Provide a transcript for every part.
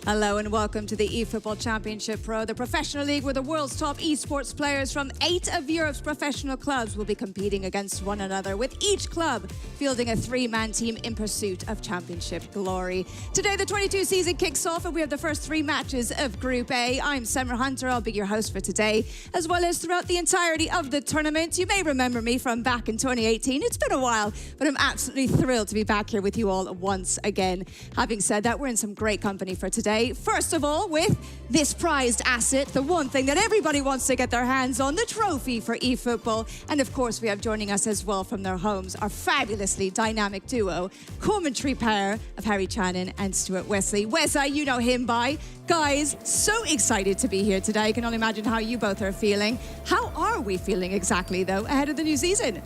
Hello and welcome to the eFootball Championship Pro, the professional league where the world's top esports players from 8 of Europe's professional clubs will be competing against one another, with each club fielding a 3-man team in pursuit of championship glory. Today, the 22 season kicks off and we have the first 3 matches of Group A. I'm Semra Hunter, I'll be your host for today, as well as throughout the entirety of the tournament. You may remember me from back in 2018. It's been a while, but I'm absolutely thrilled to be back here with you all once again. Having said that, we're in some great company for today. First of all, with this prized asset, the one thing that everybody wants to get their hands on, the trophy for eFootball. And of course, we have joining us as well from their homes, our fabulously dynamic duo, commentary pair of Harry Channon and Stuart Wesley. Wesa, you know him by. Guys, so excited to be here today. I can only imagine how you both are feeling. How are we feeling exactly, though, ahead of the new season?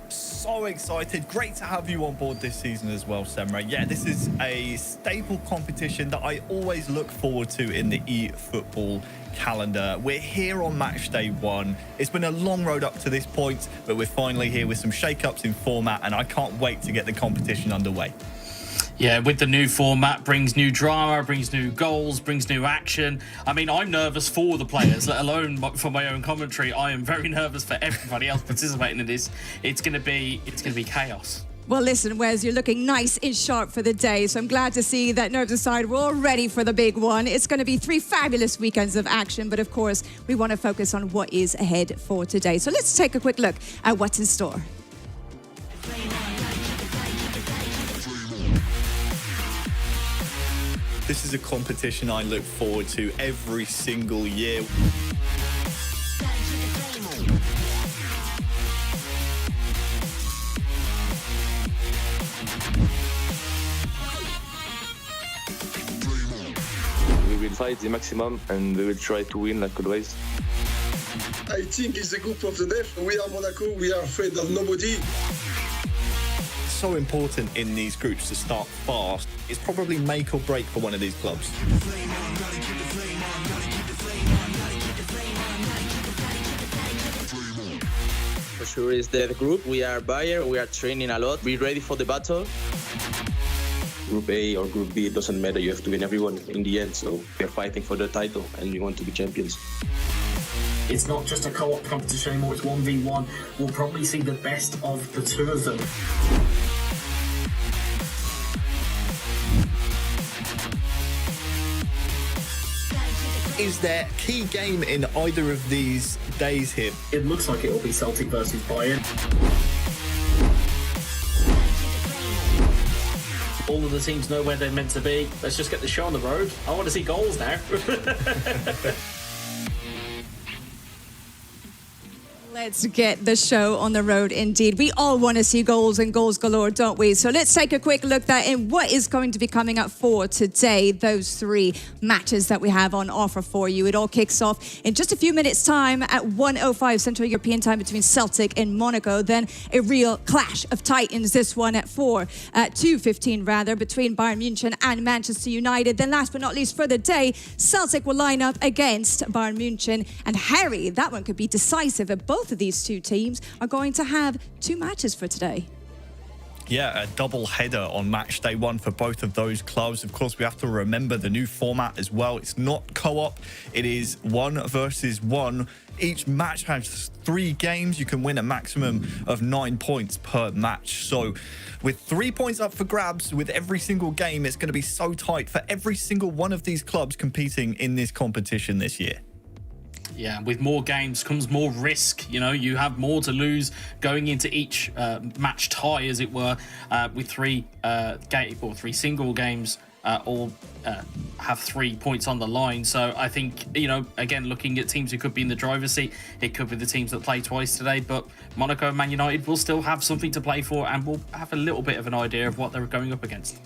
So excited. Great to have you on board this season as well, Semra. Yeah, this is a staple competition that I always look forward to in the eFootball calendar. We're here on match day 1. It's been a long road up to this point, but we're finally here with some shake-ups in format, and I can't wait to get the competition underway. Yeah, with the new format, brings new drama, brings new goals, brings new action. I mean, I'm nervous for the players, let alone for my own commentary. I am very nervous for everybody else participating in this. It's gonna be chaos. Well, listen, Wes, you're looking nice and sharp for the day, so I'm glad to see that, nerves aside, we're all ready for the big one. It's going to be 3 fabulous weekends of action, but of course, we want to focus on what is ahead for today. So let's take a quick look at what's in store. This is a competition I look forward to every single year. We will fight the maximum and we will try to win like always. I think it's the group of the death. We are Monaco, we are afraid of nobody. So important in these groups to start fast. It's probably make or break for one of these clubs. For sure is the group. We are Bayern, we are training a lot. We're ready for the battle. Group A or Group B, it doesn't matter. You have to win everyone in the end. So we're fighting for the title and we want to be champions. It's not just a co-op competition anymore, it's 1v1. We'll probably see the best of the two of them. Is there a key game in either of these days here? It looks like it'll be Celtic versus Bayern. All of the teams know where they're meant to be. Let's just get the show on the road. I want to see goals now. Let's get the show on the road indeed. We all want to see goals and goals galore, don't we? So let's take a quick look at what is going to be coming up for today, those three matches that we have on offer for you. It all kicks off in just a few minutes' time at 1:05 Central European time between Celtic and Monaco. Then a real clash of titans, this one at 2:15 rather, between Bayern Munich and Manchester United. Then last but not least for the day, Celtic will line up against Bayern Munich. And Harry, that one could be decisive. Both of these two teams are going to have two matches for today. Yeah, a double header on match day one for both of those clubs. Of course, we have to remember the new format as well. It's not co-op. It is 1 versus 1. Each match has 3 games. You can win a maximum of 9 points per match. So with 3 points up for grabs with every single game, it's going to be so tight for every single one of these clubs competing in this competition this year. Yeah, with more games comes more risk. You know, you have more to lose going into each match tie, as it were, with three single games all have 3 points on the line. So I think, you know, again, looking at teams who could be in the driver's seat, it could be the teams that play twice today. But Monaco and Man United will still have something to play for, and will have a little bit of an idea of what they're going up against.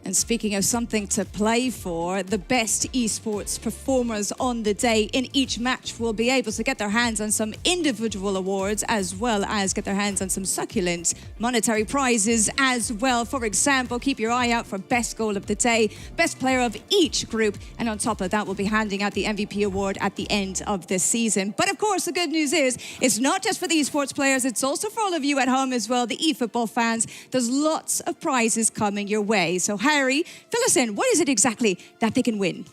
And speaking of something to play for, the best esports performers on the day in each match will be able to get their hands on some individual awards, as well as get their hands on some succulent monetary prizes as well. For example, keep your eye out for best goal of the day, best player of each group, and on top of that, we'll be handing out the MVP award at the end of this season. But of course, the good news is it's not just for the esports players, it's also for all of you at home as well, the eFootball fans. There's lots of prizes coming your way. So Harry, fill us in. What is it exactly that they can win?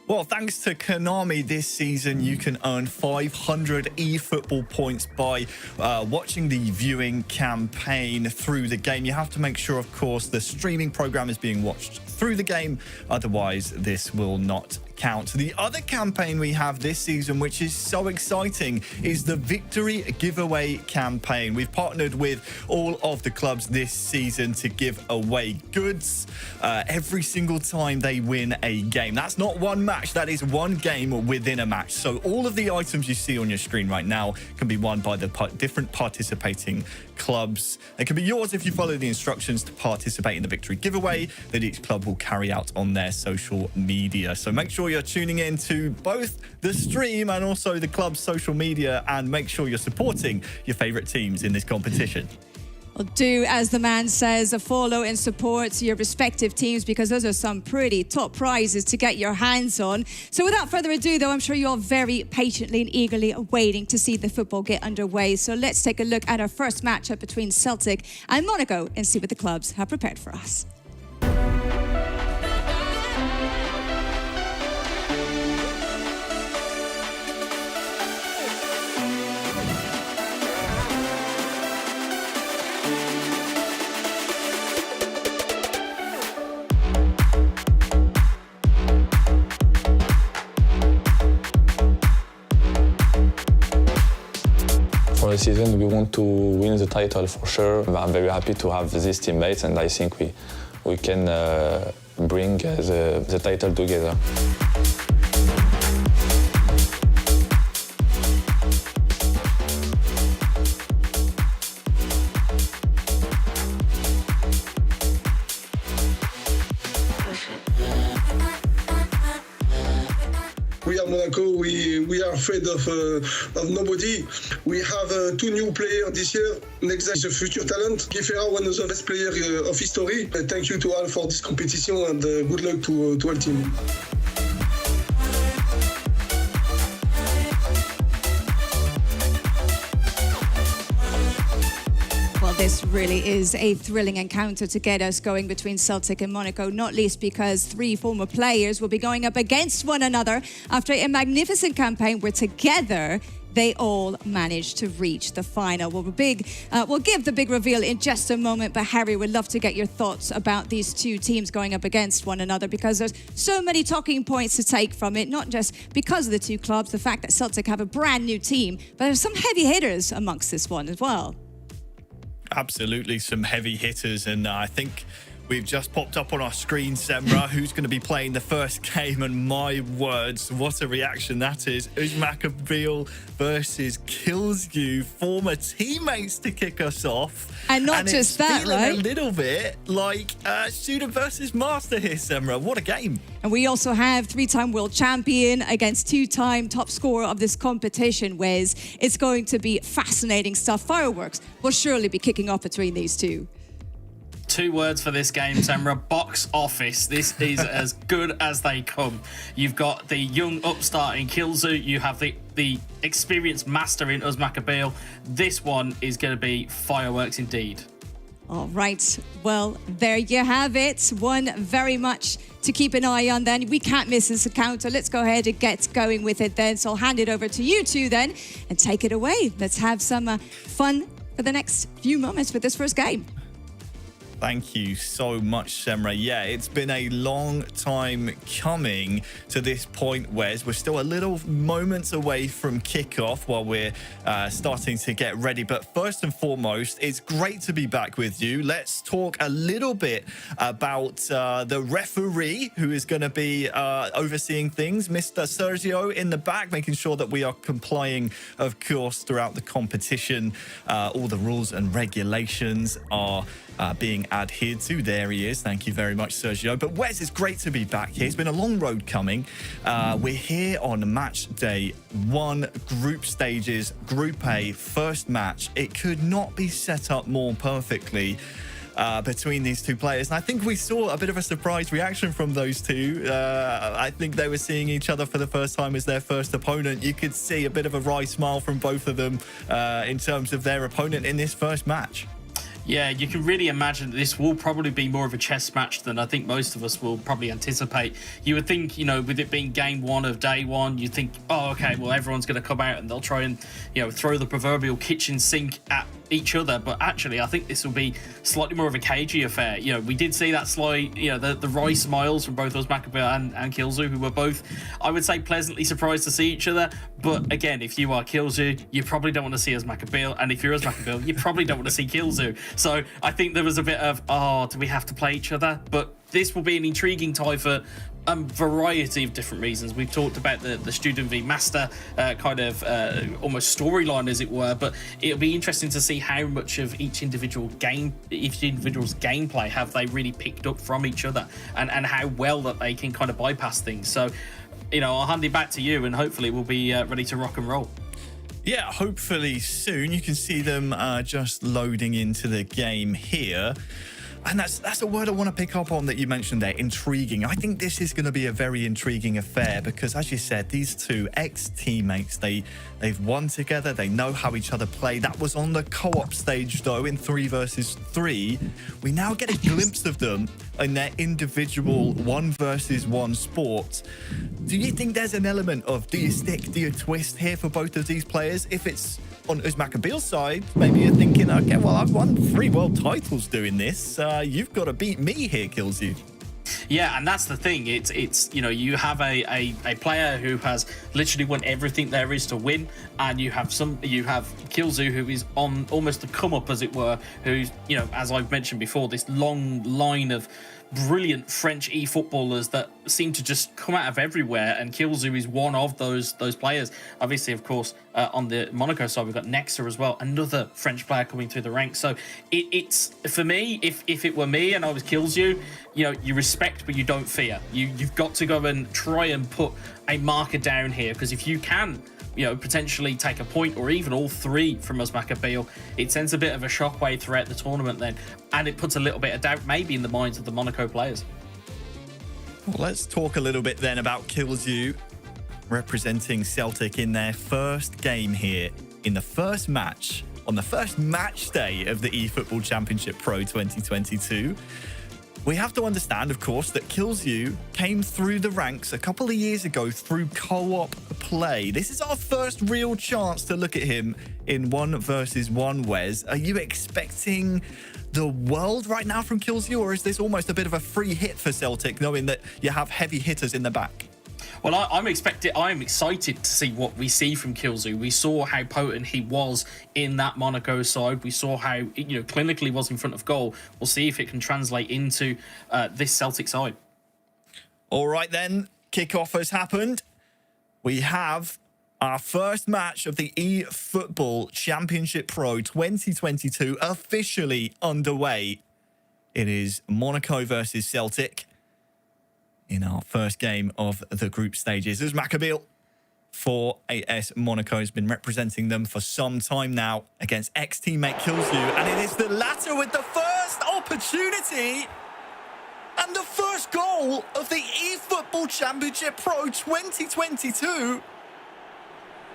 Well, thanks to Konami this season, you can earn 500 eFootball points by watching the viewing campaign through the game. You have to make sure, of course, the streaming program is being watched through the game. Otherwise, this will not count. The other campaign we have this season, which is so exciting, is the Victory Giveaway campaign. We've partnered with all of the clubs this season to give away goods every single time they win a game. That's not one match, that is one game within a match. So all of the items you see on your screen right now can be won by the different participating clubs. They can be yours if you follow the instructions to participate in the Victory Giveaway that each club will carry out on their social media. So make sure you're tuning in to both the stream and also the club's social media, and make sure you're supporting your favorite teams in this competition. Well, do as the man says, follow and support your respective teams, because those are some pretty top prizes to get your hands on. So without further ado, though, I'm sure you're all very patiently and eagerly waiting to see the football get underway. So let's take a look at our first matchup between Celtic and Monaco and see what the clubs have prepared for us. For the season, we want to win the title for sure. I'm very happy to have these teammates, and I think we can bring the title together. We are Monaco. We are afraid of nobody. We have 2 new players this year. Next is a future talent. Gifera, one of the best players of history. Thank you to all for this competition, and good luck to all team. This really is a thrilling encounter to get us going between Celtic and Monaco, not least because 3 former players will be going up against one another after a magnificent campaign where together they all managed to reach the final. We'll give the big reveal in just a moment, but Harry, would love to get your thoughts about these 2 teams going up against one another, because there's so many talking points to take from it, not just because of the 2 clubs, the fact that Celtic have a brand new team, but there's some heavy hitters amongst this one as well. Absolutely, some heavy hitters, and I think we've just popped up on our screen, Semra, who's going to be playing the first game, and my words, what a reaction that is. Uzmakabil versus Kills-You, former teammates to kick us off. And not just that, right? A little bit like student versus master here, Semra. What a game. And we also have 3-time world champion against 2-time top scorer of this competition, Wes. It's going to be fascinating stuff. Fireworks will surely be kicking off between these 2. 2 words for this game, Semra: box office. This is as good as they come. You've got the young upstart in Kills-You. You have the experienced master in Uzmakabil. This one is going to be fireworks indeed. All right. Well, there you have it. One very much to keep an eye on then. We can't miss this encounter. Let's go ahead and get going with it then. So I'll hand it over to you 2 then and take it away. Let's have some fun for the next few moments with this first game. Thank you so much, Semra. Yeah, it's been a long time coming to this point, Wes. We're still a little moments away from kickoff while we're starting to get ready. But first and foremost, it's great to be back with you. Let's talk a little bit about the referee who is going to be overseeing things, Mr. Sergio in the back, making sure that we are complying, of course, throughout the competition. All the rules and regulations are being adhered to. There he is. Thank you very much, Sergio. But Wes, it's great to be back here. It's been a long road coming. We're here on match day 1, group stages, Group A, first match. It could not be set up more perfectly between these 2 players. And I think we saw a bit of a surprise reaction from those 2. I think they were seeing each other for the first time as their first opponent. You could see a bit of a wry smile from both of them in terms of their opponent in this first match. Yeah, you can really imagine that this will probably be more of a chess match than I think most of us will probably anticipate. You would think, you know, with it being game 1 of day 1, you think, oh, okay, well, everyone's going to come out and they'll try and, you know, throw the proverbial kitchen sink at each other. But actually, I think this will be slightly more of a cagey affair. You know, we did see that slight, you know, the wry smiles from both Uzmakabil and Kills-You, who were both, I would say, pleasantly surprised to see each other. But again, if you are Kills-You, you probably don't want to see Uzmakabil. And if you're Uzmakabil, you probably don't want to see Kills-You. So I think there was a bit of, oh, do we have to play each other? But this will be an intriguing tie for a variety of different reasons. We've talked about the student v master kind of almost storyline, as it were, but it'll be interesting to see how much of each individual's gameplay have they really picked up from each other, and how well that they can kind of bypass things. So, you know, I'll hand it back to you, and hopefully we'll be ready to rock and roll. Yeah, hopefully soon. You can see them just loading into the game here. And that's a word I want to pick up on that you mentioned there, intriguing. I think this is going to be a very intriguing affair because, as you said, these 2 ex-teammates, they've won together. They know how each other play. That was on the co-op stage, though, in 3 versus 3. We now get a glimpse of them in their individual 1 versus 1 sport. Do you think there's an element of do you stick, do you twist here for both of these players? If it's on Uzmakabil's side, maybe you're thinking, okay, well, I've won 3 world titles doing this. You've got to beat me here, Kills-You. Yeah, and that's the thing. It's you know, you have a player who has literally won everything there is to win, and you have Kills-You, who is on almost the come up, as it were, who's, you know, as I've mentioned before, this long line of brilliant French e-footballers that seem to just come out of everywhere, and Kills-You is one of those players. Obviously, of course, on the Monaco side, we've got Nexa as well, another French player coming through the ranks. So it's for me, if it were me and I was Kills-You, you know, you respect but you don't fear. You've got to go and try and put a marker down here, because if you can, you know, potentially take a point or even all 3 from Uzmakabil, it sends a bit of a shockwave throughout the tournament then, and it puts a little bit of doubt maybe in the minds of the Monaco players. Well, let's talk a little bit then about Kills-You representing Celtic in their first game here in the first match on the first match day of the eFootball Championship Pro 2022. We have to understand, of course, that Kilzu came through the ranks a couple of years ago through co-op play. This is our first real chance to look at him in 1 versus 1, Wes. Are you expecting the world right now from Kilzu, or is this almost a bit of a free hit for Celtic, knowing that you have heavy hitters in the back? Well, I'm excited to see what we see from Kilzu. We saw how potent he was in that Monaco side. We saw how, clinically was in front of goal. We'll see if it can translate into this Celtic side. All right, then. Kickoff has happened. We have our first match of the eFootball Championship Pro 2022 officially underway. It is Monaco versus Celtic in our first game of the group stages. Uzmakabil for AS Monaco has been representing them for some time now against ex-teammate Kilzu, and it is the latter with the first opportunity and the first goal of the eFootball Championship Pro 2022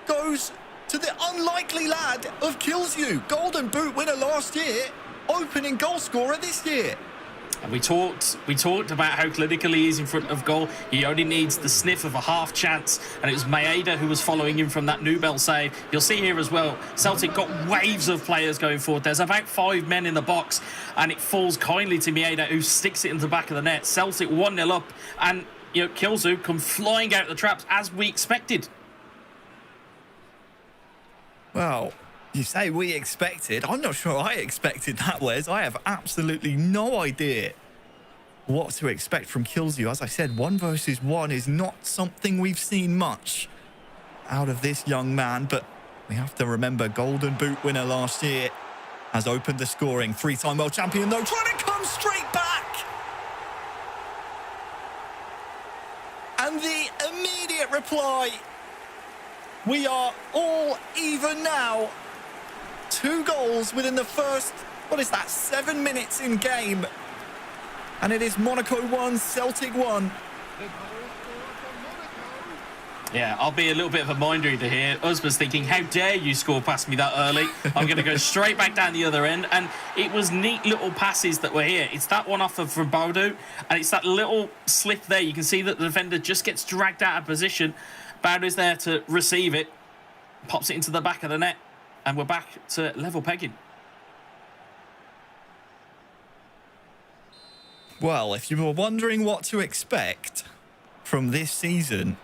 goes to the unlikely lad of Kilzu, Golden Boot winner last year, opening goal scorer this year. And we talked about how clinical he is in front of goal. He only needs the sniff of a half chance, and it was Maeda who was following him from that Nubel save. You'll see here as well, Celtic got waves of players going forward. There's about 5 men in the box, and it falls kindly to Maeda, who sticks it into the back of the net. Celtic 1-0 up, and Kilzu come flying out the traps as we expected. Well, you say we expected. I'm not sure I expected that, Wes. I have absolutely no idea what to expect from Kilzu. As I said, 1 versus 1 is not something we've seen much out of this young man, but we have to remember Golden Boot winner last year has opened the scoring. 3-time world champion, though, trying to come straight back. And the immediate reply, we are all even now. 2 goals within the first, 7 minutes in game. And it is Monaco 1, Celtic 1. Yeah, I'll be a little bit of a mind reader here. Usman's thinking, how dare you score past me that early? I'm going to go straight back down the other end. And it was neat little passes that were here. It's that one off of Baudu, and it's that little slip there. You can see that the defender just gets dragged out of position. Baudu's there to receive it, pops it into the back of the net. And we're back to level pegging. Well, if you were wondering what to expect from this season,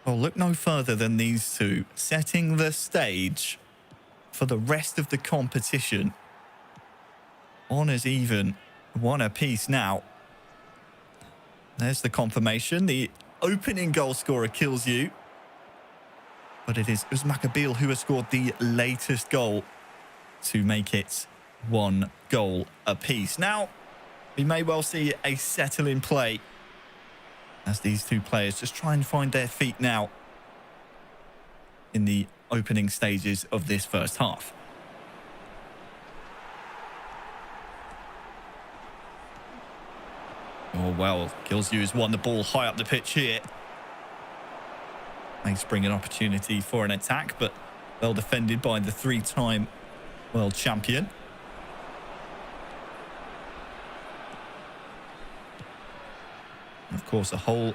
well, look no further than these two, setting the stage for the rest of the competition. Honours even, 1 apiece now. There's the confirmation. The opening goal scorer Kilzu. But it is Uzmakabil who has scored the latest goal to make it 1 goal apiece. Now, we may well see a settle in play as these two players just try and find their feet now in the opening stages of this first half. Oh, well, Kilzu has won the ball high up the pitch here. May spring an opportunity for an attack, but well defended by the 3-time world champion. Of course, a whole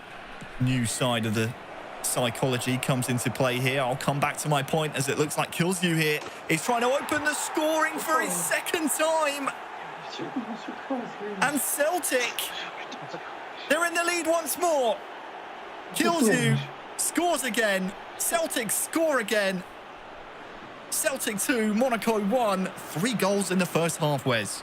new side of the psychology comes into play here. I'll come back to my point as it looks like Kilzu here is trying to open the scoring for his second time. And Celtic, they're in the lead once more. Kilzu scores again. Celtic score again. Celtic 2, Monaco 1. 3 goals in the first half, Wes.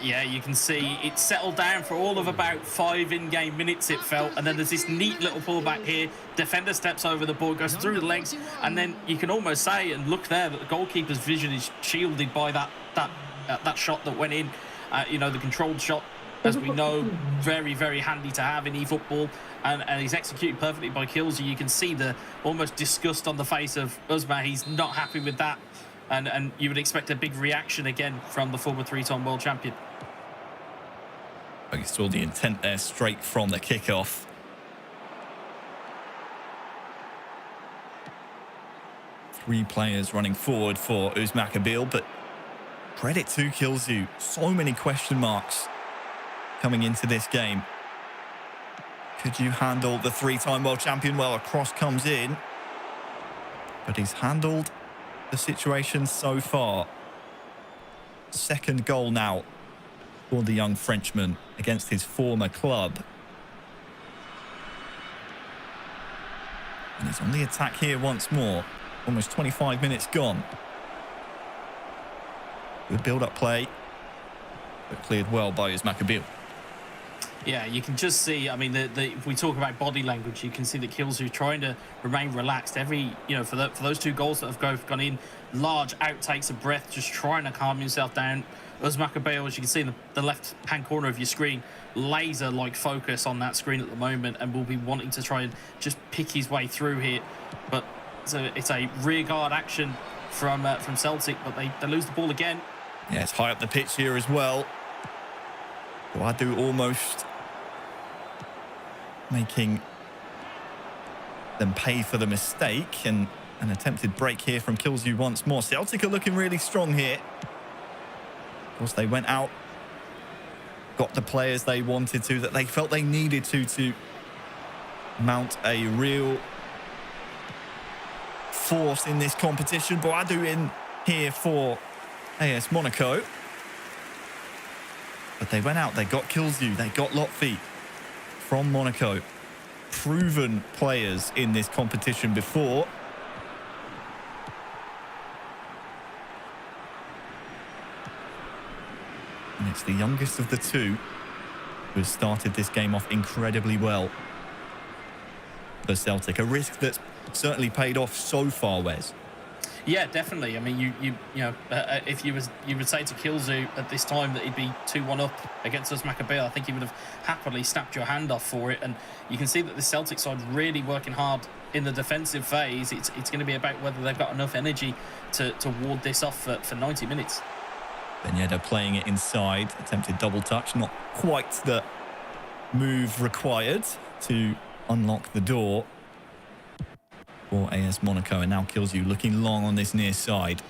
Yeah, you can see it settled down for all of about 5 in-game minutes, it felt. And then there's this neat little pullback here. Defender steps over the ball, goes through the legs. And then you can almost say, and look there, that the goalkeeper's vision is shielded by that shot that went in. The controlled shot, as we know, very, very handy to have in eFootball. And he's executed perfectly by Kilzu. You can see the almost disgust on the face of Uzma. He's not happy with that. And you would expect a big reaction again from the former 3-time world champion. You saw the intent there straight from the kickoff. 3 players running forward for Uzmakabil, but credit to Kilzu. So many question marks coming into this game. Could you handle the 3-time world champion? Well, a cross comes in, but he's handled the situation so far. Second goal now for the young Frenchman against his former club. And he's on the attack here once more. Almost 25 minutes gone. Good build-up play, but cleared well by Uzmakabil. Yeah, you can just see, I mean, if we talk about body language, you can see that Kilzu trying to remain relaxed. For those 2 goals that have gone in, large outtakes of breath, just trying to calm himself down. Uzmakabil, as you can see in the left-hand corner of your screen, laser-like focus on that screen at the moment, and will be wanting to try and just pick his way through here. But it's a rearguard action from Celtic, but they lose the ball again. Yeah, it's high up the pitch here as well. Boadu almost making them pay for the mistake, and an attempted break here from Kilzu once more. Celtic are looking really strong here. Of course, they went out, got the players they wanted to, that they felt they needed to mount a real force in this competition. Boadu in here for AS Monaco. But they went out, they got Kilzu, they got Lotfi from Monaco. Proven players in this competition before. And it's the youngest of the 2 who has started this game off incredibly well for Celtic. A risk that's certainly paid off so far, Wes. Yeah, definitely. I mean, if you would say to Kilzu at this time that he'd be 2-1 up against Uzmakabil, I think he would have happily snapped your hand off for it. And you can see that the Celtic side really working hard in the defensive phase. It's going to be about whether they've got enough energy to ward this off for 90 minutes. Ben Yedder playing it inside, attempted double touch, not quite the move required to unlock the door for AS Monaco, and now Kilzu looking long on this near side.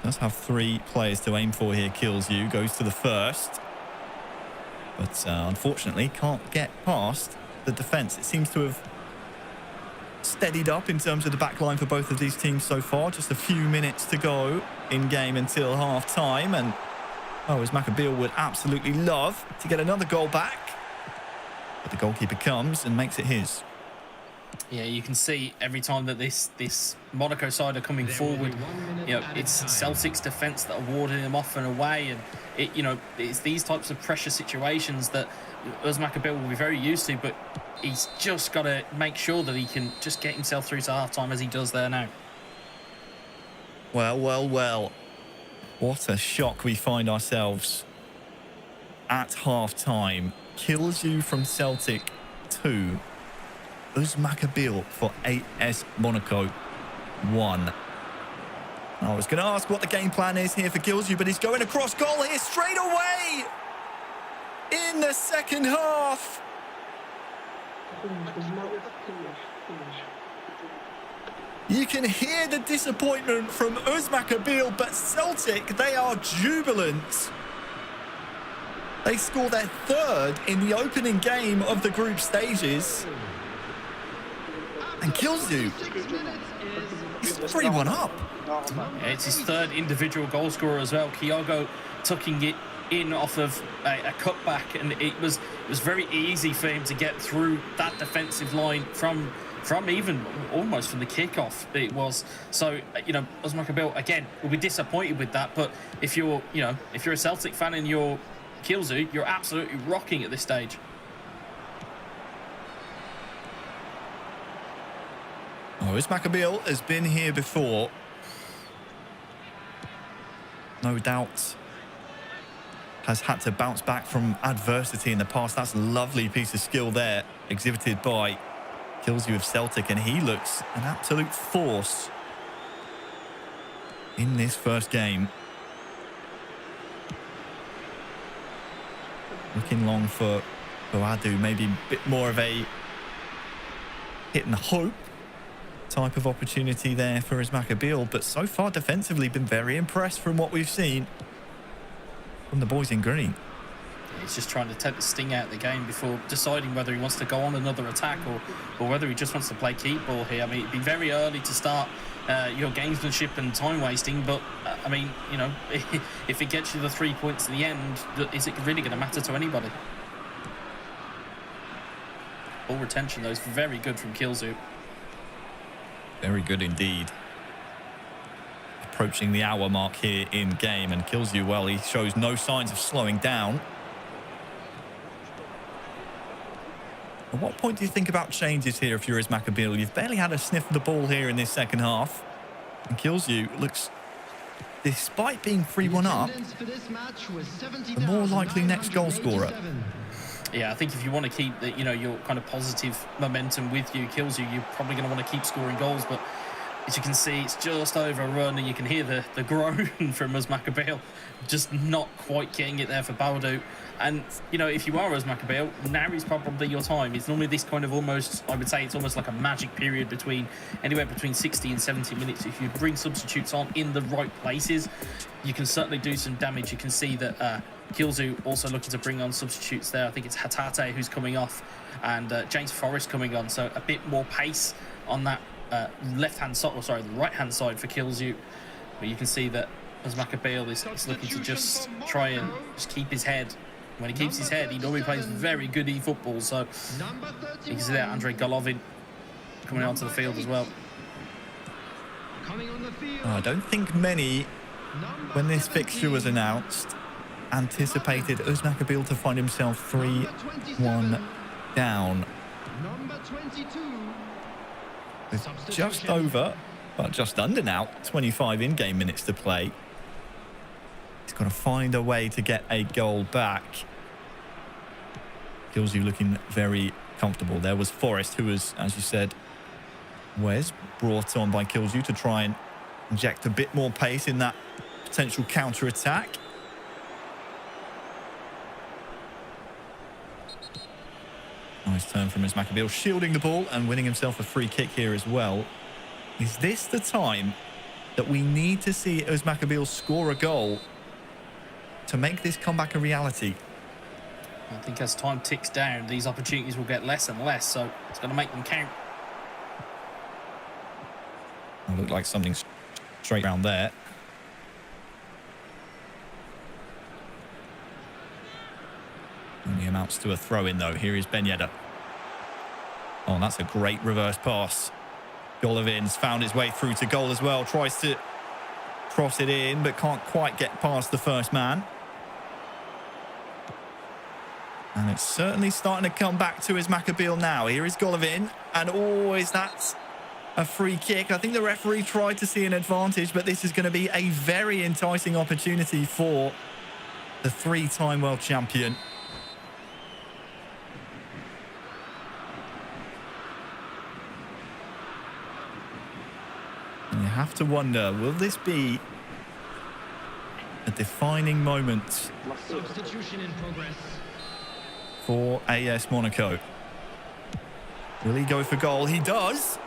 Does have 3 players to aim for here. Kilzu goes to the first, but unfortunately can't get past the defence. It seems to have steadied up in terms of the back line for both of these teams so far. Just a few minutes to go in game until half time, and Uzmakabil would absolutely love to get another goal back. But the goalkeeper comes and makes it his. Yeah, you can see every time that this Monaco side are coming forward, it's Celtic's defence that are warding them off and away, and it's these types of pressure situations that Uzmakabil will be very used to, but he's just got to make sure that he can just get himself through to half-time as he does there now. Well. What a shock we find ourselves at half-time. Kilzu from Celtic 2. Uzmakabil for AS Monaco 1. I was going to ask what the game plan is here for Kilzu, but he's going across goal here straight away in the second half. You can hear the disappointment from Uzmakabil, but Celtic, they are jubilant. They score their 3rd in the opening game of the group stages. And Kilzu, he's 3-1 up. Yeah, it's his 3rd individual goal scorer as well. Kyogo tucking it in off of a cutback, and it was very easy for him to get through that defensive line from even almost from the kickoff. It was so Uzmakabil again will be disappointed with that, but if you're a Celtic fan and you're Kilzu, you're absolutely rocking at this stage. Uzmakabil has been here before, no doubt. Has had to bounce back from adversity in the past. That's a lovely piece of skill there, exhibited by Kilzu of Celtic, and he looks an absolute force in this first game. Looking long for Boadu, maybe a bit more of a hit and hope type of opportunity there for Ismail, but so far defensively been very impressed from what we've seen from the boys in green. He's just trying to take the sting out of the game before deciding whether he wants to go on another attack or whether he just wants to play keep ball here. I mean, it'd be very early to start your gamesmanship and time wasting, but I mean, you know, if it gets you the 3 points at the end, is it really going to matter to anybody? Ball retention, though, is very good from Kilzu. Very good indeed. Approaching the hour mark here in game, and Kilzu, well, he shows no signs of slowing down. At what point do you think about changes here if you're Ismail? You've barely had a sniff of the ball here in this second half. And Kilzu looks, despite being 3-1 up, the more likely next goal scorer. Yeah, I think if you want to keep the, you know, your kind of positive momentum with you, Kilzu, you're probably going to want to keep scoring goals. But as you can see, it's just overrun, and you can hear the groan from Ismail, just not quite getting it there for Baldo. And, you know, if you are Ismail, now is probably your time. It's normally this kind of almost, I would say it's almost like a magic period between anywhere between 60 and 70 minutes. If you bring substitutes on in the right places, you can certainly do some damage. You can see that Kilzu also looking to bring on substitutes there. I think it's Hatate who's coming off, and James Forrest coming on. So a bit more pace on that left-hand side, or sorry, the right-hand side for Kilzu. But you can see that Ismail is looking to just try and just keep his head. When he keeps his head, he normally plays very good e-football. So you can see that Andrei Golovin coming onto the field as well. I don't think many, when this fixture was announced, anticipated Ismail to find himself 3-1 down. With just over, well, just under now, 25 in-game minutes to play. He's got to find a way to get a goal back. Kilzu looking very comfortable. There was Forrest, who was, as you said, Wes, brought on by Kilzu to try and inject a bit more pace in that potential counter-attack. Nice turn from Ismail, shielding the ball and winning himself a free kick here as well. Is this the time that we need to see Ismail score a goal to make this comeback a reality? I think as time ticks down, these opportunities will get less and less, so it's going to make them count. It looked like something straight around there. Only amounts to a throw-in, though. Here is Ben Yedder. Oh, and that's a great reverse pass. Golovin's found his way through to goal as well. Tries to cross it in, but can't quite get past the first man. And it's certainly starting to come back to Ismail now. Here is Golovin. And, oh, is that a free kick? I think the referee tried to see an advantage, but this is going to be a very enticing opportunity for the three-time world champion. And you have to wonder, will this be a defining moment Substitution in progress for AS Monaco? Will he go for goal? He does.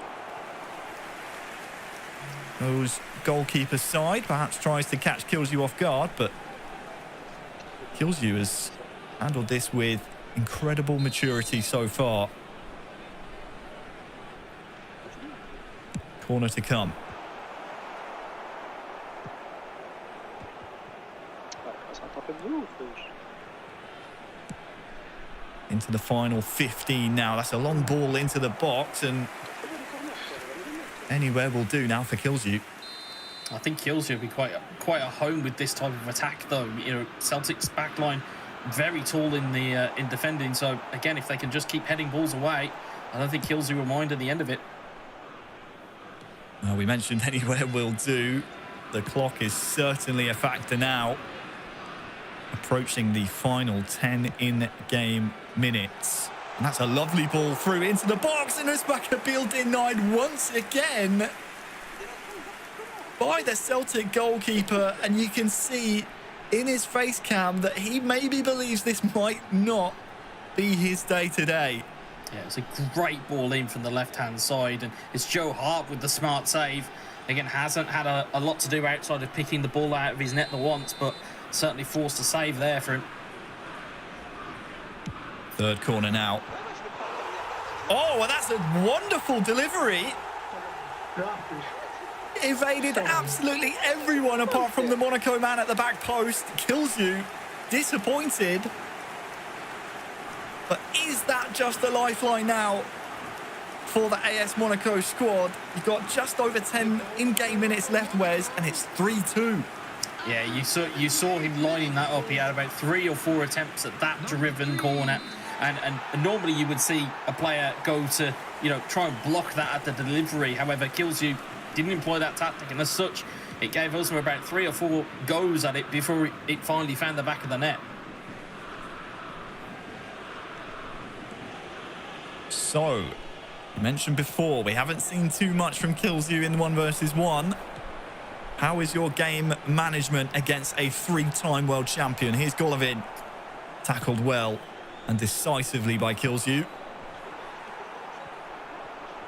Goes goalkeeper side, perhaps tries to catch Kilzu off guard, but Kilzu has handled this with incredible maturity so far. Corner to come. Into the final 15 now. That's a long ball into the box, and anywhere will do now for Kilzu. I think Kilzu will be quite a home with this type of attack, though. You know, Celtic's backline very tall in the in defending. So again, if they can just keep heading balls away, I don't think Kilzu will mind at the end of it. Well, we mentioned anywhere will do. The clock is certainly a factor now. Approaching the final 10 in-game minutes. And that's a lovely ball through into the box, and Ismail denied once again by the Celtic goalkeeper. And you can see in his face cam that he maybe believes this might not be his day today. Yeah, it's a great ball in from the left-hand side, and it's Joe Hart with the smart save. Again, hasn't had a lot to do outside of picking the ball out of his net the once, but certainly forced a save there for him. Third corner now. Oh, well, that's a wonderful delivery. Evaded absolutely everyone apart from the Monaco man at the back post. Kills you. Disappointed. But is that just a lifeline now for the AS Monaco squad? You've got just over 10 in-game minutes left, Wes, and it's 3-2. Yeah, you saw him lining that up. He had about 3 or 4 attempts at that driven corner. And normally you would see a player go to, try and block that at the delivery. However, Kills didn't employ that tactic, and as such, it gave us about 3 or 4 goes at it before it finally found the back of the net. So, I mentioned before, we haven't seen too much from Kills in 1 versus 1. How is your game management against a 3-time world champion? Here's Golovin. Tackled well and decisively by Kills.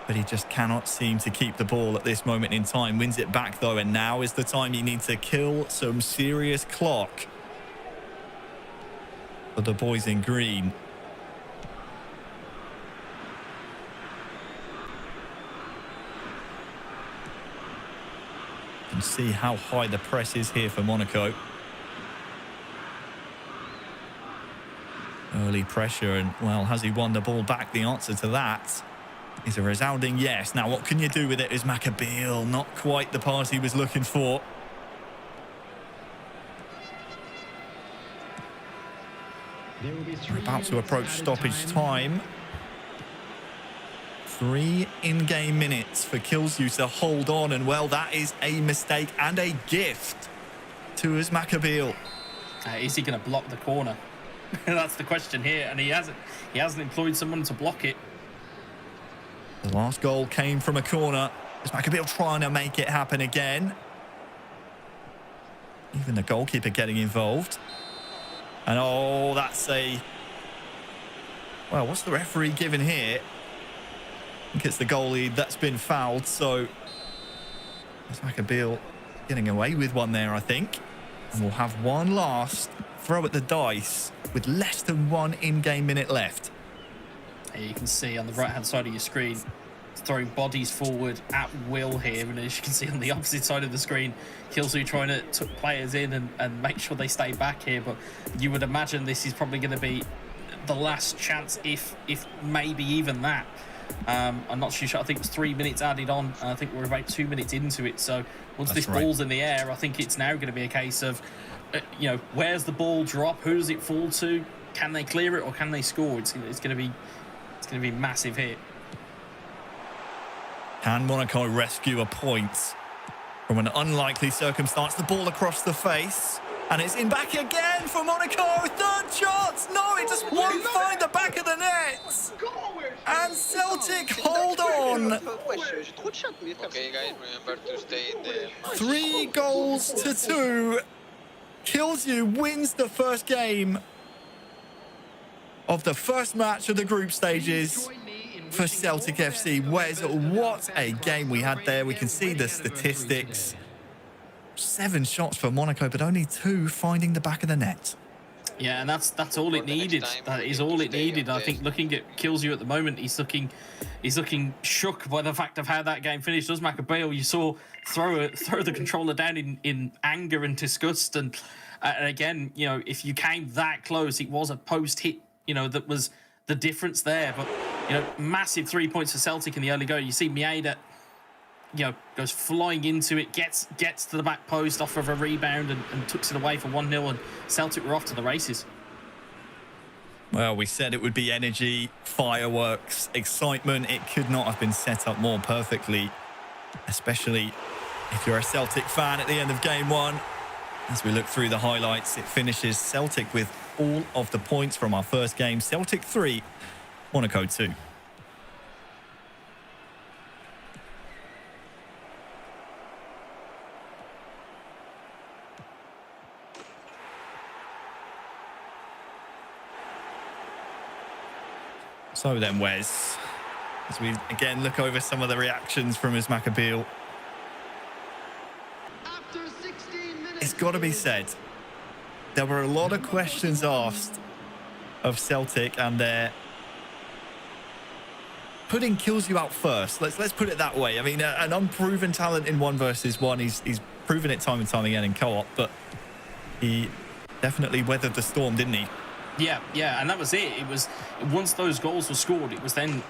But he just cannot seem to keep the ball at this moment in time. Wins it back, though, and now is the time you need to kill some serious clock for the boys in green. You can see how high the press is here for Monaco. Early pressure, and, well, has he won the ball back? The answer to that is a resounding yes. Now, what can you do with it is Maccabeal. Not quite the pass he was looking for. We're about to approach stoppage time. 3 in-game minutes for Kills to hold on, and, well, that is a mistake and a gift to his Maccabeal. Is he going to block the corner? That's the question here, and he hasn't employed someone to block it. The last goal came from a corner. Is Maccabeal trying to make it happen again? Even the goalkeeper getting involved. And, oh, that's a... Well, what's the referee giving here? I think it's the goalie that's been fouled, so... Is Maccabeal getting away with one there, I think. And we'll have one last throw at the dice with less than 1 in-game minute left. Here you can see on the right-hand side of your screen, throwing bodies forward at will here. And as you can see on the opposite side of the screen, Kilsu trying to tuck players in and make sure they stay back here. But you would imagine this is probably going to be the last chance, if maybe even that. I'm not too sure. I think it's 3 minutes added on. I think we're about 2 minutes into it. So once this ball's in the air, I think it's now going to be a case of, where's the ball drop? Who does it fall to? Can they clear it or can they score? It's going to be a massive hit. Can Monaco rescue a point from an unlikely circumstance? The ball across the face, and it's in back again for Monaco. Third shot. No, it just won't find the back of the net. And Celtic hold on. Okay, guys, remember to stay in the... 3-2. Kills wins the first game of the first match of the group stages for Celtic FC. Wes, what a game we had there. We can see the statistics. 7 shots for Monaco, but only 2 finding the back of the net. Yeah, and that's all it needed. That is all it needed. I think looking at Kills at the moment, he's looking shook by the fact of how that game finished. Does Maccabeal, you saw throw the controller down in anger and disgust, and again, if you came that close, it was a post hit, that was the difference there. But massive 3 points for Celtic in the early go. You see Mieda, goes flying into it, gets to the back post off of a rebound and tucks it away for 1-0, and Celtic were off to the races. Well, we said it would be energy, fireworks, excitement. It could not have been set up more perfectly, especially if you're a Celtic fan at the end of game 1. As we look through the highlights, it finishes Celtic with all of the points from our first game. Celtic 3, Monaco 2. So then, Wes, as we again look over some of the reactions from Ismail, it's got to be said, there were a lot of questions asked of Celtic, and they're putting Kills You out first. Let's put it that way. I mean, an unproven talent in 1 versus 1. He's proven it time and time again in co-op, but he definitely weathered the storm, didn't he? Yeah, and that was it. It was once those goals were scored, it was then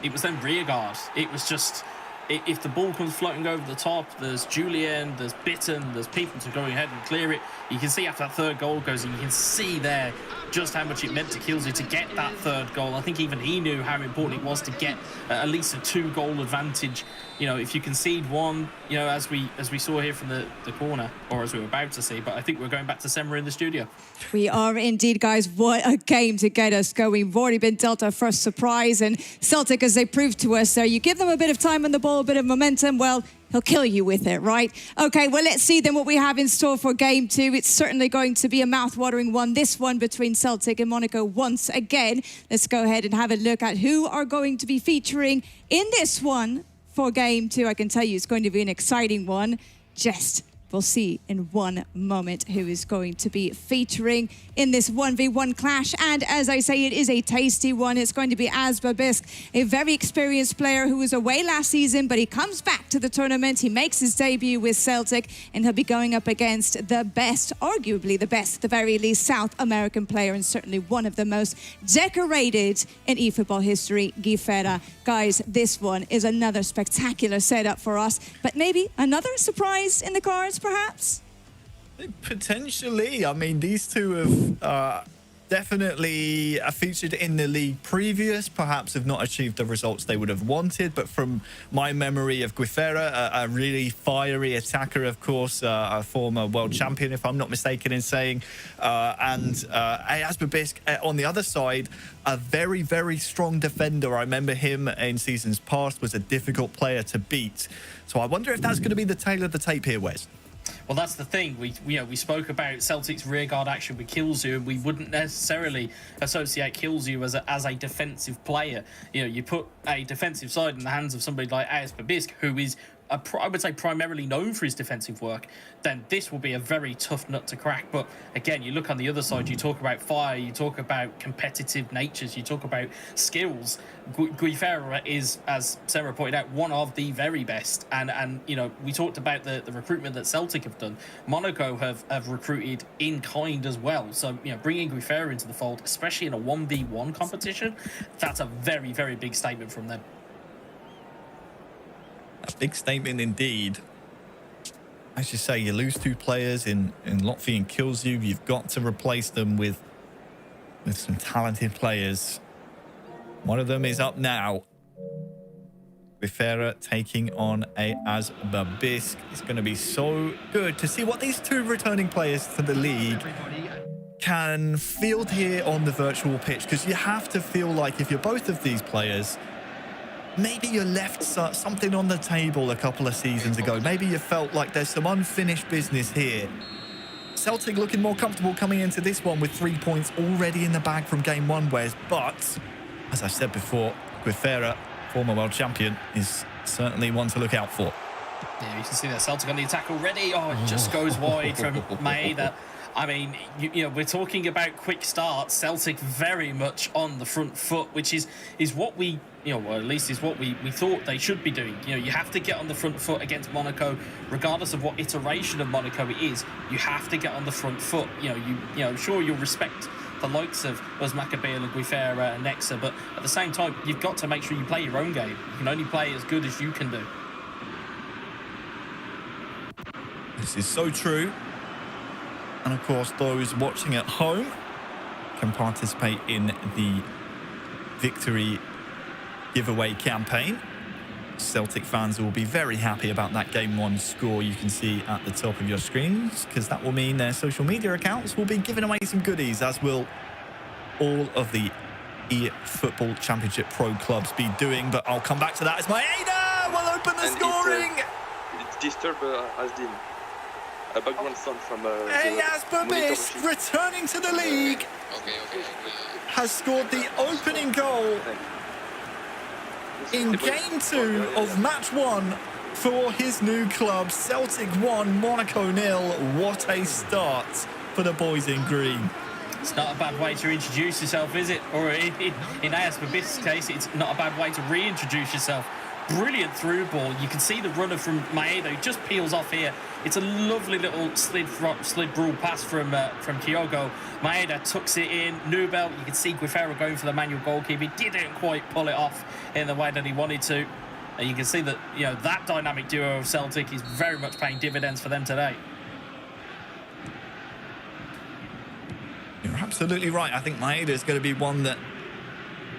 rearguard. It was just, if the ball comes floating over the top, there's Julian, there's Bitten, there's people to go ahead and clear it. You can see after that third goal goes, and you can see there just how much it meant to Kilsey to get that third goal. I think even he knew how important it was to get at least a 2-goal advantage. You know, if you concede one, you know, as we saw here from the corner, or as we were about to see, but I think we're going back to Semra in the studio. We are indeed, guys. What a game to get us going. We've already been dealt our first surprise, and Celtic, as they proved to us there, you give them a bit of time on the ball, a bit of momentum, well, he'll kill you with it, right? Okay, well, let's see then what we have in store for game 2. It's certainly going to be a mouth-watering one, this one between Celtic and Monaco once again. Let's go ahead and have a look at who are going to be featuring in this one for game 2. I can tell you it's going to be an exciting one. We'll see in one moment who is going to be featuring in this 1v1 clash. And as I say, it is a tasty one. It's going to be Asba Bisk, a very experienced player who was away last season, but he comes back to the tournament. He makes his debut with Celtic, and he'll be going up against the best, arguably the best, at the very least, South American player, and certainly one of the most decorated in eFootball history, Guifera. Guys, this one is another spectacular setup for us, but maybe another surprise in the cards, perhaps? Potentially. I mean, these two have definitely featured in the league previous, perhaps have not achieved the results they would have wanted, but from my memory of Guifera, a really fiery attacker, of course, a former world champion, if I'm not mistaken in saying, and Asba Bisk on the other side, a very, very strong defender. I remember him in seasons past, was a difficult player to beat. So I wonder if that's going to be the tail of the tape here, Wes. Well, that's the thing. We spoke about Celtic's rearguard action with Kilzu, and we wouldn't necessarily associate Kilzu as a defensive player. You know, you put a defensive side in the hands of somebody like Asba Bisk, who is, I would say, primarily known for his defensive work, then this will be a very tough nut to crack. But again, you look on the other side, you talk about fire, you talk about competitive natures, you talk about skills. Guifera is, as Sarah pointed out, one of the very best. And you know, we talked about the recruitment that Celtic have done. Monaco have recruited in kind as well. So, you know, bringing Guifera into the fold, especially in a 1v1 competition, that's a very, very big statement from them. A big statement indeed. As you say, you lose 2 players in Lotfi and Kilzu. You've got to replace them with some talented players. One of them is up now. Guifera taking on a Asba Bisk. It's going to be so good to see what these 2 returning players to the league can field here on the virtual pitch, because you have to feel like if you're both of these players, maybe you left something on the table a couple of seasons ago. Maybe you felt like there's some unfinished business here. Celtic looking more comfortable coming into this one with 3 points already in the bag from game 1, Wes. But, as I said before, Guifera, former world champion, is certainly one to look out for. Yeah, you can see that Celtic on the attack already. Oh, it just goes wide from Maeda. I mean, you know, we're talking about quick starts. Celtic very much on the front foot, which is what we, you know, or at least is what we thought they should be doing. You know, you have to get on the front foot against Monaco, regardless of what iteration of Monaco it is. You have to get on the front foot. You know, sure, you'll respect the likes of Usmakabil and Guifera and Nexa, but at the same time, you've got to make sure you play your own game. You can only play as good as you can do. This is so true. And of course, those watching at home can participate in the victory giveaway campaign. Celtic fans will be very happy about that game 1 score you can see at the top of your screens, because that will mean their social media accounts will be giving away some goodies, as will all of the eFootball Championship Pro clubs be doing. But I'll come back to that as Maeda will open the scoring. It's disturbed Asdin. A background sound from Asba Bisk, returning to the league, Okay. has scored the opening goal In game 2 of match 1 for his new club, Celtic 1, Monaco 0. What a start for the boys in green. It's not a bad way to introduce yourself, is it? Or in AS Babis's case, it's not a bad way to reintroduce yourself. Brilliant through ball. You can see the runner from Maeda just peels off here. It's a lovely little slid rule pass from Kyogo. Maeda tucks it in. Nubel, you can see Guifera going for the manual goalkeeper. He didn't quite pull it off in the way that he wanted to. And you can see that, you know, that dynamic duo of Celtic is very much paying dividends for them today. You're absolutely right. I think Maeda is going to be one that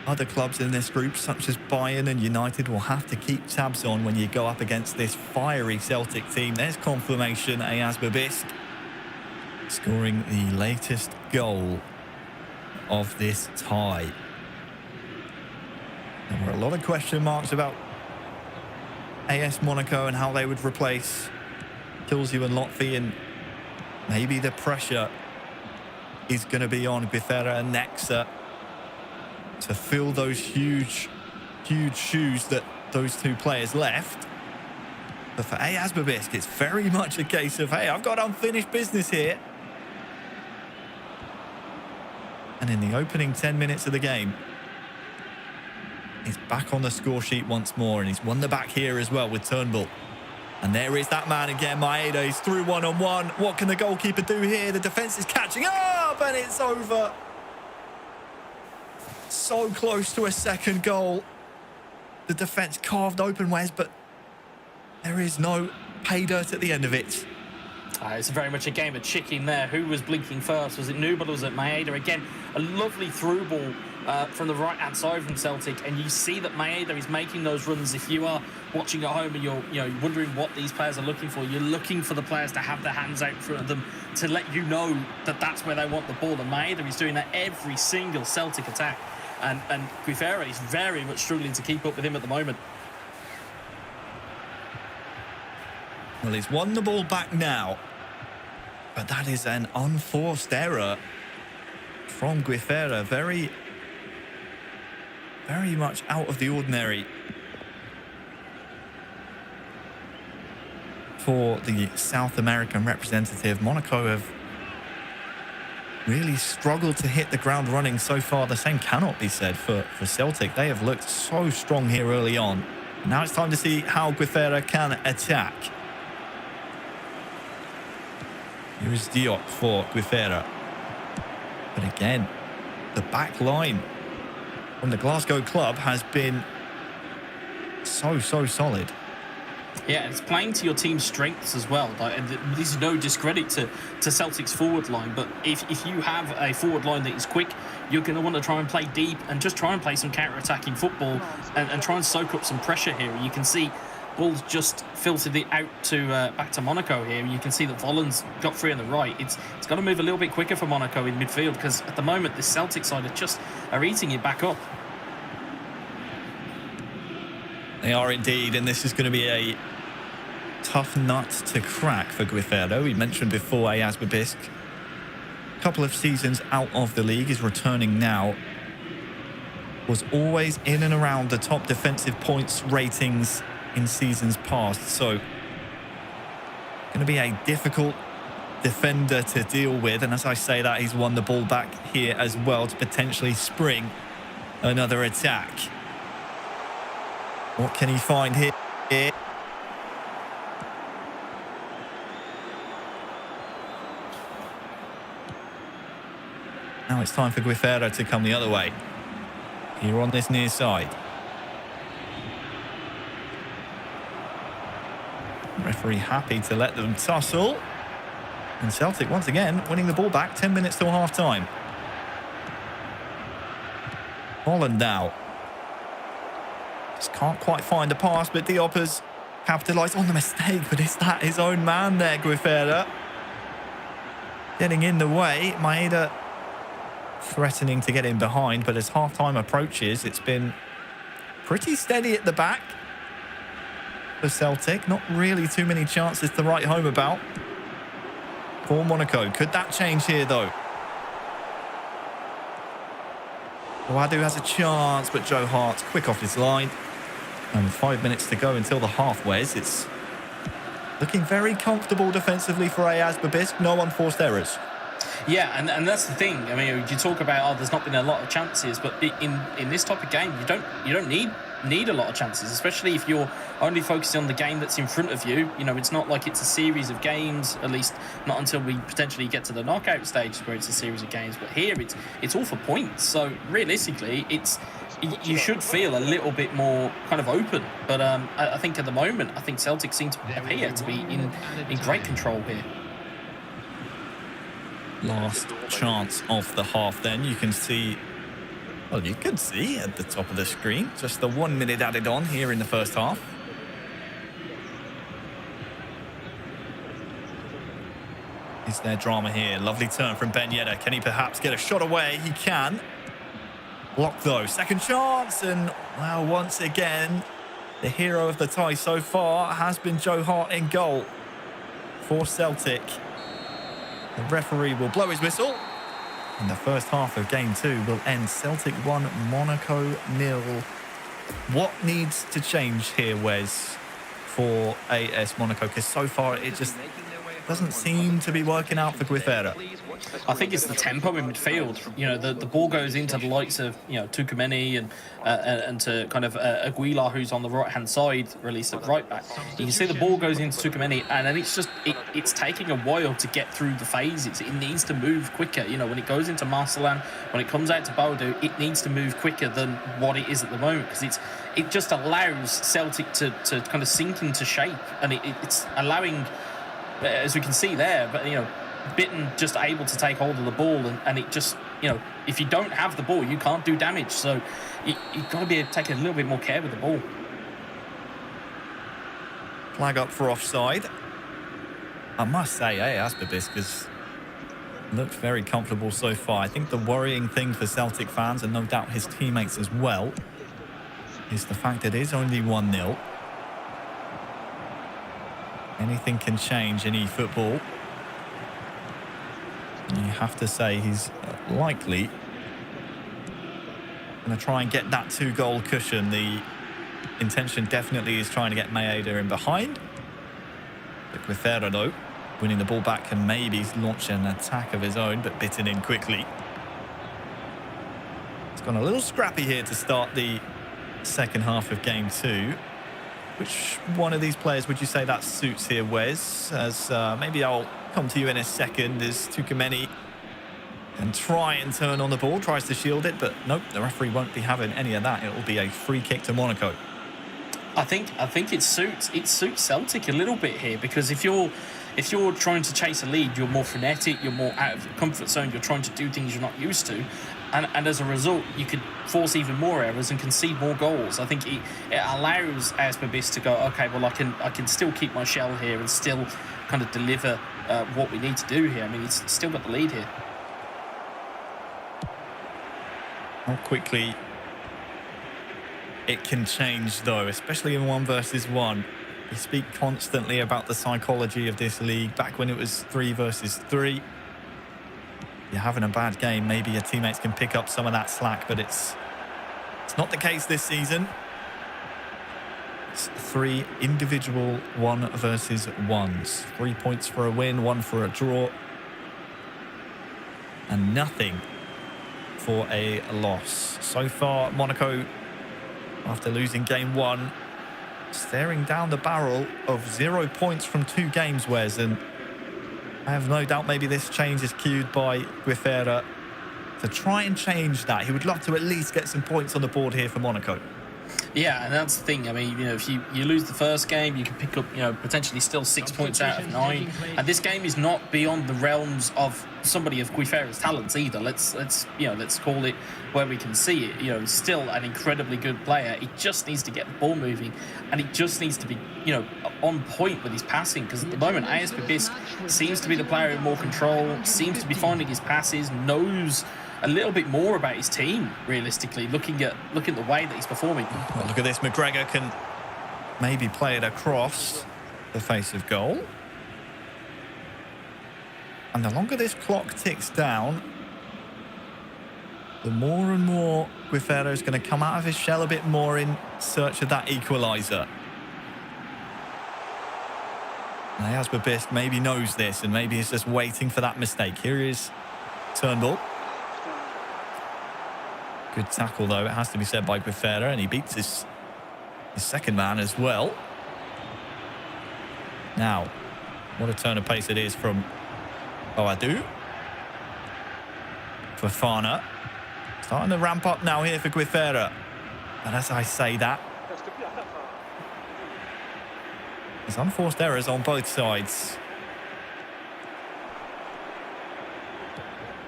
other clubs in this group, such as Bayern and United, will have to keep tabs on when you go up against this fiery Celtic team. There's confirmation. Ayaz Babisk scoring the latest goal of this tie. There were a lot of question marks about AS Monaco and how they would replace Kilsey and Lotfi, and maybe the pressure is going to be on Guifera and Nexa to fill those huge shoes that those two players left. But for Ayaz Babisk, it's very much a case of, hey, I've got unfinished business here. And in the opening 10 minutes of the game, he's back on the score sheet once more, and he's won the back here as well with Turnbull. And there is that man again, Maeda. He's through one-on-one. What can the goalkeeper do here? The defence is catching up, and it's over. So close to a second goal. The defence carved open, Wes, but there is no pay dirt at the end of it. It's very much a game of chicken there. Who was blinking first? Was it Nubel or was it Maeda? Again, a lovely through ball from the right-hand side from Celtic, and you see that Maeda is making those runs. If you are watching at home and you're wondering what these players are looking for, you're looking for the players to have their hands out in front of them to let you know that that's where they want the ball. And Maeda is doing that every single Celtic attack. And Guifera is very much struggling to keep up with him at the moment. Well, he's won the ball back now, but that is an unforced error from Guifera. Very, very much out of the ordinary for the South American representative. Monaco have really struggled to hit the ground running so far. The same cannot be said for Celtic. They have looked so strong here early on. Now it's time to see how Guifera can attack. Here is Diop for Guifera. But again, the back line from the Glasgow club has been so solid. Yeah, it's playing to your team's strengths as well. This is no discredit to Celtic's forward line, but if you have a forward line that is quick, you're going to want to try and play deep and just try and play some counter-attacking football and try and soak up some pressure here. You can see ball's just filtered it out to back to Monaco here. You can see that Volland's got free on the right. It's got to move a little bit quicker for Monaco in midfield, because at the moment the Celtic side are eating it back up. They are indeed, and this is going to be a tough nut to crack for Guifera. We mentioned before Ayaz Babisk, a couple of seasons out of the league, is returning now. Was always in and around the top defensive points ratings in seasons past, so going to be a difficult defender to deal with. And as I say that, he's won the ball back here as well to potentially spring another attack. What can he find here? Now it's time for Guifera to come the other way. Here on this near side. Referee happy to let them tussle. And Celtic once again winning the ball back 10 minutes till half time. Holland now. Just can't quite find a pass, but Diop has capitalised on the mistake. But is that his own man there, Guifera? Getting in the way. Maeda threatening to get in behind, but as half-time approaches, it's been pretty steady at the back for Celtic. Not really too many chances to write home about for Monaco. Could that change here, though? Wadu has a chance, but Joe Hart quick off his line. And with 5 minutes to go until the half, Wes, it's looking very comfortable defensively for Ayaz Babisk. No unforced errors. Yeah, and that's the thing. I mean, you talk about there's not been a lot of chances, but in this type of game, you don't need a lot of chances, especially if you're only focusing on the game that's in front of you. You know, it's not like it's a series of games, at least not until we potentially get to the knockout stage where it's a series of games. But here it's all for points. So realistically, you should feel a little bit more kind of open. But I think at the moment, I think Celtic seem to appear to be in great control here. Last chance of the half then. You can see, well, you can see at the top of the screen, just the 1 minute added on here in the first half. Is there drama here? Lovely turn from Ben Yedder. Can he perhaps get a shot away? He can. Blocked though. Second chance, and well, once again, the hero of the tie so far has been Joe Hart in goal for Celtic. The referee will blow his whistle. And the first half of game 2 will end Celtic 1, Monaco 0. What needs to change here, Wes, for AS Monaco? Because so far it just doesn't seem to be working out for Guifera. I think it's the tempo in midfield. You know, the ball goes into the likes of, you know, Tukumeni and to kind of Aguilar, who's on the right-hand side, released at right back. You can see the ball goes into Tukumeni, and then it's just, it's taking a while to get through the phases. It needs to move quicker. You know, when it goes into Marcelan, when it comes out to Bodo, it needs to move quicker than what it is at the moment, because it just allows Celtic to kind of sink into shape, and it's allowing, as we can see there, but, you know, Bitten just able to take hold of the ball, and it just, you know, if you don't have the ball, you can't do damage. So you've got to be taking a little bit more care with the ball. Flag up for offside. I must say, Asperbisk has looked very comfortable so far. I think the worrying thing for Celtic fans, and no doubt his teammates as well, is the fact that it is only 1-0. Anything can change in eFootball. You have to say he's likely going to try and get that 2-goal cushion. The intention definitely is trying to get Maeda in behind. But Guifera, though, winning the ball back, can maybe launch an attack of his own, but bitten in quickly. It's gone a little scrappy here to start the second half of game 2. Which one of these players would you say that suits here, Wes? As maybe I'll come to you in a second. Is Tukumeni and try and turn on the ball, tries to shield it, but nope, the referee won't be having any of that. It will be a free kick to Monaco. I think it suits Celtic a little bit here, because if you're trying to chase a lead, you're more frenetic, you're more out of your comfort zone, you're trying to do things you're not used to, and as a result, you could force even more errors and concede more goals. I think it allows Asperbis to go, okay, well, I can still keep my shell here and still kind of deliver what we need to do here. I mean, he's still got the lead here. How quickly it can change, though, especially in 1 versus 1. We speak constantly about the psychology of this league. Back when it was 3 versus 3, you're having a bad game, maybe your teammates can pick up some of that slack, but it's not the case this season. It's 3 individual 1 versus 1s. 3 points for a win, 1 for a draw, and nothing for a loss. So far, Monaco, after losing game 1, staring down the barrel of 0 points from 2 games, Wes, and I have no doubt maybe this change is cued by Guifera to try and change that. He would love to at least get some points on the board here for Monaco. Yeah, and that's the thing. I mean, you know, if you lose the first game, you can pick up, you know, potentially still 6 points out of 9. And this game is not beyond the realms of somebody of Guifera's talents either. Let's call it where we can see it. You know, he's still an incredibly good player. He just needs to get the ball moving, and he just needs to be, you know, on point with his passing. Because at the moment, AS Bibisk seems to be the player in more control, seems to be finding his passes, knows a little bit more about his team, realistically, looking at the way that he's performing. Well, look at this. McGregor can maybe play it across the face of goal. And the longer this clock ticks down, the more and more Guifero is going to come out of his shell a bit more in search of that equaliser. Jasper Bisk maybe knows this and maybe he's just waiting for that mistake. Here is Turnbull. Good tackle, though, it has to be said, by Guifero, and he beats his second man as well. Now, what a turn of pace it is from Boadu. Fofana. Starting to ramp up now here for Guifero. And as I say that, there's unforced errors on both sides.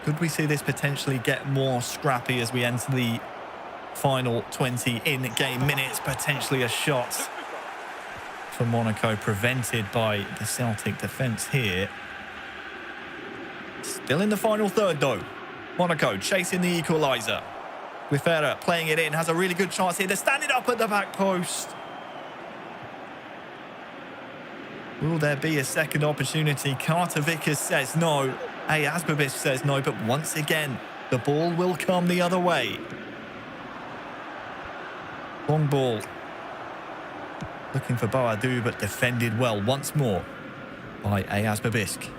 Could we see this potentially get more scrappy as we enter the final 20 in-game minutes? Potentially a shot for Monaco prevented by the Celtic defence here. Still in the final third, though. Monaco chasing the equaliser. Guifero playing it in, has a really good chance here to stand it up at the back post. Will there be a second opportunity? Carter Vickers says no. Jasper Bisk says no, but once again, the ball will come the other way. Long ball. Looking for Boadu, but defended well once more by Jasper Bisk.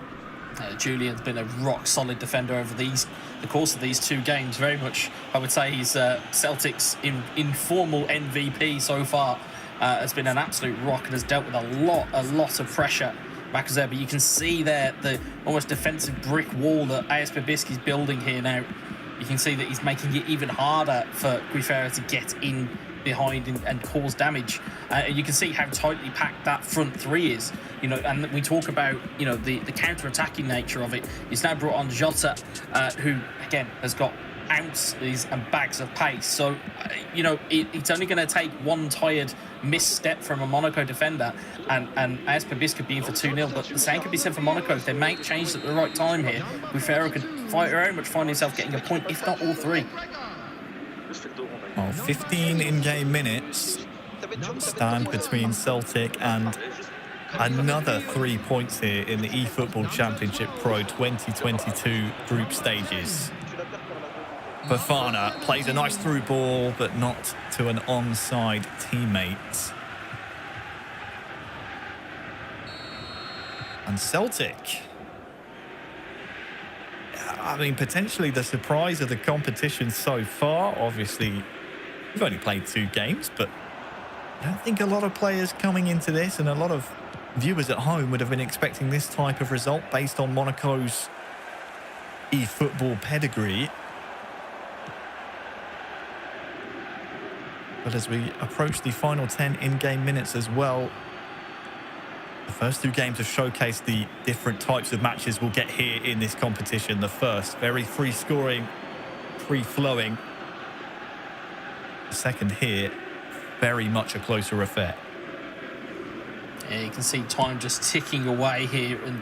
Julian's been a rock-solid defender over the course of these two games. Very much, I would say, he's Celtic's informal MVP so far. Has been an absolute rock and has dealt with a lot of pressure back there. But you can see there the almost defensive brick wall that Jasper Bisk is building here now. You can see that he's making it even harder for Guifero to get in behind and cause damage. You can see how tightly packed that front three is. You know, and we talk about, you know, the counter-attacking nature of it. He's now brought on Jota, who again has got ounces and bags of pace. So, you know, it's only going to take one tired misstep from a Monaco defender, and Jasper Bisk could be in for 2-0. But the same could be said for Monaco. If they make changes at the right time here, Guifero could very much find himself getting a point, if not all three. Well, 15 in-game minutes stand between Celtic and another 3 points here in the eFootball Championship Pro 2022 group stages. Fofana plays a nice through ball, but not to an onside teammate. And Celtic, I mean, potentially the surprise of the competition so far. Obviously, we've only played 2 games, but I don't think a lot of players coming into this and a lot of viewers at home would have been expecting this type of result based on Monaco's eFootball pedigree. But as we approach the final 10 in-game minutes as well, the first 2 games have showcased the different types of matches we'll get here in this competition. The first, very free-scoring, free-flowing. The second here, very much a closer affair. Yeah, you can see time just ticking away here. And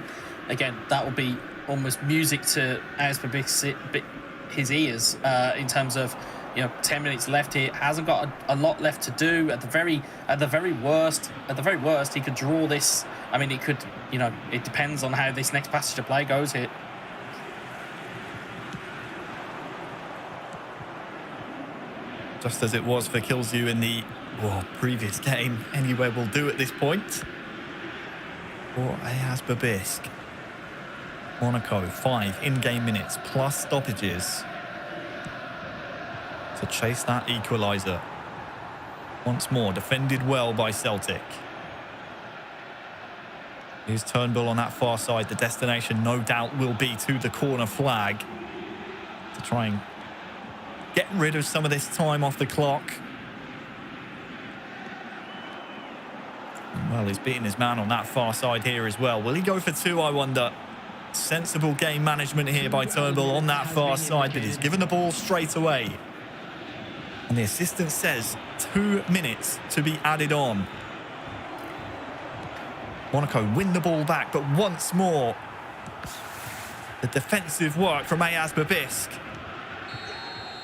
again, that will be almost music to Jasper Bisk's his ears in terms of, you know, 10 minutes left here. Hasn't got a lot left to do. At the very worst, he could draw this. I mean, it could, you know, it depends on how this next passage of play goes here. Just as it was for Kilzu in the previous game. Anywhere will do at this point. For Jasper Bisk. Monaco, 5 in-game minutes plus stoppages to chase that equaliser. Once more, defended well by Celtic. Here's Turnbull on that far side. The destination, no doubt, will be to the corner flag to try and get rid of some of this time off the clock. Well, he's beating his man on that far side here as well. Will he go for 2, I wonder? Sensible game management here by Turnbull on that far side, but he's given the ball straight away. And the assistant says 2 minutes to be added on. Monaco win the ball back, but once more, the defensive work from Jasper Bisk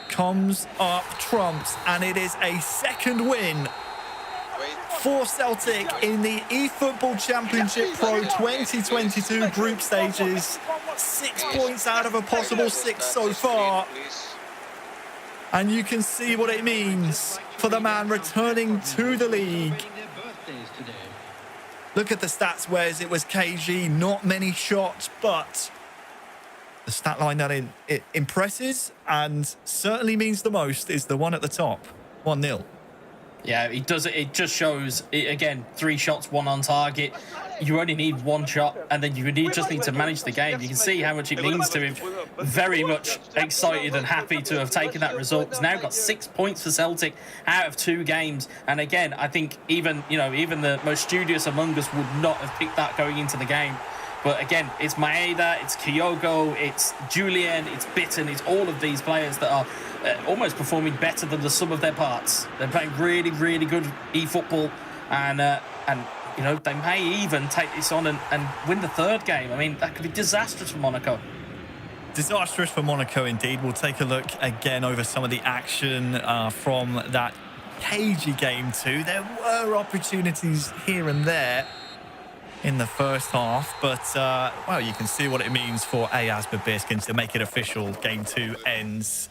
comes up trumps, and it is a second win for Celtic in the eFootball Championship Pro 2022 group stages. 6 points out of a possible 6 so far. And you can see what it means for the man returning to the league. Look at the stats, whereas it was KG, not many shots, but the stat line that it impresses and certainly means the most is the one at the top, 1-0. Yeah, it does. It just shows, again, 3 shots, 1 on target. You only need 1 shot, and then you just need to manage the game. You can see how much it means to him. Very much excited and happy to have taken that result. He's now got 6 points for Celtic out of 2 games. And again, I think even the most studious among us would not have picked that going into the game. But again, it's Maeda, it's Kyogo, it's Julian, it's Bitten, it's all of these players that are almost performing better than the sum of their parts. They're playing really, really good eFootball, and they may even take this on and win the 3rd game. I mean, that could be disastrous for Monaco. Disastrous for Monaco indeed. We'll take a look again over some of the action from that cagey game too. There were opportunities here and there in the first half, but well, you can see what it means for Ayaz Babiskin to make it official. Game 2 ends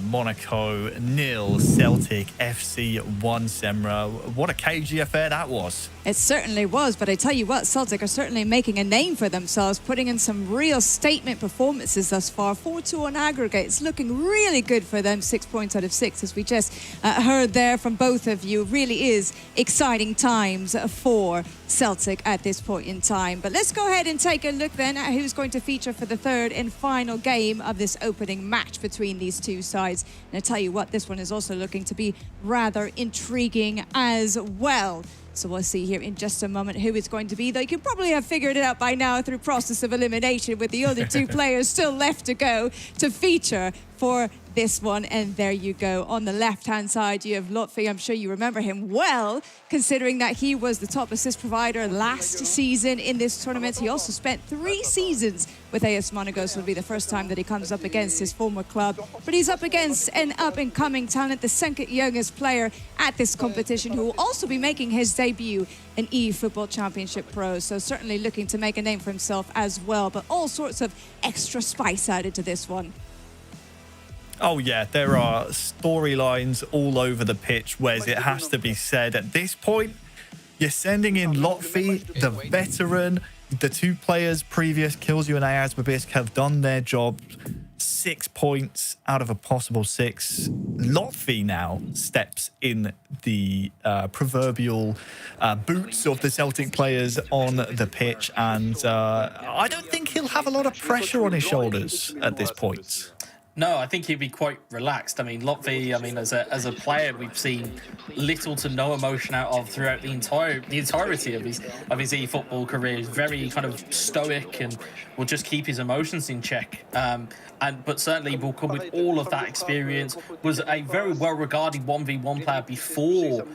Monaco 0, Celtic FC 1. Semra, what a cagey affair that was. It certainly was, but I tell you what, Celtic are certainly making a name for themselves, putting in some real statement performances thus far. 4-2 on aggregate. It's looking really good for them. 6 points out of 6, as we just heard there from both of you. Really is exciting times for Celtic at this point in time. But let's go ahead and take a look then at who's going to feature for the 3rd and final game of this opening match between these two sides. And I tell you what, this one is also looking to be rather intriguing as well. So we'll see here in just a moment who it's going to be, though you can probably have figured it out by now through process of elimination, with the other 2 players still left to go to feature for this one. And there you go. On the left-hand side, you have Lotfi. I'm sure you remember him well, considering that he was the top assist provider last season in this tournament. He also spent 3 seasons with AS Monaco, so it'll be the first time that he comes up against his former club. But he's up against an up-and-coming talent, the second youngest player at this competition, who will also be making his debut in eFootball Championship Pro. So certainly looking to make a name for himself as well, but all sorts of extra spice added to this one. Oh yeah, there are storylines all over the pitch, Wes. It has to be said at this point, you're sending in Lotfi, the veteran. The 2 players previous, Kilzu and Ayaz Babisk, have done their job. 6 points out of a possible 6. Lotfi now steps in the proverbial boots of the Celtic players on the pitch, and I don't think he'll have a lot of pressure on his shoulders at this point. No, I think he'd be quite relaxed. I mean, Lotfi, as a player, we've seen little to no emotion out of throughout the entirety of his eFootball career. He's very kind of stoic and will just keep his emotions in check. But certainly will come with all of that experience. Was a very well-regarded 1v1 player before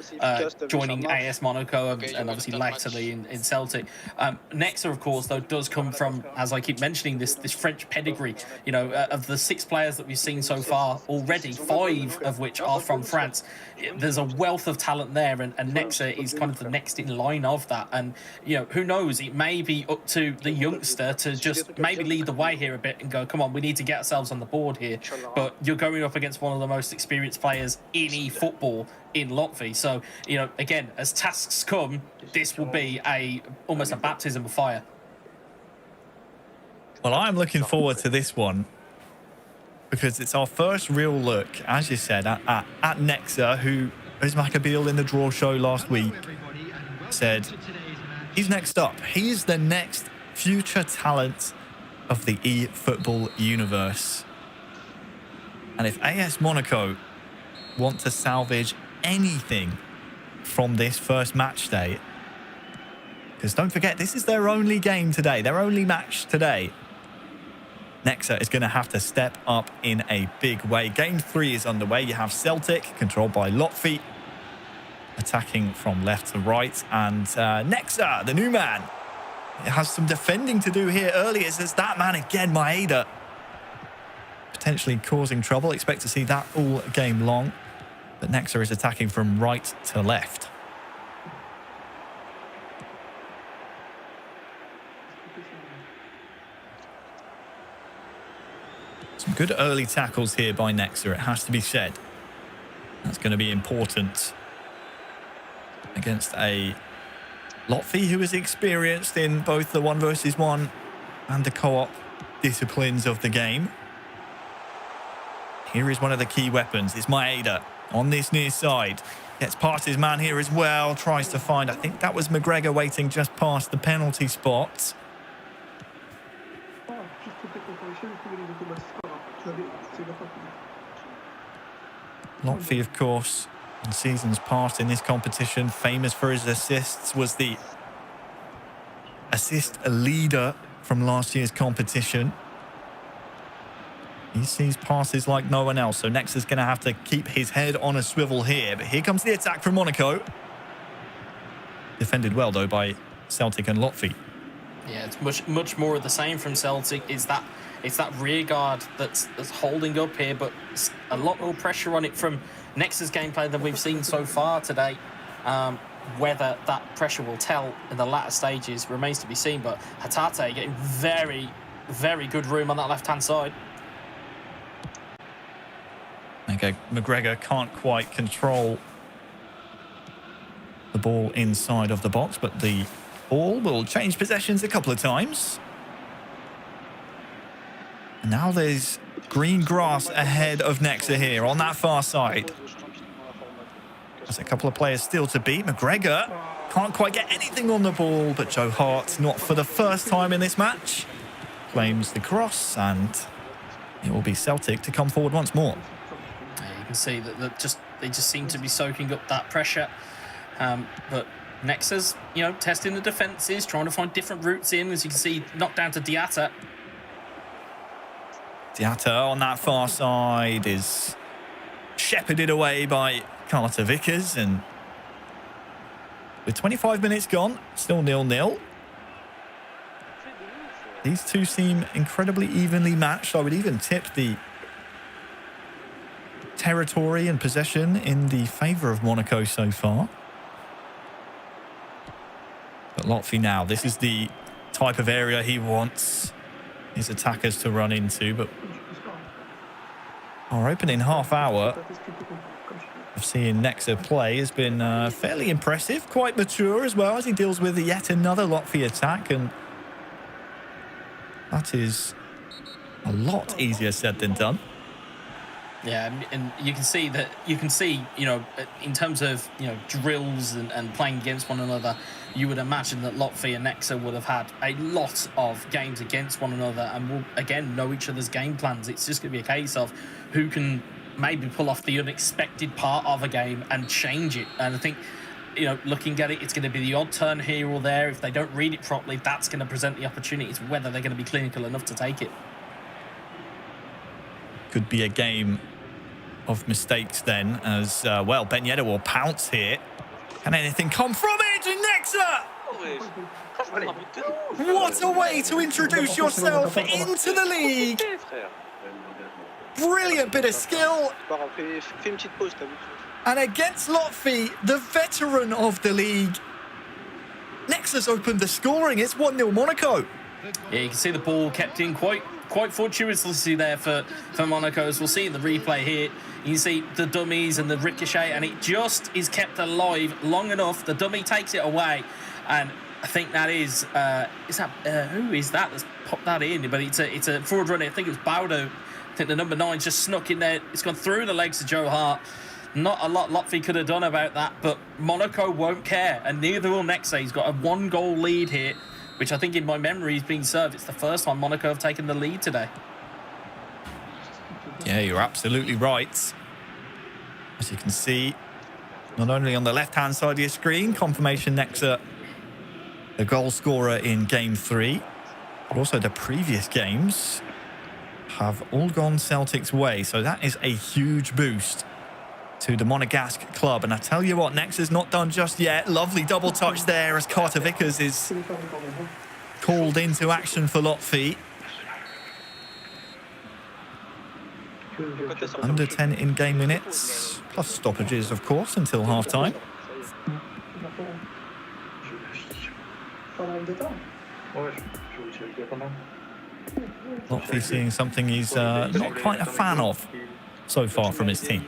joining AS Monaco and obviously latterly in Celtic. Nexa, of course, though, does come from, as I keep mentioning, this French pedigree. You know, of the 6 players that we've seen so far already, 5 of which are from France. There's a wealth of talent there, and Nexa is kind of the next in line of that. And, you know, who knows, it may be up to the youngster to just maybe lead the way here a bit and go, come on, we need to get ourselves on the board here. But you're going up against one of the most experienced players in eFootball in Lotfi. So, you know, again, as tasks come, this will be almost a baptism of fire. Well, I'm looking forward to this one, because it's our first real look, as you said, at Nexa, who Usmak Abil in the draw show last week said he's next up. He's the next future talent of the eFootball universe. And if AS Monaco want to salvage anything from this first match day, because don't forget, this is their only game today, their only match today, Nexa is going to have to step up in a big way. Game 3 is underway. You have Celtic, controlled by Lotfi, attacking from left to right. And Nexa, the new man, has some defending to do here early. It's that man again, Maeda, potentially causing trouble. Expect to see that all game long. But Nexa is attacking from right to left. Some good early tackles here by Nexa, it has to be said. That's going to be important against a Lotfi who is experienced in both the 1 versus 1 and the co-op disciplines of the game. Here is one of the key weapons. It's Maeda on this near side. Gets past his man here as well. Tries to find, I think that was McGregor waiting just past the penalty spot. Lotfi, of course, in seasons past in this competition, famous for his assists, was the assist leader from last year's competition. He sees passes like no one else, so Nexa's going to have to keep his head on a swivel here. But here comes the attack from Monaco. Defended well, though, by Celtic and Lotfi. Yeah, it's much more of the same from Celtic. It's that rear guard that's holding up here, but a lot more pressure on it from Nexa's gameplay than we've seen so far today. Whether that pressure will tell in the latter stages remains to be seen, but Hatate getting very, very good room on that left-hand side. Okay, McGregor can't quite control the ball inside of the box, but the ball will change possessions a couple of times. And now there's green grass ahead of Nexa here on that far side. There's a couple of players still to beat. McGregor can't quite get anything on the ball, but Joe Hart, not for the first time in this match, claims the cross, and it will be Celtic to come forward once more. You can see that they just seem to be soaking up that pressure, but Nexa's, testing the defences, trying to find different routes in. As you can see, knocked down to Diatta. Diatta on that far side is shepherded away by Carter Vickers, and with 25 minutes gone, still 0-0. These two seem incredibly evenly matched. I would even tip the territory and possession in the favour of Monaco so far. But Lotfi now, this is the type of area he wants his attackers to run into. But our opening half hour of seeing Nexa play has been fairly impressive, quite mature as well, as he deals with yet another Lotfi attack, and that is a lot easier said than done. Yeah, and you can see, in terms of, drills and playing against one another, you would imagine that Lotfi and Nexa would have had a lot of games against one another and will, again, know each other's game plans. It's just going to be a case of who can maybe pull off the unexpected part of a game and change it. And I think, looking at it, it's going to be the odd turn here or there. If they don't read it properly, that's going to present the opportunity. It's whether they're going to be clinical enough to take it. Could be a game of mistakes then, as well. Ben Yedder will pounce here. Can anything come from it? And Nexa! What a way to introduce yourself into the league. Brilliant bit of skill. And against Lotfi, the veteran of the league, Nexa's opened the scoring. It's 1-0 Monaco. Yeah, you can see the ball kept in quite fortuitously there for Monaco, as we'll see in the replay here. You can see the dummies and the ricochet, and it just is kept alive long enough. The dummy takes it away, and I think that is who is that that's popped that in? But it's a forward runner. I think it was Baudo. I think the number 9 just snuck in there. It's gone through the legs of Joe Hart. Not a lot Lotfi could have done about that, but Monaco won't care, and neither will Nexa. He's got a 1-goal lead here, which I think in my memory is being served. It's the first time Monaco have taken the lead today. Yeah, you're absolutely right. As you can see, not only on the left-hand side of your screen, confirmation Nexa, the goal scorer in Game 3, but also the previous games have all gone Celtic's way. So that is a huge boost to the Monegasque club. And I tell you what, Nexa's not done just yet. Lovely double touch there as Carter Vickers is called into action for Lotfi. Under 10 in-game minutes, plus stoppages, of course, until half-time. Lotley seeing something he's not quite a fan of so far from his team.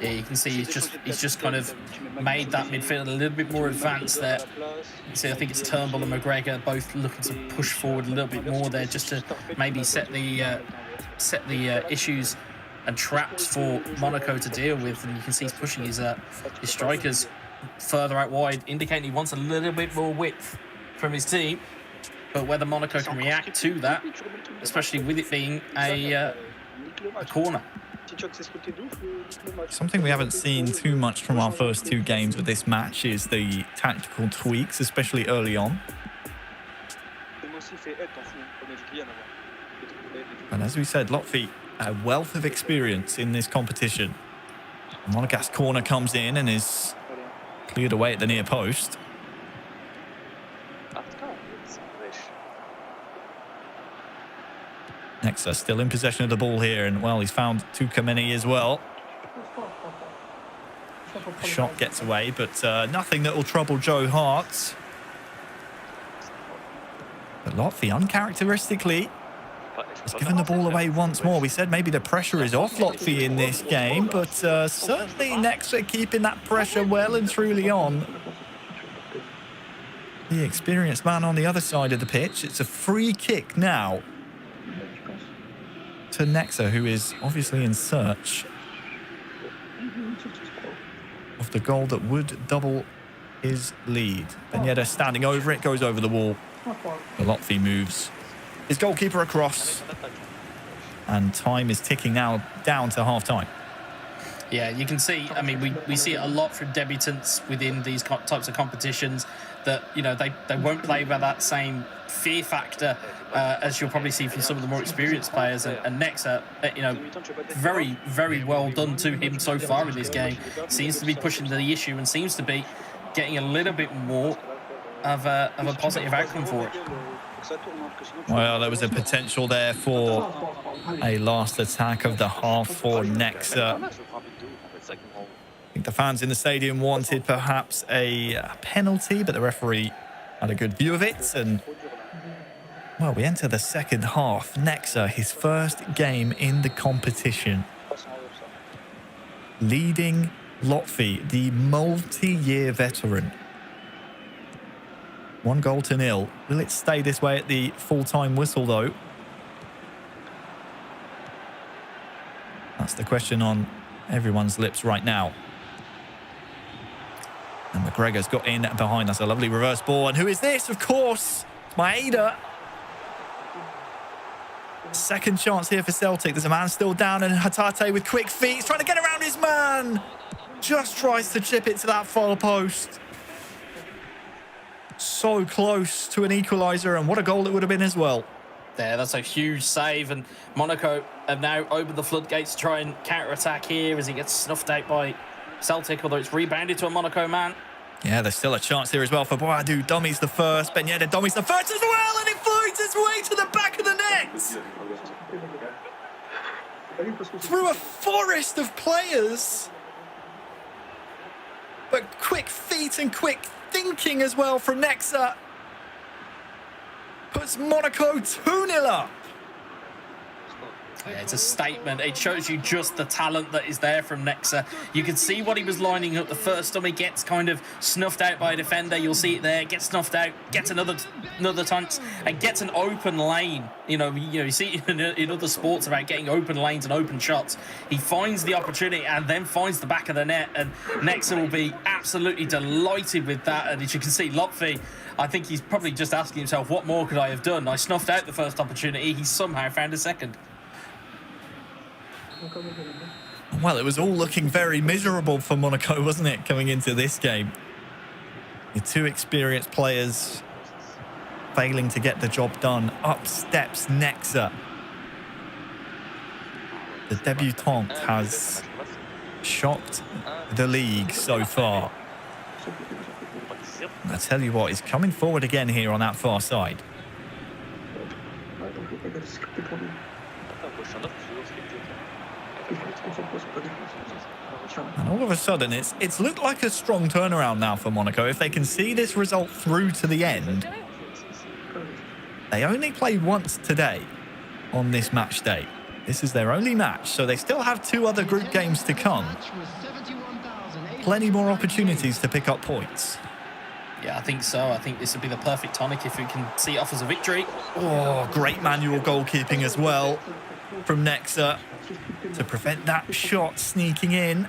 Yeah, you can see he's just kind of made that midfield a little bit more advanced there. You see, I think it's Turnbull and McGregor both looking to push forward a little bit more there, just to maybe set the issues and traps for Monaco to deal with. And you can see he's pushing his strikers further out wide, indicating he wants a little bit more width from his team. But whether Monaco can react to that, especially with it being a corner. Something we haven't seen too much from our first two games with this match is the tactical tweaks, especially early on. And as we said, Lotley, a wealth of experience in this competition. Monegasque corner comes in and is cleared away at the near post. Nexa still in possession of the ball here, and well, he's found Tukameni as well. Shot gets away, but nothing that will trouble Joe Hart. But Lotley, uncharacteristically, has given the ball away once more. We said maybe the pressure is off Lotley in this game, but certainly Nexa keeping that pressure well and truly on. The experienced man on the other side of the pitch. It's a free kick now to Nexa, who is obviously in search of the goal that would double his lead. Ben Yedder standing over it, goes over the wall. Lotley moves his goalkeeper across, and time is ticking now down to half-time. Yeah, you can see, I mean, we see it a lot from debutants within these types of competitions, that, you know, they won't play by that same fear factor as you'll probably see from some of the more experienced players. And Nexa, you know, very, very well done to him so far in this game. Seems to be pushing the issue and seems to be getting a little bit more of a positive outcome for it. Well, there was a potential there for a last attack of the half for Nexa. I think the fans in the stadium wanted perhaps a penalty, but the referee had a good view of it. And, well, we enter the second half. Nexa, his first game in the competition, leading Lotley, the multi-year veteran. 1-0. Will it stay this way at the full-time whistle, though? That's the question on everyone's lips right now. And McGregor's got in behind. That's a lovely reverse ball. And who is this? Of course, Maeda. Second chance here for Celtic. There's a man still down, and Hatate with quick feet. He's trying to get around his man. Just tries to chip it to that far post. So close to an equaliser, and what a goal it would have been as well. There, that's a huge save, and Monaco have now opened the floodgates to try and counter-attack here as he gets snuffed out by Celtic, although it's rebounded to a Monaco man. Yeah, there's still a chance here as well for Boadu. Dummies the first. Ben Yedder dummies the first as well, and it finds its way to the back of the net. Through a forest of players. But quick feet and quick thinking as well from Nexa puts Monaco 2-0 up. Yeah, it's a statement. It shows you just the talent that is there from Nexa. You can see what he was lining up the first time. He gets kind of snuffed out by a defender. You'll see it there. Gets snuffed out. Gets another chance and gets an open lane. You see in other sports about getting open lanes and open shots. He finds the opportunity and then finds the back of the net. And Nexa will be absolutely delighted with that. And as you can see, Lotley, I think he's probably just asking himself, what more could I have done? I snuffed out the first opportunity. He somehow found a second. Well, it was all looking very miserable for Monaco, wasn't it, coming into this game? The two experienced players failing to get the job done. Up steps Nexa. The debutant has shocked the league so far. And I tell you what, he's coming forward again here on that far side. And all of a sudden, it's looked like a strong turnaround now for Monaco. If they can see this result through to the end, They only played once today on this match day. This is their only match, so they still have 2 other group games to come. Plenty more opportunities to pick up points. Yeah, I think so. I think this would be the perfect tonic if we can see it off as a victory. Oh, great manual goalkeeping as well from Nexa to prevent that shot sneaking in.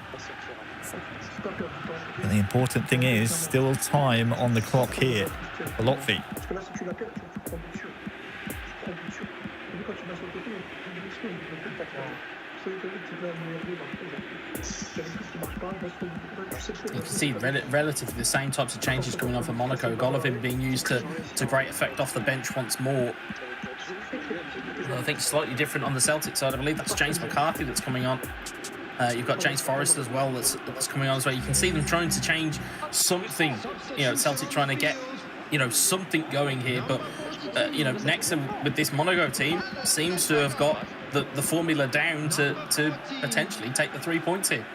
But the important thing is still time on the clock here for Lotfi. You can see relatively the same types of changes coming on for Monaco. Golovin being used to great effect off the bench once more. I think slightly different on the Celtic side. I believe that's James McCarthy that's coming on. You've got James Forrest as well that's coming on as well. You can see them trying to change something. Celtic trying to get something going here. But Nexa with this Monaco team seems to have got the formula down to potentially take the 3 points here.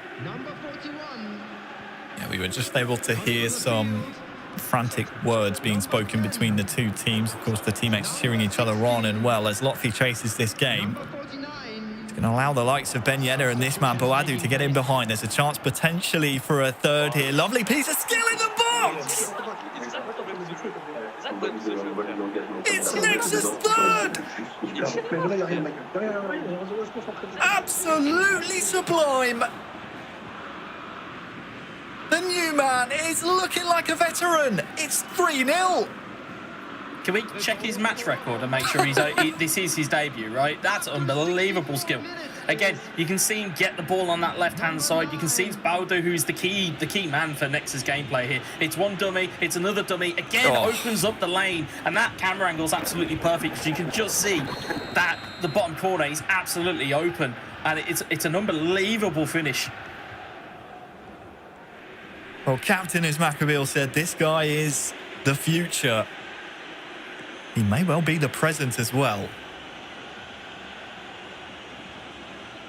Yeah, we were just able to hear some frantic words being spoken between the 2 teams. Of course, the teammates cheering each other on, and well, as Lotfi chases this game, it's going to allow the likes of Ben Yedder and this man Boadu to get in behind. There's a chance potentially for a third here. Lovely piece of skill in the box! It's Nexa's third! Absolutely sublime! The new man is looking like a veteran. It's 3-0. Can we check his match record and make sure this is his debut, right? That's unbelievable skill. Again, you can see him get the ball on that left-hand side. You can see it's Baldo who's the key man for Nexa's gameplay here. It's one dummy, it's another dummy. Again, opens up the lane, and that camera angle is absolutely perfect because you can just see that the bottom corner is absolutely open, and it's an unbelievable finish. Well, Captain Ismail said this guy is the future. He may well be the present as well.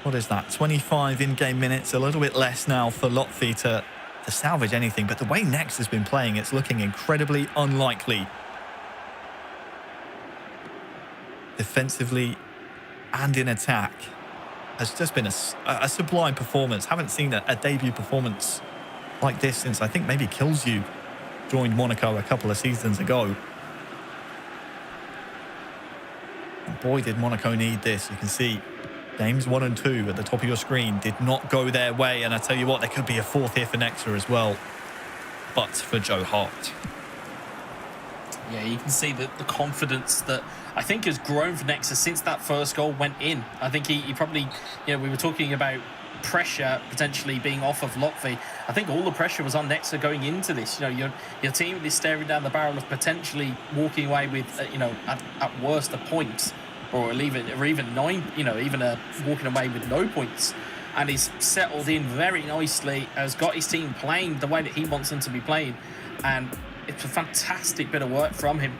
What is that? 25 in-game minutes, a little bit less now for Lotfi to salvage anything. But the way Nex has been playing, it's looking incredibly unlikely. Defensively and in attack has just been a sublime performance. Haven't seen a debut performance like this since I think maybe Killsu joined Monaco a couple of seasons ago. And boy, did Monaco need this. You can see games 1 and 2 at the top of your screen did not go their way, and I tell you what, there could be a 4th here for Nexa as well, but for Joe Hart. Yeah, you can see the confidence that I think has grown for Nexa since that first goal went in. I think he probably, we were talking about pressure potentially being off of Lotfi. I think all the pressure was on Nexa going into this. Your team is staring down the barrel of potentially walking away with, at worst a point, or even 9, even walking away with no points. And he's settled in very nicely, has got his team playing the way that he wants them to be playing, and it's a fantastic bit of work from him.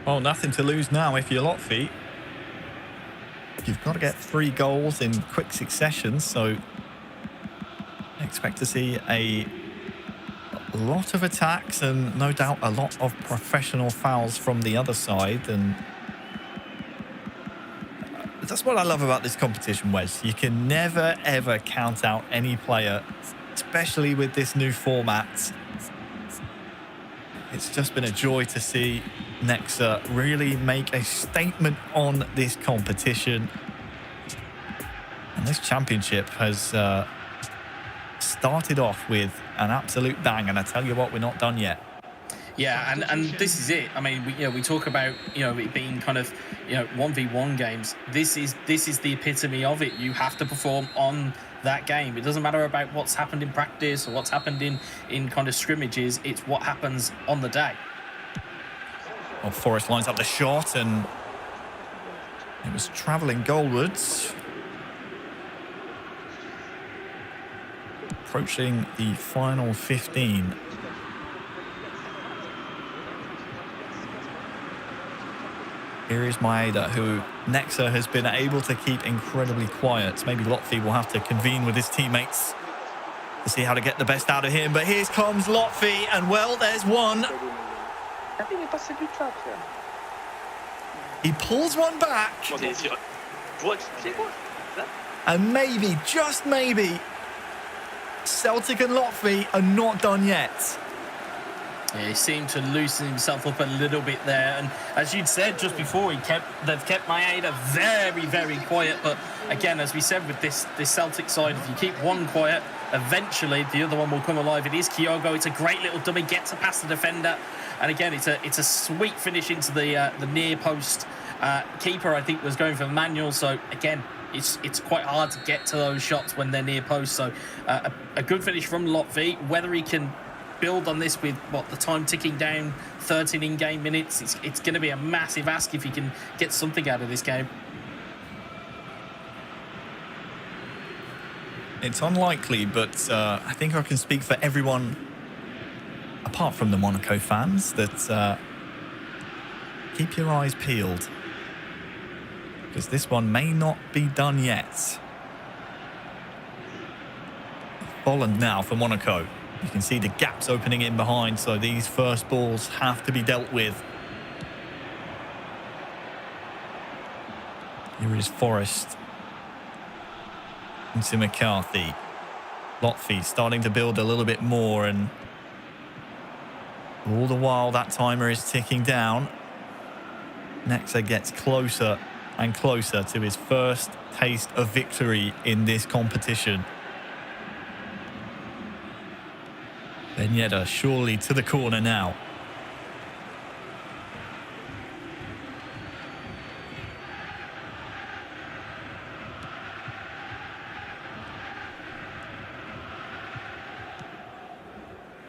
Well, nothing to lose now if you're Lotfi. You've got to get 3 goals in quick succession, so expect to see a lot of attacks and no doubt a lot of professional fouls from the other side. And that's what I love about this competition, Wes. You can never, ever count out any player, especially with this new format. It's just been a joy to see Nexa really make a statement on this competition. And this championship has started off with an absolute bang. And I tell you what, we're not done yet. Yeah, and this is it. I mean, we talk about it being kind of 1v1 games. This is the epitome of it. You have to perform on that game. It doesn't matter about what's happened in practice or what's happened in kind of scrimmages. It's what happens on the day. Well, Forrest lines up the shot, and it was travelling goalwards. Approaching the final 15. Here is Maeda, who Nexa has been able to keep incredibly quiet. Maybe Lotfi will have to convene with his teammates to see how to get the best out of him. But here comes Lotfi, and well, there's one. He pulls one back. And maybe, just maybe, Celtic and Lotfi are not done yet. Yeah, he seemed to loosen himself up a little bit there, and as you'd said just before, they've kept Maeda very, very quiet. But again, as we said with this Celtic side, if you keep one quiet, eventually the other one will come alive. It is Kyogo. It's a great little dummy, gets it past the defender, and again, it's a sweet finish into the near post. Keeper, I think, was going for manual, so again, it's quite hard to get to those shots when they're near post. So a good finish from Lotfi. Whether he can build on this with the time ticking down, 13 in-game minutes, it's going to be a massive ask if he can get something out of this game. It's unlikely, but I think I can speak for everyone apart from the Monaco fans that keep your eyes peeled, because this one may not be done yet. Holland now for Monaco. You can see the gaps opening in behind, so these first balls have to be dealt with. Here is Forrest. Into McCarthy. Lotfi starting to build a little bit more, and all the while that timer is ticking down. Nexa gets closer and closer to his first taste of victory in this competition. Ben Yedder surely to the corner now.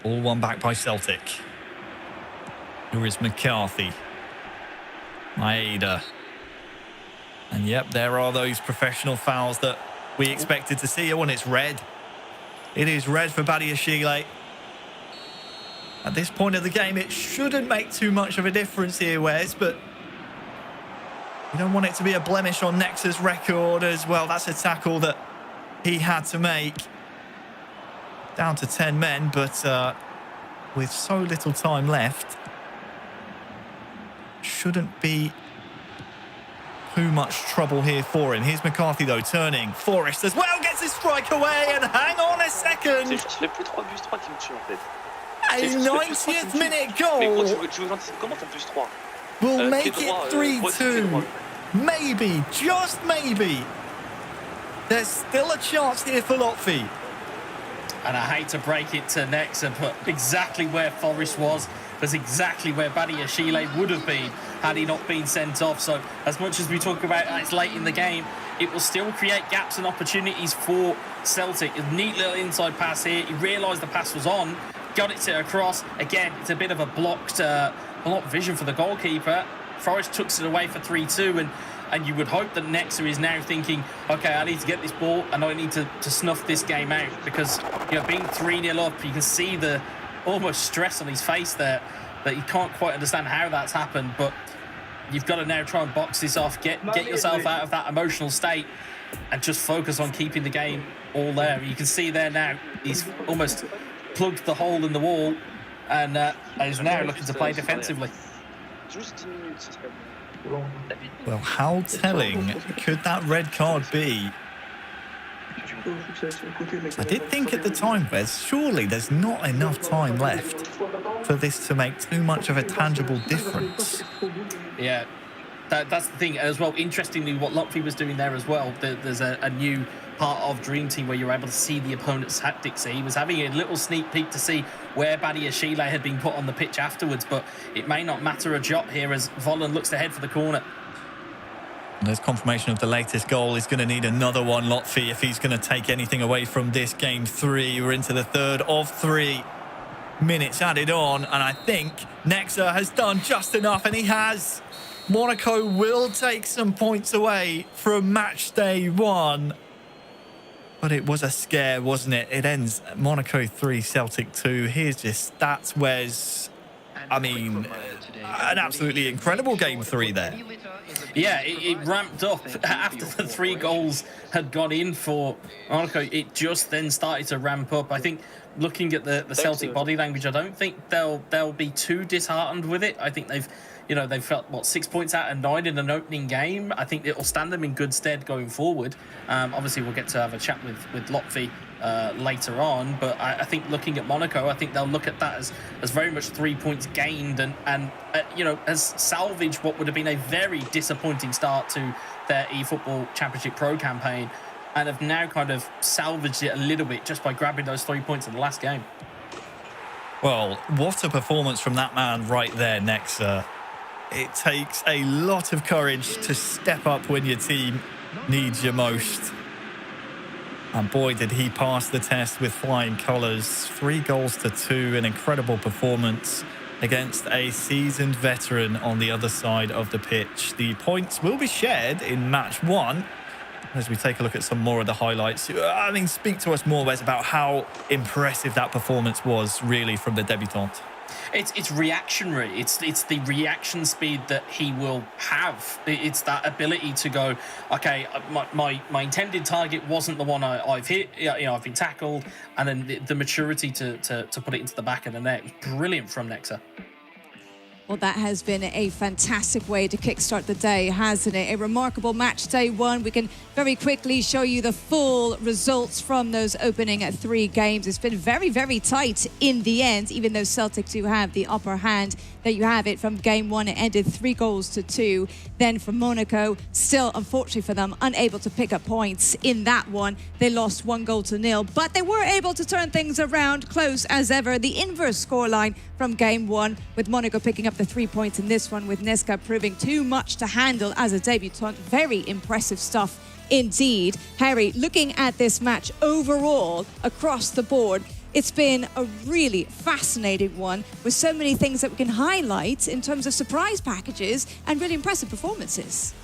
All one back by Celtic. Here is McCarthy. Maeda. And yep, there are those professional fouls that we expected to see. Oh, and it's red. It is red for Badiashile. At this point of the game, it shouldn't make too much of a difference here, Wes, but you don't want it to be a blemish on Nexa's record as well. That's a tackle that he had to make. Down to 10 men, but with so little time left, shouldn't be too much trouble here for him. Here's McCarthy, though, turning. Forrest as well gets his strike away, and hang on a second. A 90th minute goal will make it 3-2. Maybe, just maybe, there's still a chance here for Lotfi. And I hate to break it to Nexa, but exactly where Forrest was exactly where Badiashile would have been had he not been sent off. So as much as we talk about it's late in the game, it will still create gaps and opportunities for Celtic. A neat little inside pass here. He realised the pass was on, got it across. Again, it's a bit of a blocked vision for the goalkeeper. Forrest tucks it away for 3-2, and you would hope that Nexa is now thinking, okay, I need to get this ball and I need to snuff this game out, because being 3-0 up, you can see the almost stress on his face there, that you can't quite understand how that's happened. But you've got to now try and box this off, get yourself out of that emotional state and just focus on keeping the game all there. You can see there now he's almost plugged the hole in the wall and is now looking to play defensively. Well, how telling could that red card be? I did think at the time, Wes, surely there's not enough time left for this to make too much of a tangible difference. Yeah, that's the thing as well. Interestingly, what Lotfi was doing there as well, there's a new part of Dream Team where you're able to see the opponent's tactics. He was having a little sneak peek to see where Badiashile had been put on the pitch afterwards, but it may not matter a jot here as Volland looks to head for the corner. There's confirmation of the latest goal. He's going to need another one, Lotfi, if he's going to take anything away from this game 3. We're into the third of 3 minutes added on, and I think Nexa has done just enough, and he has. Monaco will take some points away from match day 1. But it was a scare, wasn't it? It ends Monaco 3, Celtic 2. Here's your stats, Wes. I mean, an absolutely incredible game 3 there. Yeah, it ramped up after the 3 goals had gone in for Monaco. It just then started to ramp up. I think looking at the Celtic body language, I don't think they'll be too disheartened with it. I think they've felt 6 points out of 9 in an opening game. I think it will stand them in good stead going forward. Obviously, we'll get to have a chat with Lotfi later on, but I think looking at Monaco, I think they'll look at that as very much 3 points gained and has salvaged what would have been a very disappointing start to their eFootball Championship Pro campaign, and have now kind of salvaged it a little bit just by grabbing those 3 points in the last game. Well, what a performance from that man right there, Nexa. It takes a lot of courage to step up when your team needs you most. And boy, did he pass the test with flying colours. 3 goals to 2, an incredible performance against a seasoned veteran on the other side of the pitch. The points will be shared in match 1 as we take a look at some more of the highlights. I mean, speak to us more, Wes, about how impressive that performance was, really, from the debutant. It's reactionary. It's the reaction speed that he will have. It's that ability to go, okay, my intended target wasn't the one I've hit. I've been tackled, and then the maturity to put it into the back of the net. Brilliant from Nexa. Well, that has been a fantastic way to kickstart the day, hasn't it? A remarkable match day 1. We can very quickly show you the full results from those opening 3 games. It's been very, very tight in the end, even though Celtic do have the upper hand. There you have it from game 1. It ended 3 goals to 2. Then from Monaco, still, unfortunately for them, unable to pick up points in that one. They lost 1 goal to 0, but they were able to turn things around, close as ever. The inverse scoreline from game 1, with Monaco picking up the 3 points in this one, with Neska proving too much to handle as a debutant. Very impressive stuff indeed. Harry, looking at this match overall across the board, it's been a really fascinating one with so many things that we can highlight in terms of surprise packages and really impressive performances.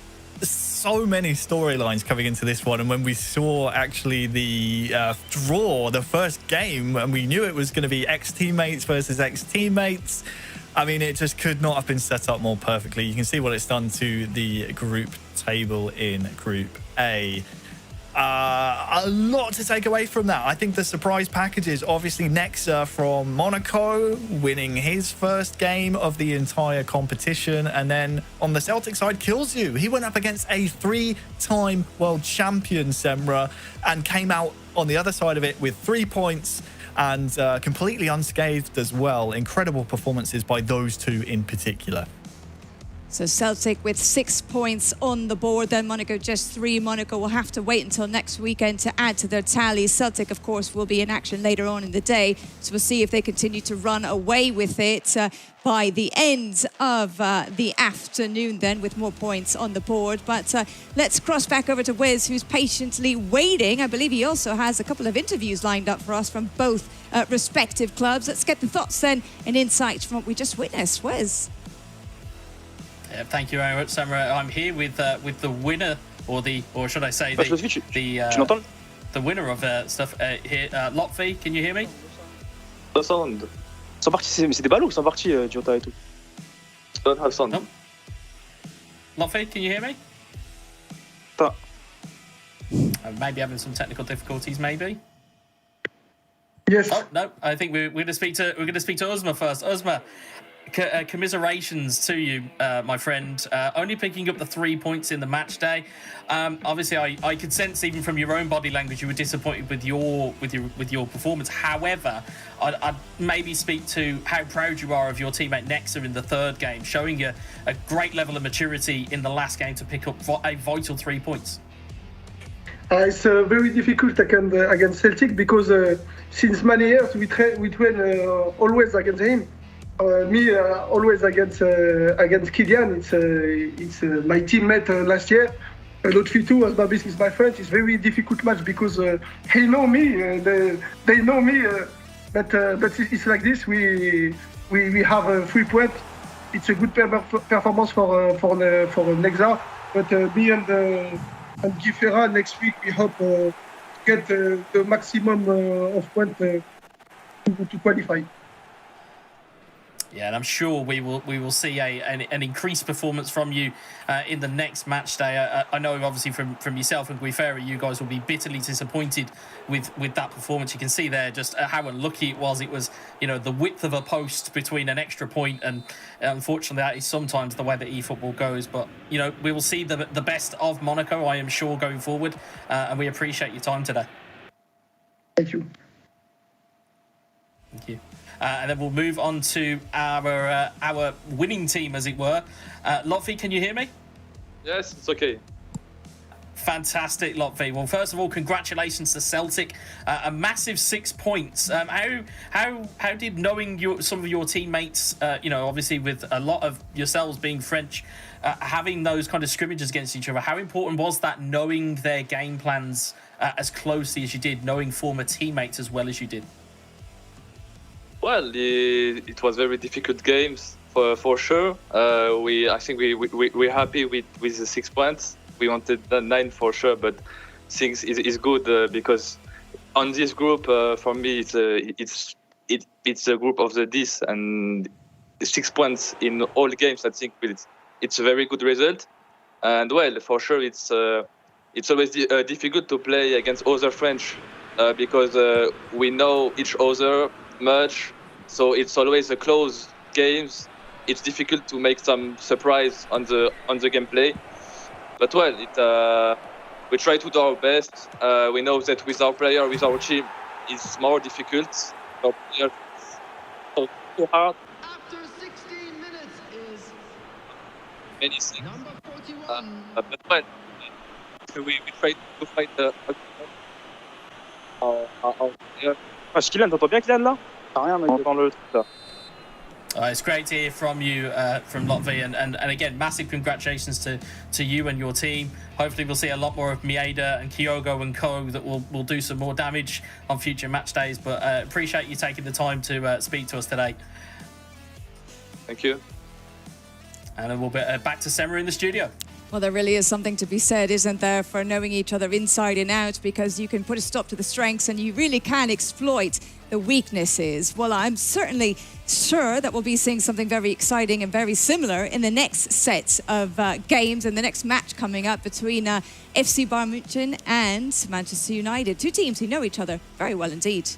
So many storylines coming into this one, and when we saw actually the draw, the first game, and we knew it was going to be ex-teammates versus ex-teammates, I mean, it just could not have been set up more perfectly. You can see what it's done to the group table in Group A. A lot to take away from that. I think the surprise packages, obviously Nexa from Monaco winning his first game of the entire competition, and then on the Celtic side, Kilzu. He went up against a 3-time world champion, Semra, and came out on the other side of it with 3 points and completely unscathed as well. Incredible performances by those two in particular. So Celtic with 6 points on the board, then Monaco just 3. Monaco will have to wait until next weekend to add to their tally. Celtic, of course, will be in action later on in the day, so we'll see if they continue to run away with it by the end of the afternoon then, with more points on the board. But let's cross back over to Wes, who's patiently waiting. I believe he also has a couple of interviews lined up for us from both respective clubs. Let's get the thoughts then and insights from what we just witnessed. Wes? Thank you very much, Samra. I'm here with the winner, or should I say the winner of stuff here, Lotfi. Can you hear me? Sound. Sont partis, c'est des ballots qui sont partis, Jota et tout. Don't have sound. No. Lotfi, can you hear me? Maybe having some technical difficulties, maybe. Yes. Oh no, I think we're going to speak to Uzma first. Uzma, commiserations to you, my friend. Only picking up the 3 points in the match day. Obviously, I could sense even from your own body language you were disappointed with your performance. However, I'd maybe speak to how proud you are of your teammate Nexa in the third game, showing you a great level of maturity in the last game to pick up a vital 3 points. It's very difficult against Celtic because since many years we train always against him. Me always against Kylian. It's my teammate last year. Lotfi too, as Babis is my friend. It's very difficult match because he know me. They know me. But it's like this. We have 3 points. It's a good performance for Nexa. But me and Gifera next week, we hope get the maximum of points to qualify. Yeah, and I'm sure we will see an increased performance from you in the next match day. I know, obviously, from yourself and Guifera, you guys will be bitterly disappointed with that performance. You can see there just how unlucky it was. It was, the width of a post between an extra point, and unfortunately, that is sometimes the way that eFootball goes. But we will see the best of Monaco, I am sure, going forward, and we appreciate your time today. Thank you. Thank you. And then we'll move on to our winning team, as it were. Lotfi, can you hear me? Yes, it's okay. Fantastic, Lotfi. Well, first of all, congratulations to Celtic. A massive 6 points. How did knowing some of your teammates, obviously with a lot of yourselves being French, having those kind of scrimmages against each other, how important was that, knowing their game plans as closely as you did, knowing former teammates as well as you did? Well, it was very difficult games for sure. I think we're happy with the 6 points. We wanted 9 for sure, but things is good because on this group, for me, it's a group of the this, and 6 points in all games. I think it's a very good result. And well, for sure, it's always difficult to play against other French because we know each other much, so it's always a close games. It's difficult to make some surprise on the gameplay, but well, we try to do our best. We know that with our player, with our team, it's more difficult. Our players are too hard. After 16 minutes is Many things. number 41. But well, we try to fight our player. Kylian, t'entends bien Kylian là? T'as rien, mec. J'entends le truc là. It's great to hear from you, from Lotfi, and again, massive congratulations to you and your team. Hopefully we'll see a lot more of Mieda and Kyogo and Co that will do some more damage on future match days, but appreciate you taking the time to speak to us today. Thank you. And then we'll be back to Semmer in the studio. Well, there really is something to be said, isn't there, for knowing each other inside and out, because you can put a stop to the strengths and you really can exploit the weaknesses. Well, I'm certainly sure that we'll be seeing something very exciting and very similar in the next set of games and the next match coming up between FC Bayern Munich and Manchester United. Two teams who know each other very well indeed.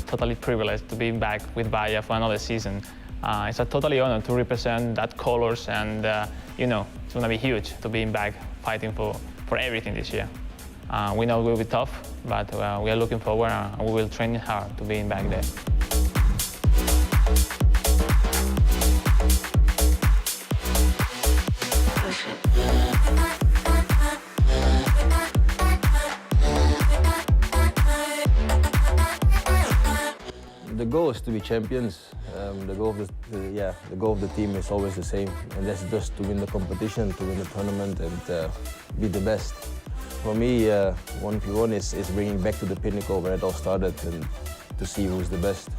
Totally privileged to be back with Bayern for another season. It's a totally honor to represent that colors, and it's going to be huge to be back fighting for everything this year. We know it will be tough, but we are looking forward and we will train hard to being back there. The goal is to be champions. The goal of the team is always the same, and that's just to win the competition, to win the tournament, and be the best. For me, 1v1 is bringing back to the pinnacle where it all started, and to see who's the best.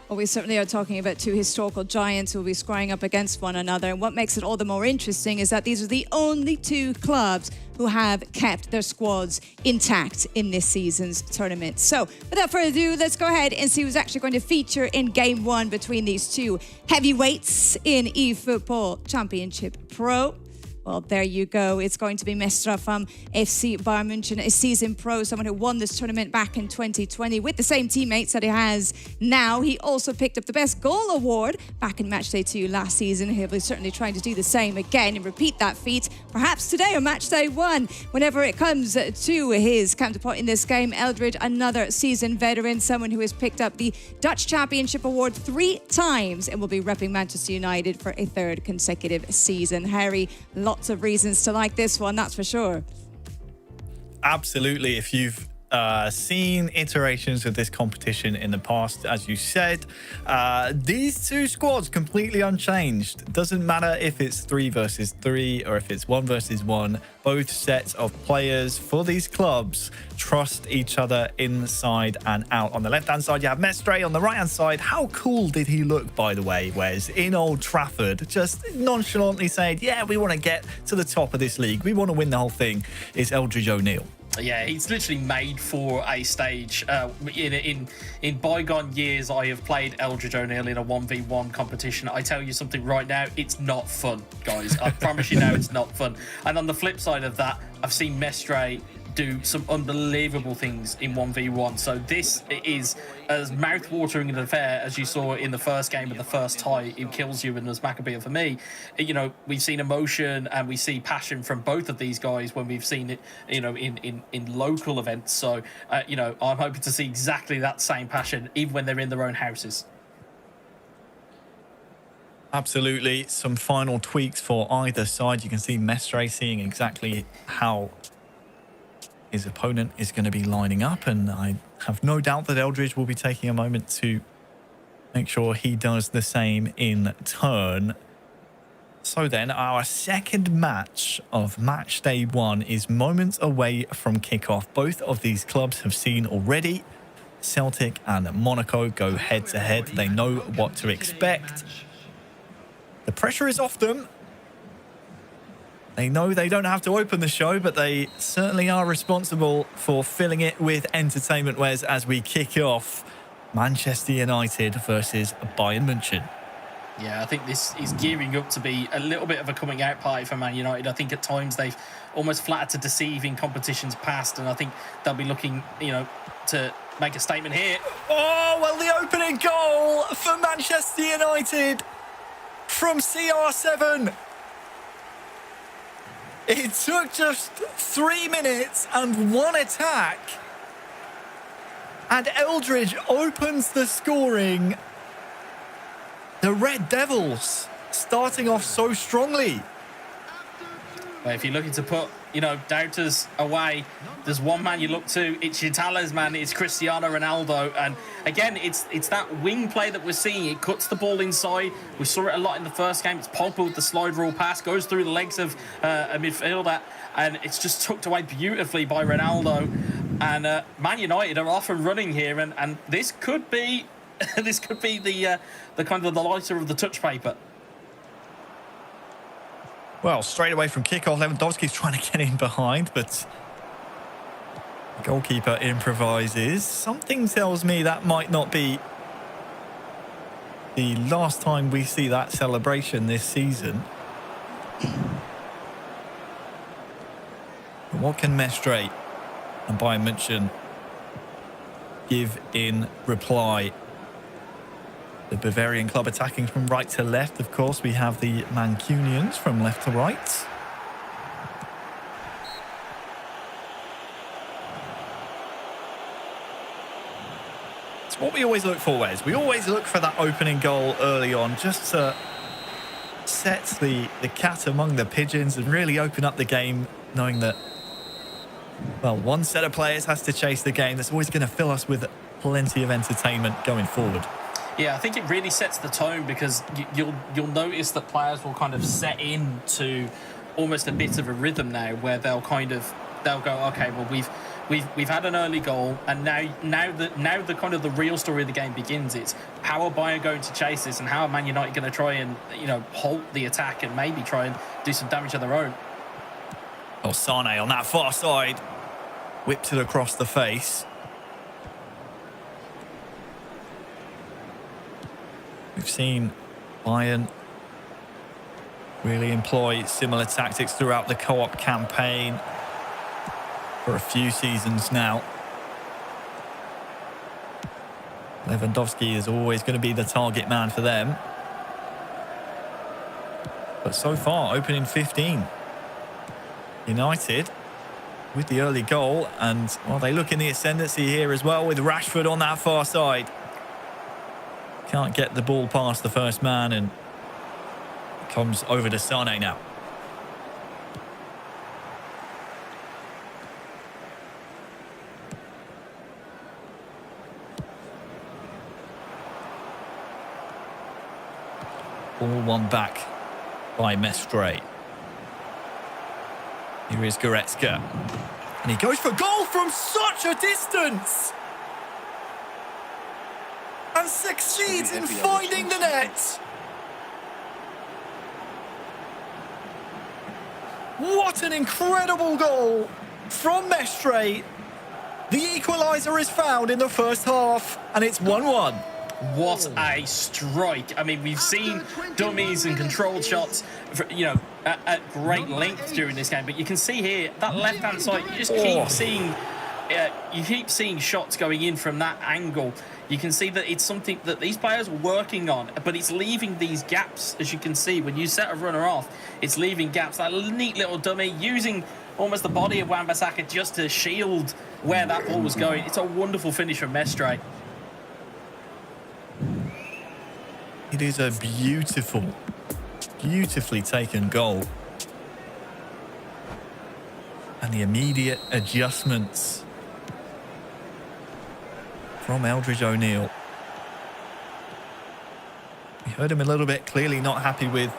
Well, we certainly are talking about two historical giants who will be squaring up against one another. And what makes it all the more interesting is that these are the only two clubs who have kept their squads intact in this season's tournament. So, without further ado, let's go ahead and see who's actually going to feature in Game 1 between these two heavyweights in eFootball Championship Pro. Well, there you go. It's going to be Mestra from FC Bayern Munich, a seasoned pro, someone who won this tournament back in 2020 with the same teammates that he has now. He also picked up the Best Goal Award back in Matchday 2 last season. He'll be certainly trying to do the same again and repeat that feat, perhaps today on Matchday 1. Whenever it comes to his counterpart in this game, Eldred, another seasoned veteran, someone who has picked up the Dutch Championship Award 3 times and will be repping Manchester United for a 3rd consecutive season. Harry, lots of reasons to like this one, that's for sure. Absolutely. If you've seen iterations of this competition in the past, as you said. These two squads completely unchanged. Doesn't matter if it's 3 versus 3 or if it's 1 versus 1. Both sets of players for these clubs trust each other inside and out. On the left-hand side, you have Mestre. On the right-hand side, how cool did he look, by the way, Wes, in Old Trafford, just nonchalantly saying, yeah, we want to get to the top of this league. We want to win the whole thing. It's Eldridge O'Neill. Yeah, he's literally made for a stage. In bygone years, I have played Eldridge O'Neill in a 1v1 competition. I tell you something right now, it's not fun, guys. I promise you now, it's not fun. And on the flip side of that, I've seen Mestre do some unbelievable things in 1v1. So this is as mouth-watering an affair as you saw in the first game of the first tie in Kills You and as Maccabea. For me, you know, we've seen emotion and we see passion from both of these guys when we've seen it, you know, in local events. So, you know, I'm hoping to see exactly that same passion even when they're in their own houses. Absolutely. Some final tweaks for either side. You can see Mestre seeing exactly how his opponent is going to be lining up, and I have no doubt that Eldridge will be taking a moment to make sure he does the same in turn. So then, our second match of match day 1 is moments away from kickoff. Both of these clubs have seen already Celtic and Monaco go head-to-head. They know what to expect. The pressure is off them. They know they don't have to open the show, but they certainly are responsible for filling it with entertainment, Wes, as we kick off Manchester United versus Bayern Munich. Yeah, I think this is gearing up to be a little bit of a coming out party for Man United. I think at times they've almost flattered to deceive in competitions past, and I think they'll be looking, you know, to make a statement here. Oh, well, the opening goal for Manchester United from CR7. It took just 3 minutes and 1 attack, and Eldridge opens the scoring. The Red Devils starting off so strongly. Well, if you're looking to put, you know, doubters away, there's one man you look to. It's your talisman. It's Cristiano Ronaldo. And again, it's that wing play that we're seeing. It cuts the ball inside. We saw it a lot in the first game. It's Pogba with the slide rule pass, goes through the legs of a midfielder, and it's just tucked away beautifully by Ronaldo. And Man United are off and running here, and this could be this could be the kind of the lighter of the touch paper. Well, straight away from kickoff, Lewandowski's trying to get in behind, but the goalkeeper improvises. Something tells me that might not be the last time we see that celebration this season. But what can Mestre and Bayern Munich give in reply? The Bavarian club attacking from right to left. Of course, we have the Mancunians from left to right. It's what we always look for, Wes. We always look for that opening goal early on, just to set the cat among the pigeons and really open up the game, knowing that, well, one set of players has to chase the game. That's always going to fill us with plenty of entertainment going forward. Yeah, I think it really sets the tone, because you'll notice that players will kind of set into almost a bit of a rhythm now, where they'll go, okay, well we've had an early goal, and now the kind of the real story of the game begins. It's how are Bayern going to chase this, and how are Man United going to try and, you know, halt the attack and maybe try and do some damage of their own. Oh, Sane on that far side whips it across the face. We've seen Bayern really employ similar tactics throughout the co-op campaign for a few seasons now. Lewandowski is always going to be the target man for them. But so far, opening 15. United with the early goal, and, well, they look in the ascendancy here as well with Rashford on that far side. Can't get the ball past the first man, and it comes over to Sane now. Ball won back by Mestre. Here is Goretzka. And he goes for goal from such a distance. And succeeds in finding the net. What an incredible goal from Mestre. The equaliser is found in the first half, and it's 1-1. What a strike. I mean, we've seen dummies and controlled shots, at great length during this game. But you can see here, that left-hand side, you just keep seeing shots going in from that angle. You can see that it's something that these players are working on, but it's leaving these gaps, as you can see. When you set a runner off, it's leaving gaps. That neat little dummy using almost the body of Wan-Bissaka just to shield where that ball was going. It's a wonderful finish from Mestre. It is a beautifully taken goal. And the immediate adjustments from Eldridge O'Neill. We heard him a little bit, clearly not happy with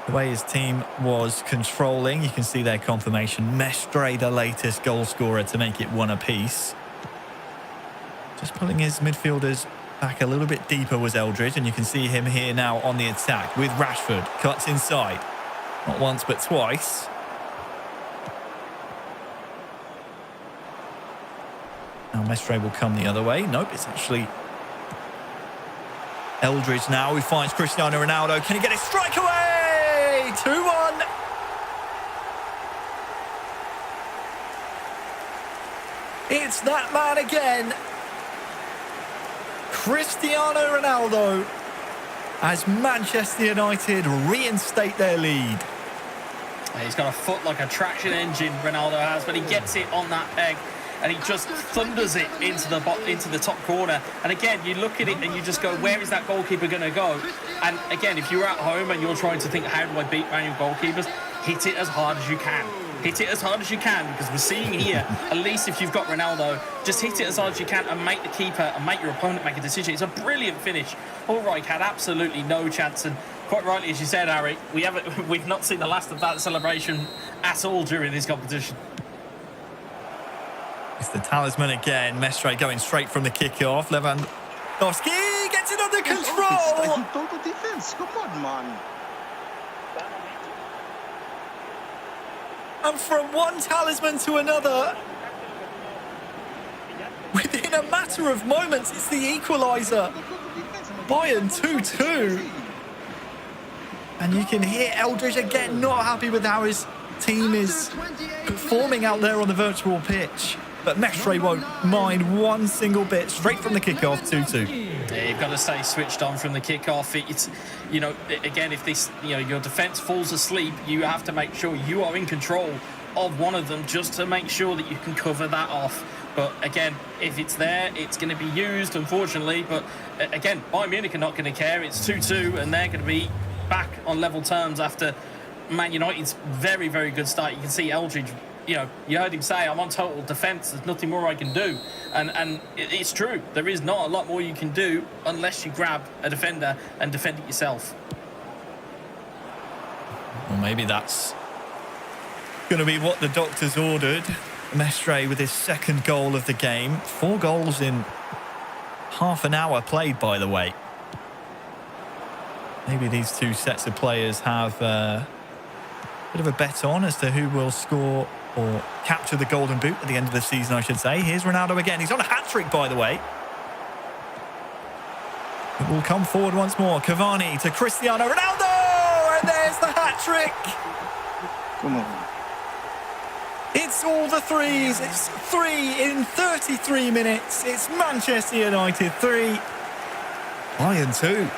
the way his team was controlling. You can see their confirmation. Mestre, the latest goal scorer, to make it 1 apiece. Just pulling his midfielders back a little bit deeper was Eldridge, and you can see him here now on the attack with Rashford. Cuts inside. Not once, but twice. Now Mestre will come the other way. Nope, it's actually Eldridge now who finds Cristiano Ronaldo. Can he get his strike away? 2-1. It's that man again. Cristiano Ronaldo, as Manchester United reinstate their lead. He's got a foot like a traction engine, Ronaldo has, but he gets it on that peg and he just thunders it into the top corner. And again, you look at it and you just go, where is that goalkeeper going to go? And again, if you're at home and you're trying to think, how do I beat manual goalkeepers? Hit it as hard as you can. Hit it as hard as you can, because we're seeing here, at least if you've got Ronaldo, just hit it as hard as you can and make the keeper and make your opponent make a decision. It's a brilliant finish. Ulreich had absolutely no chance, and quite rightly, as you said, Harry, we've not seen the last of that celebration at all during this competition. It's the talisman again. Mestre going straight from the kick-off. Lewandowski gets it under control. Total defense. Come on, man. And from one talisman to another, within a matter of moments, it's the equaliser. Bayern 2-2. And you can hear Eldridge again not happy with how his team is performing out there on the virtual pitch. But Mestre won't mind one single bit. Straight from the kickoff, 2-2. Yeah, you've got to stay switched on from the kickoff. It's, again, if this, your defence falls asleep, you have to make sure you are in control of one of them just to make sure that you can cover that off. But again, if it's there, it's going to be used, unfortunately. But again, Bayern Munich are not going to care. It's 2-2, and they're going to be back on level terms after Man United's very, very good start. You can see Eldridge. You heard him say, I'm on total defence, there's nothing more I can do. And it's true, there is not a lot more you can do unless you grab a defender and defend it yourself. Well, maybe that's going to be what the doctors ordered. Mestre with his second goal of the game. 4 goals in half an hour played, by the way. Maybe these two sets of players have a bit of a bet on as to who will score or capture the golden boot at the end of the season, I should say. Here's Ronaldo again. He's on a hat-trick, by the way. It will come forward once more. Cavani to Cristiano Ronaldo! And there's the hat-trick! Come on. It's all the threes. It's 3 in 33 minutes. It's Manchester United 3. Bayern 2.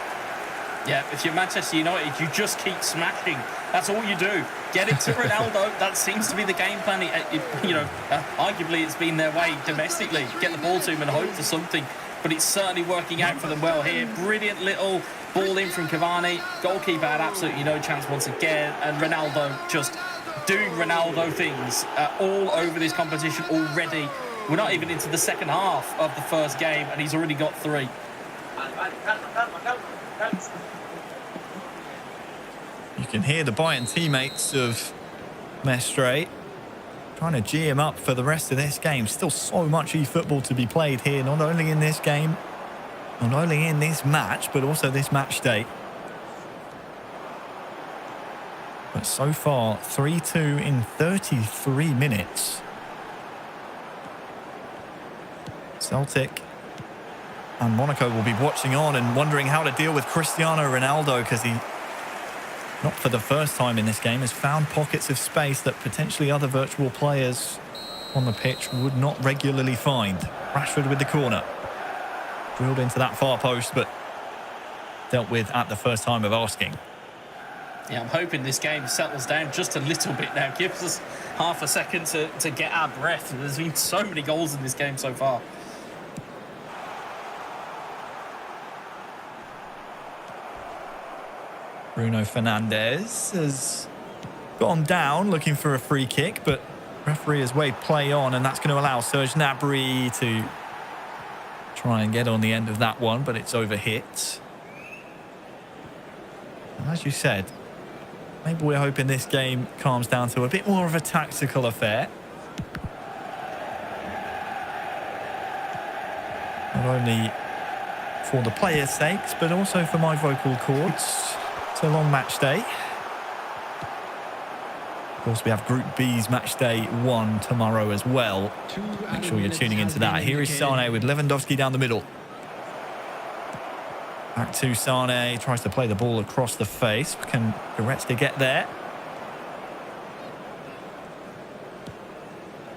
Yeah, if you're Manchester United, you just keep smashing. That's all you do. Get it to Ronaldo. That seems to be the game plan. Arguably it's been their way domestically. Get the ball to him and hope for something. But it's certainly working out for them well here. Brilliant little ball in from Cavani. Goalkeeper had absolutely no chance once again. And Ronaldo just doing Ronaldo things all over this competition already. We're not even into the second half of the first game, and he's already got 3. can hear the Bayern teammates of Mestre trying to G him up for the rest of this game. Still so much eFootball to be played here, not only in this game, not only in this match, but also this match day. But so far, 3-2 in 33 minutes. Celtic and Monaco will be watching on and wondering how to deal with Cristiano Ronaldo, because he, not for the first time in this game, has found pockets of space that potentially other virtual players on the pitch would not regularly find. Rashford with the corner. Drilled into that far post, but dealt with at the first time of asking. Yeah, I'm hoping this game settles down just a little bit now. Gives us half a second to get our breath. There's been so many goals in this game so far. Bruno Fernandes has gone down looking for a free kick, but referee has waved play on, and that's going to allow Serge Gnabry to try and get on the end of that one, but it's overhit. And as you said, maybe we're hoping this game calms down to a bit more of a tactical affair. Not only for the players' sakes, but also for my vocal cords. It's a long match day. Of course, we have Group B's match day 1 tomorrow as well. Make sure you're tuning into that. Here is Sane with Lewandowski down the middle. Back to Sane, tries to play the ball across the face. Can Goretzka get there?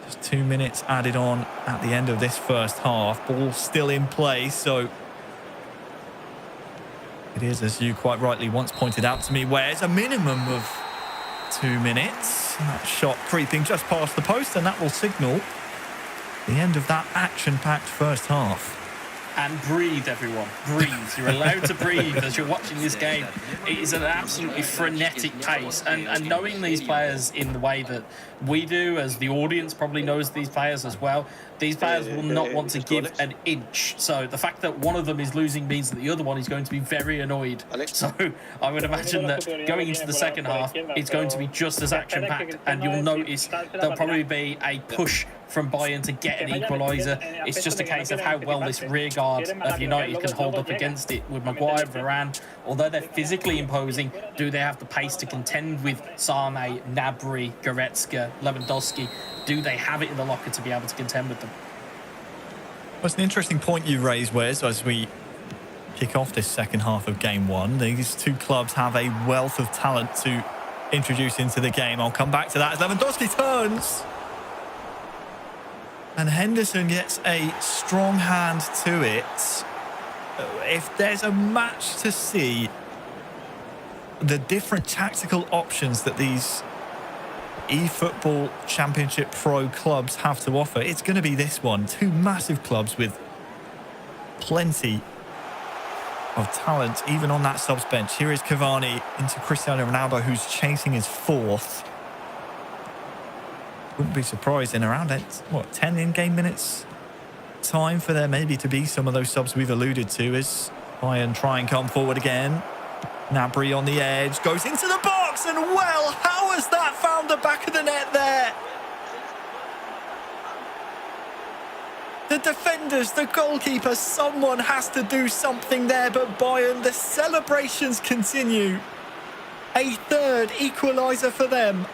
Just 2 minutes added on at the end of this first half. Ball still in play, so it is, as you quite rightly once pointed out to me, where it's a minimum of 2 minutes. That shot creeping just past the post, and that will signal the end of that action-packed first half. And breathe, everyone. Breathe. You're allowed to breathe as you're watching this game. It is an absolutely frenetic pace. And knowing these players in the way that we do, as the audience probably knows these players as well, these players will not want to give an inch. So the fact that one of them is losing means that the other one is going to be very annoyed. So I would imagine that going into the second half, it's going to be just as action-packed. And you'll notice there'll probably be a push from Bayern to get an equaliser. It's just a case of how well this rear guard of United can hold up against it with Maguire, Varane. Although they're physically imposing, do they have the pace to contend with Sane, Gnabry, Goretzka, Lewandowski? Do they have it in the locker to be able to contend with them? Well, it's an interesting point you raise, Wes, as we kick off this second half of game 1. These two clubs have a wealth of talent to introduce into the game. I'll come back to that as Lewandowski turns. And Henderson gets a strong hand to it. If there's a match to see the different tactical options that these eFootball Championship Pro clubs have to offer, it's going to be this one. Two massive clubs with plenty of talent, even on that subs bench. Here is Cavani into Cristiano Ronaldo, who's chasing his 4th. Wouldn't be surprised in around 10 in-game minutes time for there maybe to be some of those subs we've alluded to as Bayern try and come forward again. Gnabry on the edge, goes into the box, and well, how has that found the back of the net there? The defenders, the goalkeeper, someone has to do something there, but Bayern, the celebrations continue. A third equaliser for them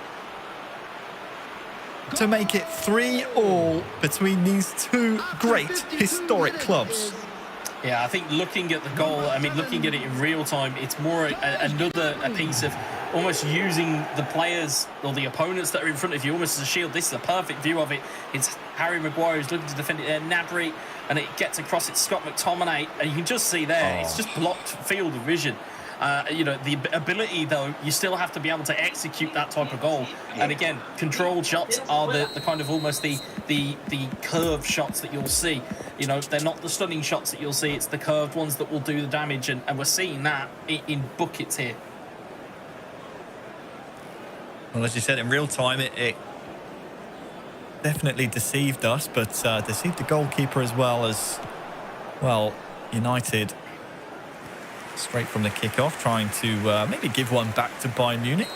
to make it 3-3 between these two great historic clubs. Yeah, I think looking at the goal, looking at it in real time, it's more another piece of almost using the players or the opponents that are in front of you almost as a shield. This is a perfect view of it. It's Harry Maguire who's looking to defend it there, Gnabry, and it gets across. It's Scott McTominay, and you can just see there, it's just blocked field of vision. The ability, though, you still have to be able to execute that type of goal. And again, controlled shots are the kind of almost the curved shots that you'll see. They're not the stunning shots that you'll see. It's the curved ones that will do the damage. And we're seeing that in buckets here. Well, as you said, in real time, it definitely deceived us, but deceived the goalkeeper as well. United Straight from the kickoff, trying to maybe give one back to Bayern Munich.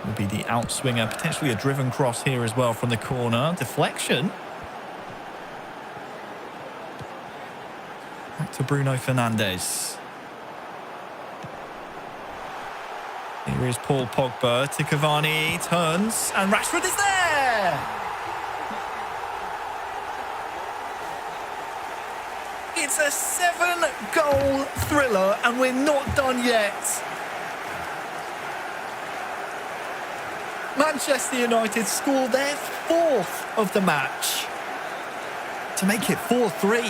Will be the outswinger, potentially a driven cross here as well from the corner. Deflection. Back to Bruno Fernandes. Here is Paul Pogba to Cavani, turns, and Rashford is there! It's a 7-goal thriller, and we're not done yet. Manchester United score their 4th of the match to make it 4-3.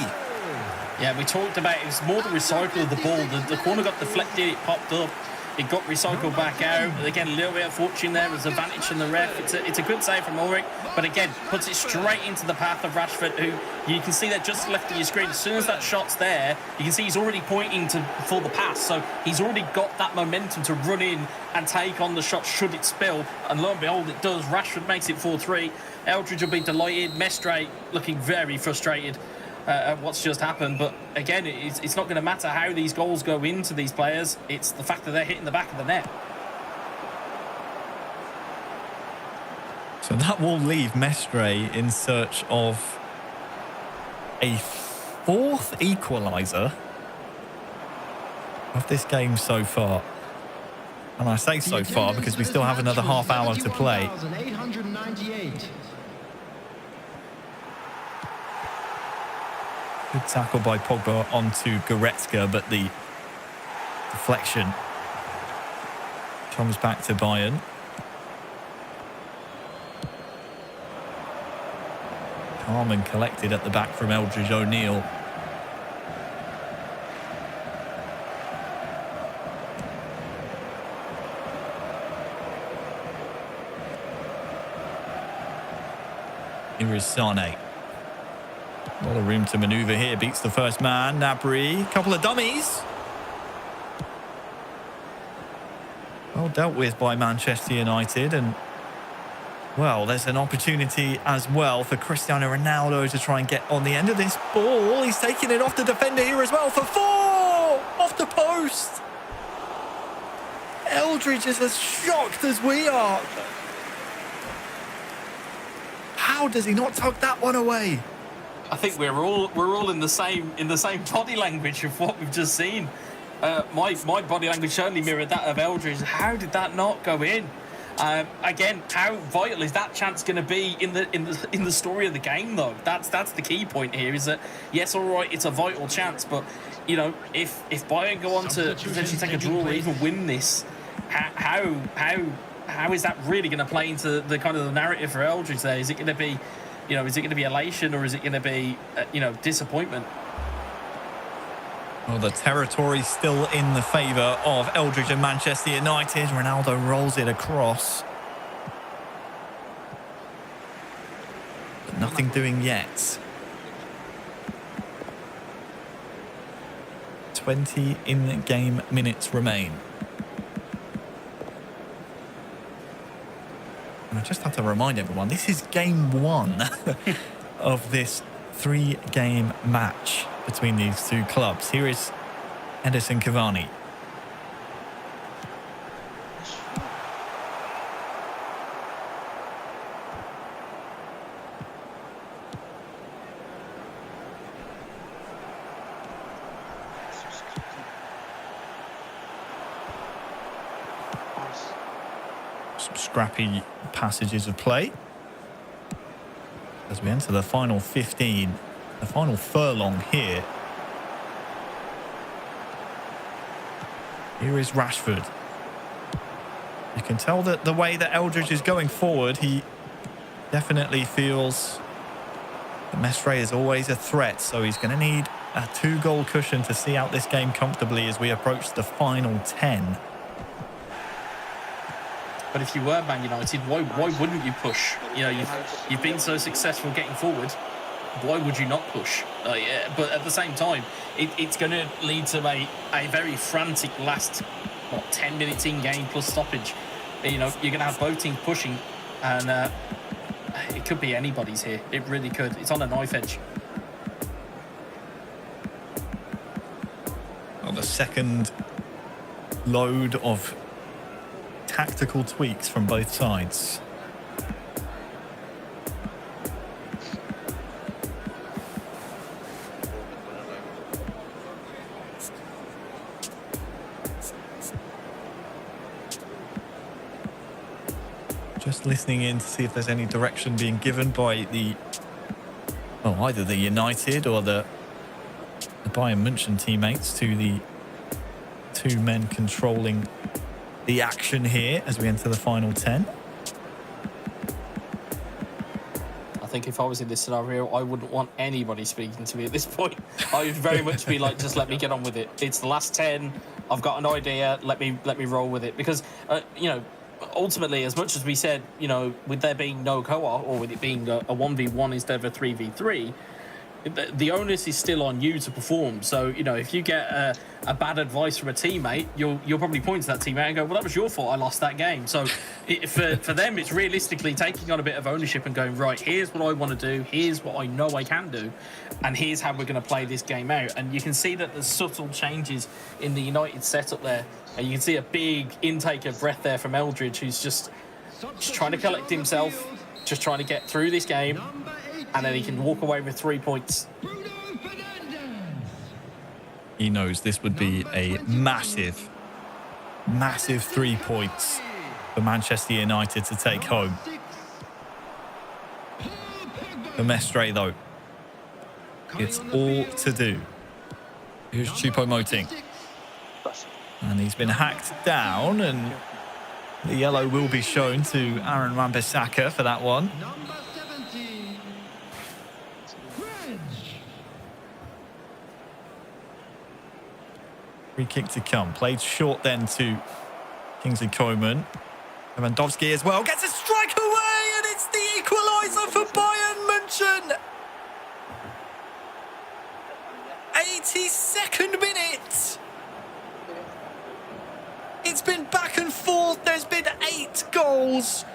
Yeah, we talked about it was more the recycle of the ball. The corner got deflected, it popped up, it got recycled back out. Again, a little bit of fortune there. There's a advantage from the ref. It's a good save from Ulrich, but again, puts it straight into the path of Rashford, who you can see that just left of your screen. As soon as that shot's there, you can see he's already pointing for the pass, so he's already got that momentum to run in and take on the shot should it spill, and lo and behold, it does. Rashford makes it 4-3. Eldridge will be delighted. Mestre looking very frustrated at what's just happened, but again, it's not going to matter how these goals go into these players. It's the fact that they're hitting the back of the net. So that will leave Mestre in search of a 4th equaliser of this game so far. And I say so far because we still have another half hour to play. Good tackle by Pogba onto Goretzka, but the deflection comes back to Bayern. Calm and collected at the back from Eldridge O'Neill. Here is Sane. A lot of room to manoeuvre here. Beats the first man. Gnabry. Couple of dummies. Well dealt with by Manchester United. And, well, there's an opportunity as well for Cristiano Ronaldo to try and get on the end of this ball. He's taking it off the defender here as well for 4! Off the post. Eldridge is as shocked as we are. How does he not tuck that one away? I think we're all in the same body language of what we've just seen. My body language certainly mirrored that of Eldridge. How did that not go in? Again, how vital is that chance going to be in the story of the game, though? That's the key point here. Is that yes, all right, it's a vital chance, but you know, if Bayern go on to potentially take a draw or even win this, how is that really going to play into the kind of the narrative for Eldridge? There is it going to be, is it going to be elation or is it going to be, disappointment? Well, the territory's still in the favour of Eldridge and Manchester United. Ronaldo rolls it across. But nothing doing yet. 20 in-game minutes remain. And I just have to remind everyone, this is game 1 of this 3-game match between these two clubs. Here is Edison Cavani. Some scrappy passages of play as we enter the final 15. The final furlong here. Here is Rashford. You can tell that the way that Eldridge is going forward, he definitely feels that Mestre is always a threat, so he's going to need a 2-goal cushion to see out this game comfortably as we approach the final 10. But if you were Man United, why wouldn't you push? You've been so successful getting forward. Why would you not push? But at the same time, it's going to lead to a very frantic last 10 minutes in game plus stoppage. You're going to have both teams pushing, and it could be anybody's here. It really could. It's on a knife edge. Well, the second load of tactical tweaks from both sides. Just listening in to see if there's any direction being given by either the United or the Bayern Munich teammates to the two men controlling the action here as we enter the final 10. I think if I was in this scenario, I wouldn't want anybody speaking to me at this point. I would very much be like, just let me get on with it. It's the last 10. I've got an idea. Let me roll with it. Because, ultimately, as much as we said, with there being no co-op or with it being a 1v1 instead of a 3v3, the onus is still on you to perform. So, if you get a bad advice from a teammate, you'll probably point to that teammate and go, well, that was your fault. I lost that game. So for them, it's realistically taking on a bit of ownership and going, right, here's what I want to do. Here's what I know I can do. And here's how we're going to play this game out. And you can see that there's subtle changes in the United setup there. And you can see a big intake of breath there from Eldridge, who's just trying to collect himself, just trying to get through this game. And then he can walk away with 3 points. He knows this would be a massive 3 points for Manchester United to take home. For Mestre, though, it's all to do. Here's Choupo-Moting. And he's been hacked down, and the yellow will be shown to Aaron Wan-Bissaka for that one. Free kick to come. Played short then to Kingsley Coman. Lewandowski as well. Gets a strike away, and it's the equaliser for Bayern Munich. 82nd minute. It's been back and forth. There's been 8 goals.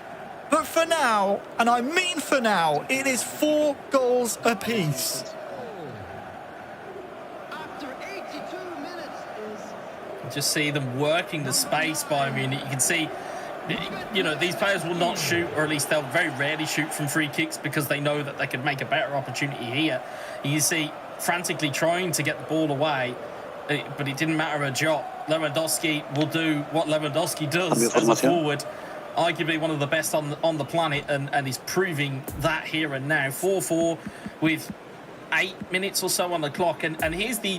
But for now, and I mean for now, it is 4 goals apiece. Just see them working the space by Munich. You can see, these players will not shoot, or at least they'll very rarely shoot from free kicks because they know that they could make a better opportunity here. You see frantically trying to get the ball away, but it didn't matter a jot. Lewandowski will do what Lewandowski does as a forward. Arguably one of the best on the planet, and he's proving that here and now. 4-4 with 8 minutes or so on the clock, and here's the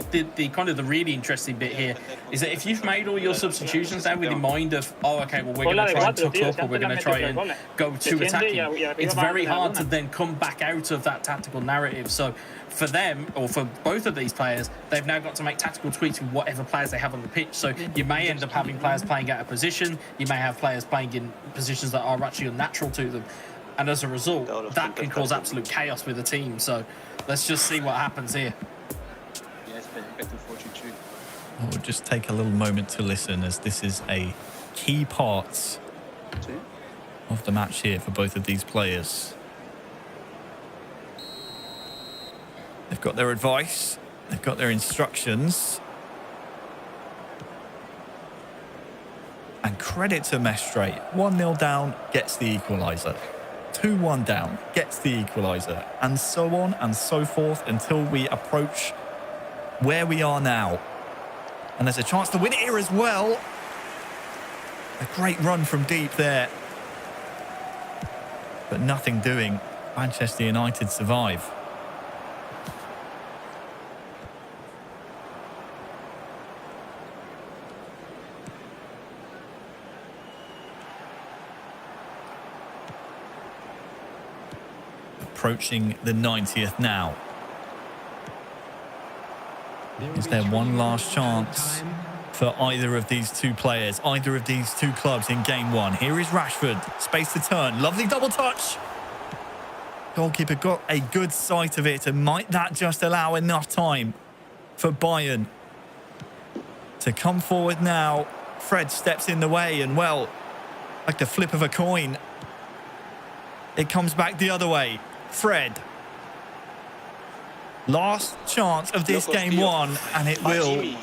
kind of the really interesting bit here is that if you've made all your substitutions now with in mind of, we're going to try and tuck up, or we're going to try and go to attacking, it's very hard to then come back out of that tactical narrative. So for them, or for both of these players, they've now got to make tactical tweaks with whatever players they have on the pitch. So you may end up having players playing out of position, you may have players playing in positions that are actually unnatural to them, and as a result, that can cause absolute chaos with the team. So let's just see what happens here. We'll just take a little moment to listen, as this is a key part of the match here for both of these players. They've got their advice, they've got their instructions. And credit to Mestre. 1-0 down, gets the equaliser. 2-1 down, gets the equaliser, and so on and so forth until we approach where we are now. And there's a chance to win it here as well. A great run from deep there. But nothing doing. Manchester United survive. Approaching the 90th now. Is there one last chance for either of these two players, either of these two clubs in game one? Here is Rashford, space to turn, lovely double touch. Goalkeeper got a good sight of it, and might that just allow enough time for Bayern to come forward now? Fred steps in the way, and well, like the flip of a coin, It comes back the other way. Fred. Last chance of this game one, and it will be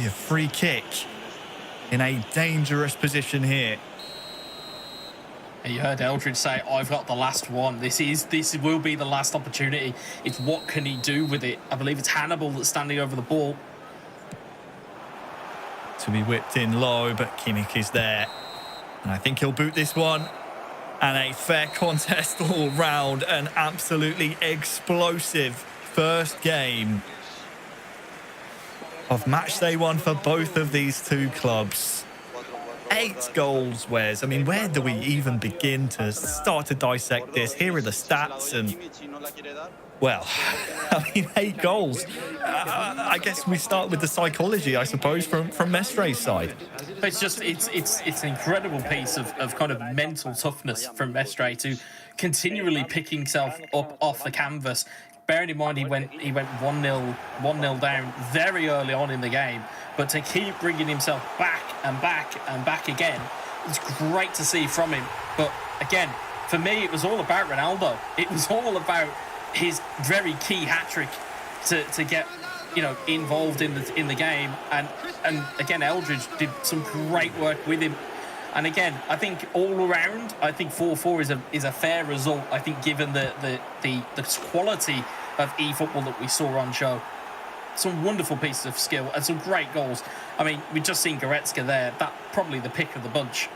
a free kick in a dangerous position here. You heard Eldridge say, I've got the last one. This will be the last opportunity. It's what can he do with it? I believe it's Hannibal that's standing over the ball. To be whipped in low, but Kimmich is there. And I think he'll boot this one. And a fair contest all round. An absolutely explosive first game of matchday one for both of these two clubs. 8 goals, Wes. I mean, where do we even begin to start to dissect this? Here are the stats and, well, I mean, 8 goals. I guess we start with the psychology, I suppose, from Mestre's side. It's just, it's an incredible piece of kind of mental toughness from Mestre to continually pick himself up off the canvas. Bearing in mind he went 1-0 down very early on in the game, but to keep bringing himself back and back and back again, it's great to see from him. But again, for me, it was all about Ronaldo. It was all about his very key hat-trick to get, you know, involved in the game, and again, Eldridge did some great work with him. And again, I think all around, I think 4-4 is a fair result. I think given the quality of eFootball that we saw on show, some wonderful pieces of skill and some great goals. I mean, we've just seen Goretzka there. That probably the pick of the bunch.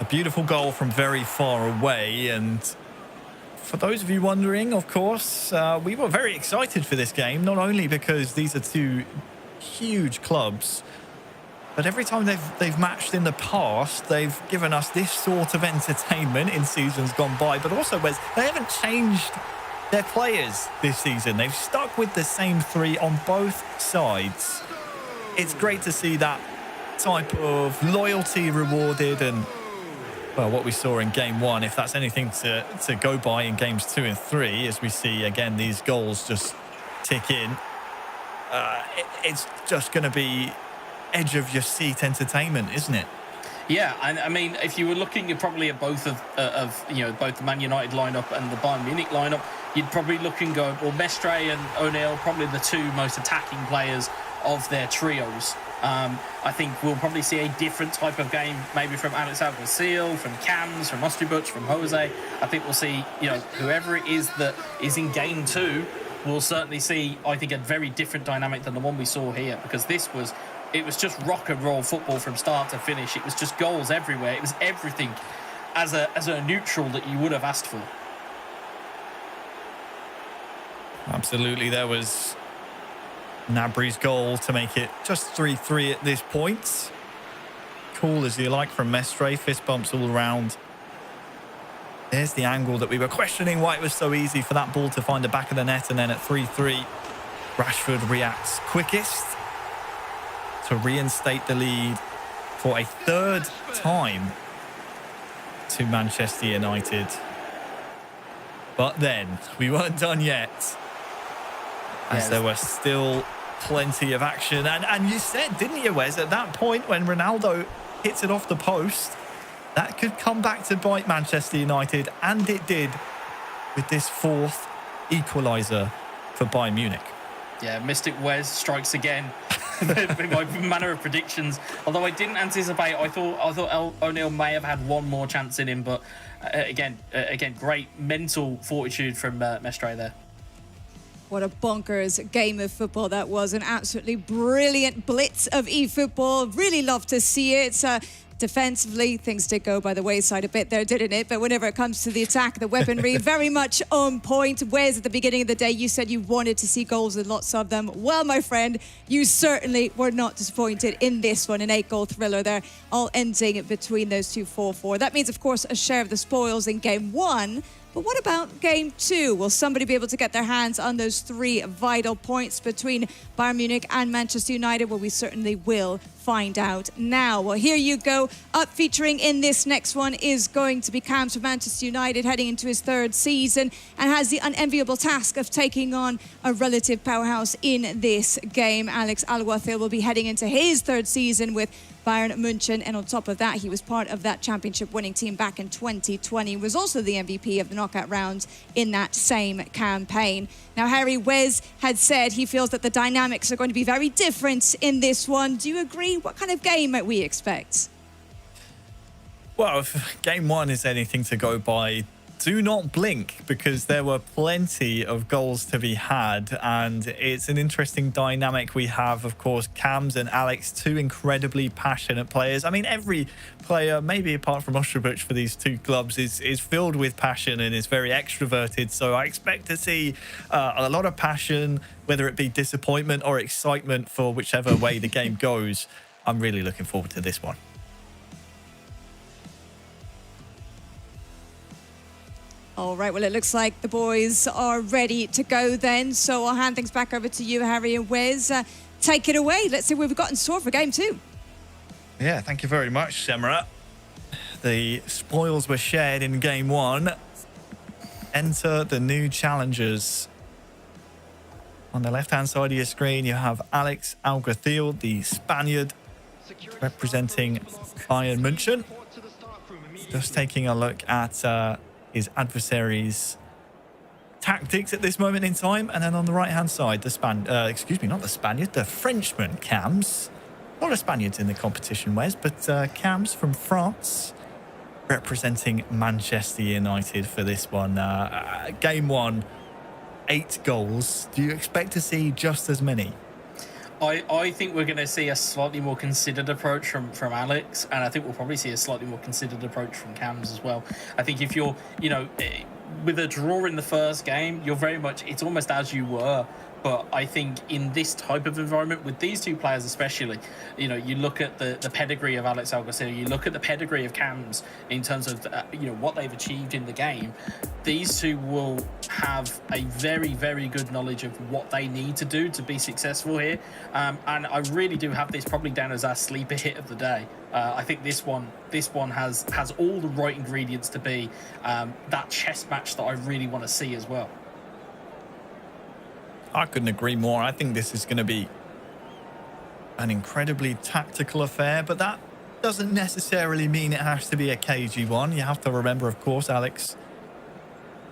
A beautiful goal from very far away. And for those of you wondering, of course, we were very excited for this game, not only because these are two huge clubs, but every time they've matched in the past, they've given us this sort of entertainment in seasons gone by. But also, Wes, they haven't changed their players this season. They've stuck with the same 3 on both sides. It's great to see that type of loyalty rewarded. And, well, what we saw in game 1, if that's anything to go by in games 2 and 3, as we see, again, these goals just tick in, it's just going to be edge of your seat entertainment, isn't it? Yeah, and I mean, if you were looking at probably at both of you know, both the Man United lineup and the Bayern Munich lineup, you'd probably look and go, well, Mestre and O'Neill probably the 2 most attacking players of their trios. I think we'll probably see a different type of game, maybe from Alex Alguacil, from Cams, from Ostribuch, from Jose. I think we'll see, you know, whoever it is that is in game 2, we'll certainly see, I think, a very different dynamic than the one we saw here, because it was just rock and roll football from start to finish. It was just goals everywhere. It was everything as a neutral that you would have asked for. Absolutely. There was Gnabry's goal to make it just 3-3 at this point. Cool as you like from Mestre. Fist bumps all around. There's the angle that we were questioning why it was so easy for that ball to find the back of the net. And then at 3-3, Rashford reacts quickest to reinstate the lead for a 3rd time to Manchester United. But then we weren't done yet, as there was still plenty of action. And you said, didn't you, Wes, at that point when Ronaldo hits it off the post, that could come back to bite Manchester United, and it did with this 4th equaliser for Bayern Munich. Yeah, Mystic Wes strikes again. In my manner of predictions, although I didn't anticipate, I thought O'Neill may have had one more chance in him, but again, great mental fortitude from Mestre there. What a bonkers game of football that was. An absolutely brilliant blitz of eFootball. Really love to see it. Defensively, things did go by the wayside a bit there, didn't it? But whenever it comes to the attack, the weaponry, very much on point. Wes, at the beginning of the day, you said you wanted to see goals and lots of them. Well, my friend, you certainly were not disappointed in this one. An 8-goal thriller there, all ending between those two 4-4. That means, of course, a share of the spoils in game 1. But what about game 2? Will somebody be able to get their hands on those 3 vital points between Bayern Munich and Manchester United? Well, we certainly will find out now. Well, here you go. Up featuring in this next one is going to be Cams from Manchester United, heading into his 3rd season, and has the unenviable task of taking on a relative powerhouse in this game. Alex Alguacil will be heading into his 3rd season with Bayern Munich, and on top of that, he was part of that championship-winning team back in 2020. Was also the MVP of the knockout rounds in that same campaign. Now, Harry, Wes had said he feels that the dynamics are going to be very different in this one. Do you agree? What kind of game might we expect? Well, if game one is anything to go by, do not blink, because there were plenty of goals to be had, and it's an interesting dynamic we have. Of course, Cams and Alex, two incredibly passionate players. I mean, every player, maybe apart from Ostrobuch for these two clubs, is filled with passion and is very extroverted. So I expect to see a lot of passion, whether it be disappointment or excitement for whichever way the game goes. I'm really looking forward to this one. All right, well, it looks like the boys are ready to go then. So I'll hand things back over to you, Harry and Wes. Take it away. Let's see what we've got in store for game two. Yeah, thank you very much, Semra. The spoils were shared in game one. Enter the new challengers. On the left-hand side of your screen, you have Alex Alguacil, the Spaniard, representing Bayern Munich. Just taking a look at his adversary's tactics at this moment in time. And then on the right-hand side, the Frenchman, Cams. A lot of Spaniards in the competition, Wes, but Cams from France, representing Manchester United for this one. Game one, 8 goals. Do you expect to see just as many? I think we're going to see a slightly more considered approach from Alex, and I think we'll probably see a slightly more considered approach from Cams as well. I think if you're, with a draw in the first game, you're very much, it's almost as you were. But I think in this type of environment, with these two players especially, you look at the pedigree of Alex Alguacil, you look at the pedigree of Cams in terms of, what they've achieved in the game. These two will have a very, very good knowledge of what they need to do to be successful here. And I really do have this probably down as our sleeper hit of the day. I think this one has all the right ingredients to be that chess match that I really want to see as well. I couldn't agree more. I think this is going to be an incredibly tactical affair, but that doesn't necessarily mean it has to be a cagey one. You have to remember, of course, Alex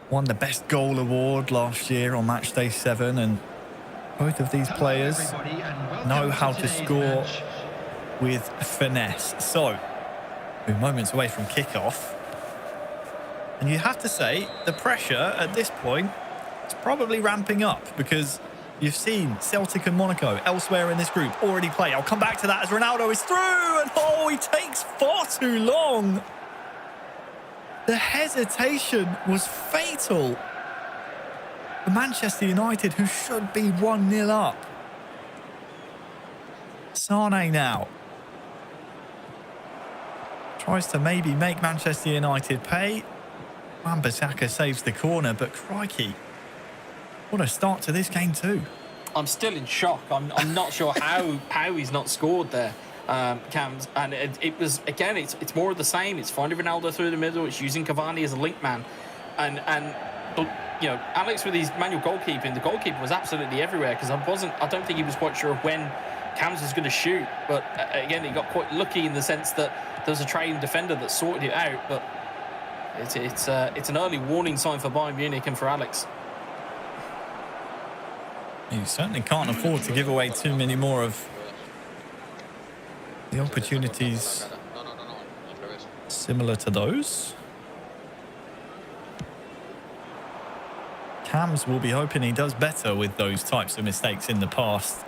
won the Best Goal Award last year on Matchday 7, and both of these players know how to score with finesse. So, we're moments away from kickoff, and you have to say the pressure at this point, it's probably ramping up, because you've seen Celtic and Monaco elsewhere in this group already play. I'll come back to that as Ronaldo is through, and he takes far too long. The hesitation was fatal for Manchester United, who should be 1-0 up. Sane now tries to maybe make Manchester United pay. Wan-Bissaka saves the corner, but crikey, what a start to this game too. I'm still in shock. I'm not sure how he's not scored there, Cams. And it was, again, it's more of the same. It's finding Ronaldo through the middle. It's using Cavani as a link man. And Alex with his manual goalkeeping, the goalkeeper was absolutely everywhere, because I don't think he was quite sure when Cams was going to shoot. But again, he got quite lucky in the sense that there was a trained defender that sorted it out. But it's an early warning sign for Bayern Munich and for Alex. You certainly can't afford to give away too many more of the opportunities similar to those. Cams will be hoping he does better with those types of mistakes in the past.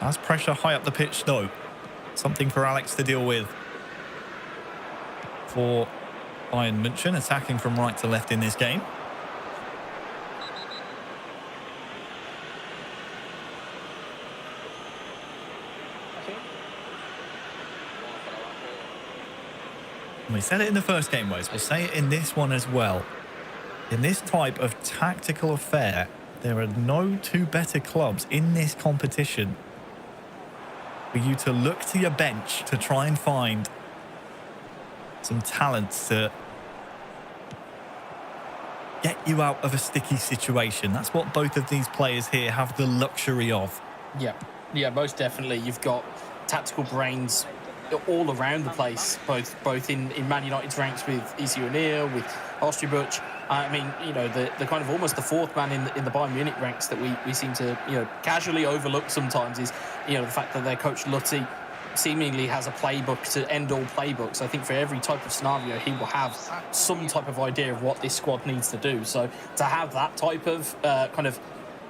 As pressure high up the pitch, though, something for Alex to deal with. For Bayern Munich, attacking from right to left in this game. We said it in the first game, Wes. We'll say it in this one as well. In this type of tactical affair, there are no two better clubs in this competition for you to look to your bench to try and find some talent to get you out of a sticky situation. That's what both of these players here have the luxury of. Yeah, most definitely. You've got tactical brains all around the place, both in Man United's ranks with Issy O'Neill, with Osterbuch. I mean, you know, the kind of almost the fourth man in the Bayern Munich ranks that we seem to, you know, casually overlook sometimes is, you know, the fact that their coach Lutzi seemingly has a playbook to end all playbooks. I think for every type of scenario, he will have some type of idea of what this squad needs to do. So to have that type of kind of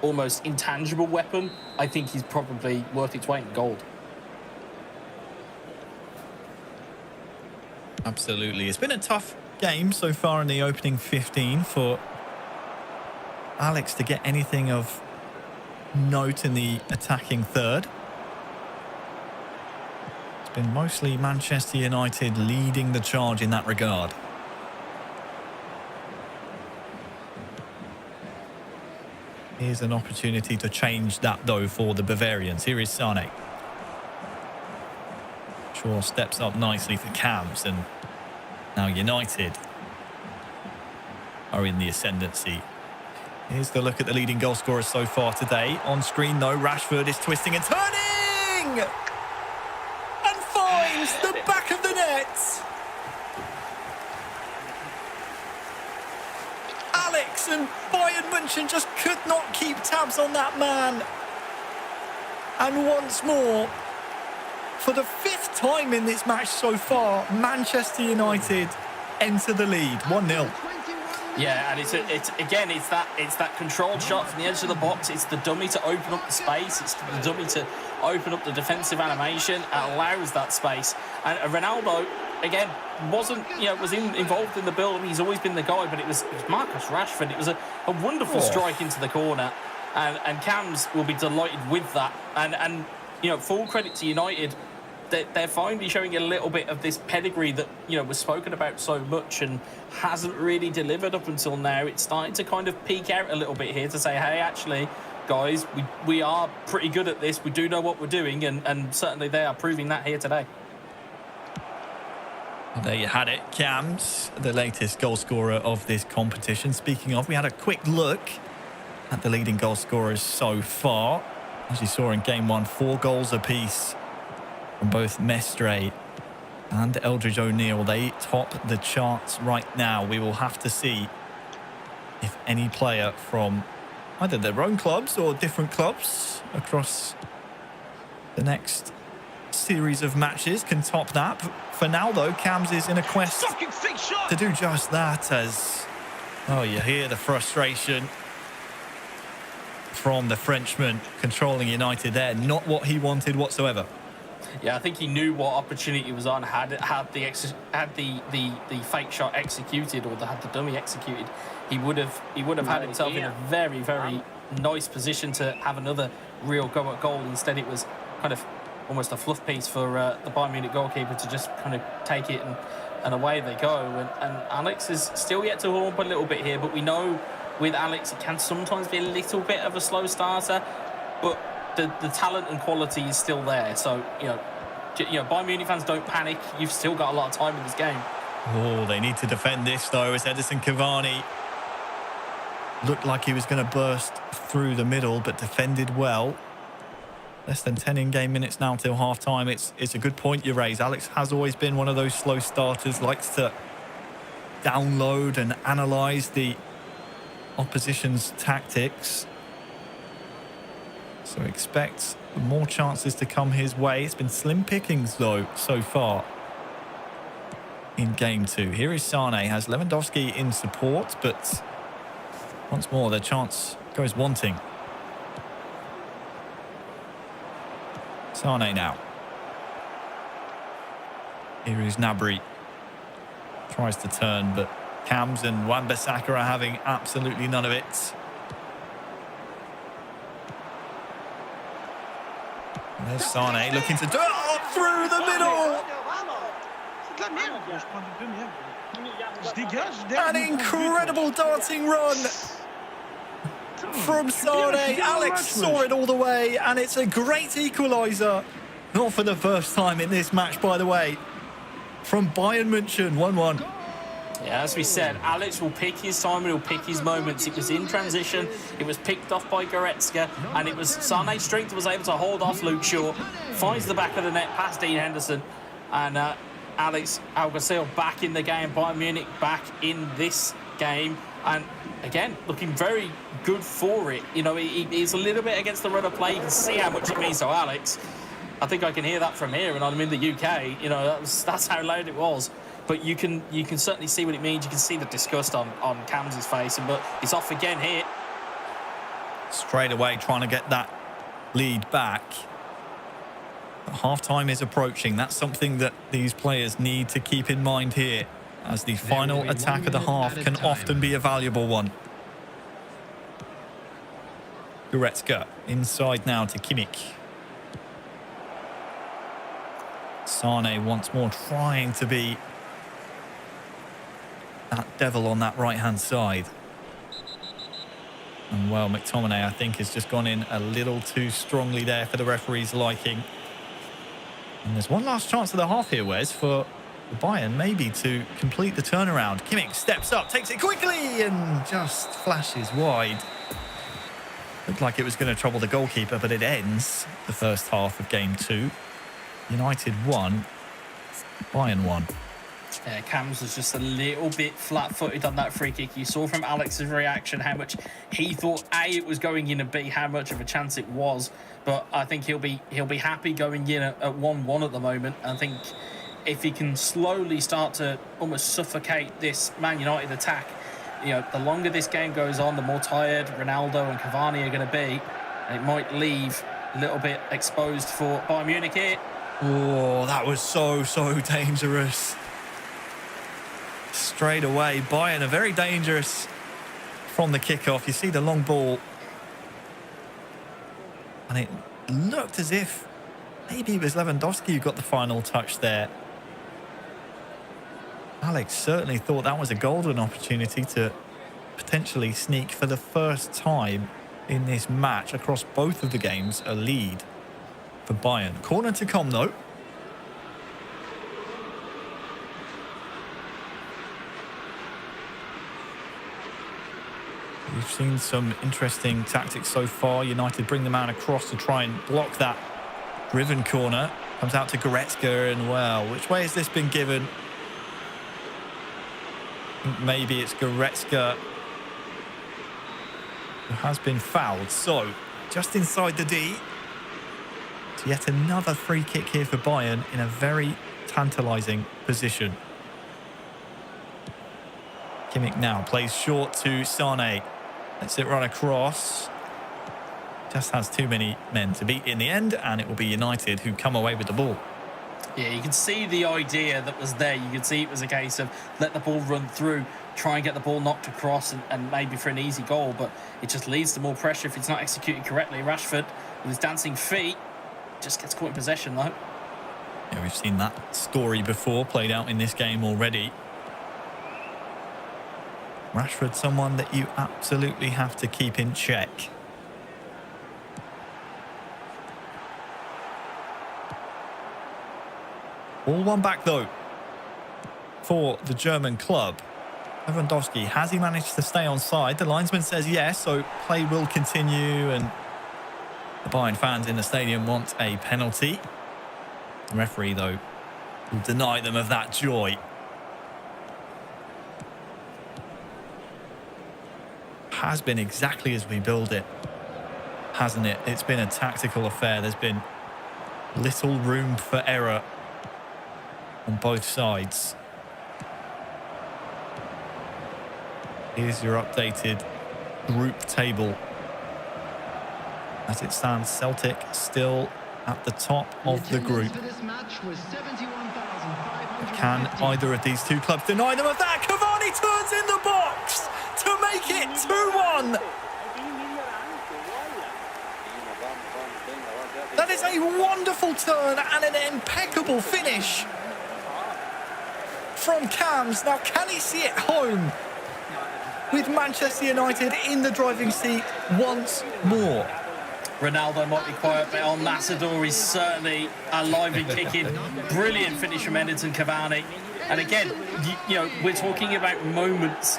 almost intangible weapon, I think he's probably worth its weight in gold. Absolutely. It's been a tough game so far in the opening 15 for Alex to get anything of note in the attacking third. It's been mostly Manchester United leading the charge in that regard. Here's an opportunity to change that, though, for the Bavarians. Here is Sane. Shaw steps up nicely for Cams, and now United are in the ascendancy. Here's the look at the leading goal scorers so far today. On screen, though, Rashford is twisting and turning! And finds the back of the net! Alex and Bayern Munich just could not keep tabs on that man. And once more, for the fifth time in this match so far, Manchester United enter the lead, 1-0. Yeah, and it's that controlled shot from the edge of the box. It's the dummy to open up the space. It's the dummy to open up the defensive animation. It allows that space. And Ronaldo, again, was involved in the build. He's always been the guy, but it was Marcus Rashford. It was a wonderful strike into the corner, and Cams will be delighted with that. And you know, full credit to United. They're finally showing a little bit of this pedigree that, you know, was spoken about so much and hasn't really delivered up until now. It's starting to kind of peak out a little bit here to say, hey, actually, guys, we are pretty good at this. We do know what we're doing, and certainly they are proving that here today. There you had it. Cams, the latest goal scorer of this competition. Speaking of, we had a quick look at the leading goal scorers so far. As you saw in game one, 4 goals apiece from both Mestre and Eldridge O'Neill. They top the charts right now. We will have to see if any player from either their own clubs or different clubs across the next series of matches can top that. For now, though, Cams is in a quest to do just that, as, oh, you hear the frustration from the Frenchman controlling United there. Not what he wanted whatsoever. Yeah, I think he knew what opportunity was on. Had the fake shot executed, or had the dummy executed, he would have had himself in a very, very nice position to have another real go at goal. Instead, it was kind of almost a fluff piece for the Bayern Munich goalkeeper to just kind of take it, and away they go. And Alex is still yet to warm up a little bit here, but we know with Alex it can sometimes be a little bit of a slow starter, but the talent and quality is still there. So, you know, Bayern Munich fans, don't panic. You've still got a lot of time in this game. Oh, they need to defend this, though, as Edison Cavani looked like he was going to burst through the middle, but defended well. Less than 10 in-game minutes now till half-time. It's a good point you raise. Alex has always been one of those slow starters, likes to download and analyse the opposition's tactics. So expect more chances to come his way. It's been slim pickings, though, so far in game 2. Here is Sane, has Lewandowski in support, but once more the chance goes wanting. Sane now. Here is Gnabry. Tries to turn, but Cams and Wan-Bissaka are having absolutely none of it. There's Sane looking to do it through the middle. An incredible darting run from Sane. Alex saw it all the way, and it's a great equaliser. Not for the first time in this match, by the way. From Bayern Munich, 1-1. Yeah, as we said, Alex will pick his time and he'll pick his moments. It was in transition, it was picked off by Goretzka, and it was Sane's strength was able to hold off Luke Shaw, finds the back of the net past Dean Henderson, and Alex Alguacil back in the game. Bayern Munich back in this game, and again, looking very good for it. You know, he's a little bit against the run of play. You can see how much it means to Alex. I think I can hear that from here, and I'm in the UK. You know, that's how loud it was. But you can certainly see what it means. You can see the disgust on Cam's face. But he's off again here. Straight away trying to get that lead back. But half-time is approaching. That's something that these players need to keep in mind here, as the final attack of the half can often be a valuable one. Goretzka inside now to Kimmich. Sane once more trying to be that devil on that right-hand side. And, well, McTominay, I think, has just gone in a little too strongly there for the referee's liking. And there's one last chance of the half here, Wes, for Bayern maybe to complete the turnaround. Kimmich steps up, takes it quickly, and just flashes wide. Looked like it was going to trouble the goalkeeper, but it ends the first half of game 2. United 1, Bayern 1. Yeah, Cam's was just a little bit flat-footed on that free kick. You saw from Alex's reaction how much he thought A, it was going in, and B, how much of a chance it was. But I think he'll be happy going in at 1-1 at the moment. I think if he can slowly start to almost suffocate this Man United attack, you know, the longer this game goes on, the more tired Ronaldo and Cavani are going to be, and it might leave a little bit exposed for Bayern Munich here. Oh, that was so dangerous. Straight away, Bayern are very dangerous from the kickoff. You see the long ball, and it looked as if maybe it was Lewandowski who got the final touch there. Alex certainly thought that was a golden opportunity to potentially sneak for the first time in this match across both of the games a lead for Bayern. Corner to come though. We've seen some interesting tactics so far. United bring the man across to try and block that driven corner. Comes out to Goretzka, and, well, which way has this been given? I think maybe it's Goretzka who has been fouled. So, just inside the D. So yet another free kick here for Bayern in a very tantalising position. Kimmich now plays short to Sane. Lets it run across. Just has too many men to beat in the end, and it will be United who come away with the ball. Yeah, you can see the idea that was there. You can see it was a case of let the ball run through, try and get the ball knocked across, and maybe for an easy goal, but it just leads to more pressure if it's not executed correctly. Rashford, with his dancing feet, just gets caught in possession, though. Yeah, we've seen that story before, played out in this game already. Rashford, someone that you absolutely have to keep in check. All one back, though, for the German club. Lewandowski, has he managed to stay on side? The linesman says yes, so play will continue, and the Bayern fans in the stadium want a penalty. The referee, though, will deny them of that joy. Has been exactly as we build it, hasn't it? It's been a tactical affair. There's been little room for error on both sides. Here's your updated group table. As it stands, Celtic still at the top of the group. Can either of these two clubs deny them of that? Cavani turns in the box to make it 2-1. That is a wonderful turn and an impeccable finish from Cams. Now, can he see it home with Manchester United in the driving seat once more? Ronaldo might be quiet, but El Matador is certainly alive and kicking. Brilliant finish from Edinson Cavani. And again, you know, we're talking about moments.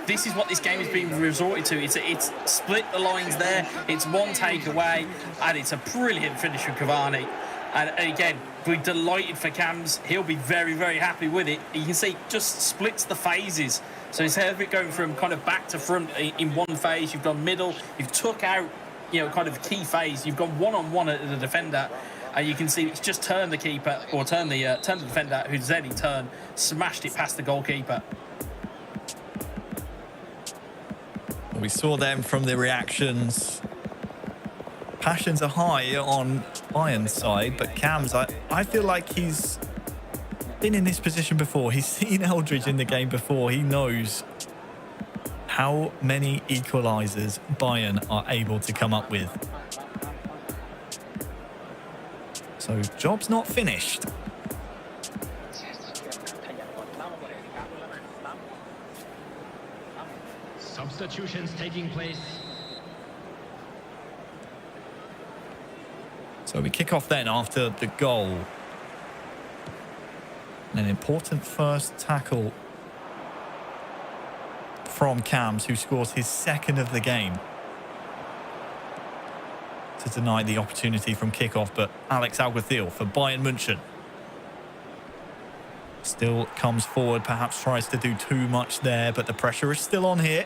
This is what this game is being resorted to. It's split the lines there. It's one takeaway, and it's a brilliant finish from Cavani. And again, we're delighted for Cams. He'll be very, very happy with it. You can see just splits the phases. So instead of it going from kind of back to front in one phase, you've gone middle, you've took out, you know, kind of key phase, you've gone one-on-one at the defender, and you can see it's just turned the keeper, or turned the defender, who's then in turn smashed it past the goalkeeper. We saw them from the reactions. Passions are high on Bayern's side, but Cams, I feel like he's been in this position before. He's seen Eldridge in the game before. He knows how many equalisers Bayern are able to come up with. So, job's not finished. Substitutions taking place. So we kick off then after the goal. An important first tackle from Cams, who scores his second of the game, to deny the opportunity from kickoff. But Alex Alguacil for Bayern Munich still comes forward, perhaps tries to do too much there, but the pressure is still on here.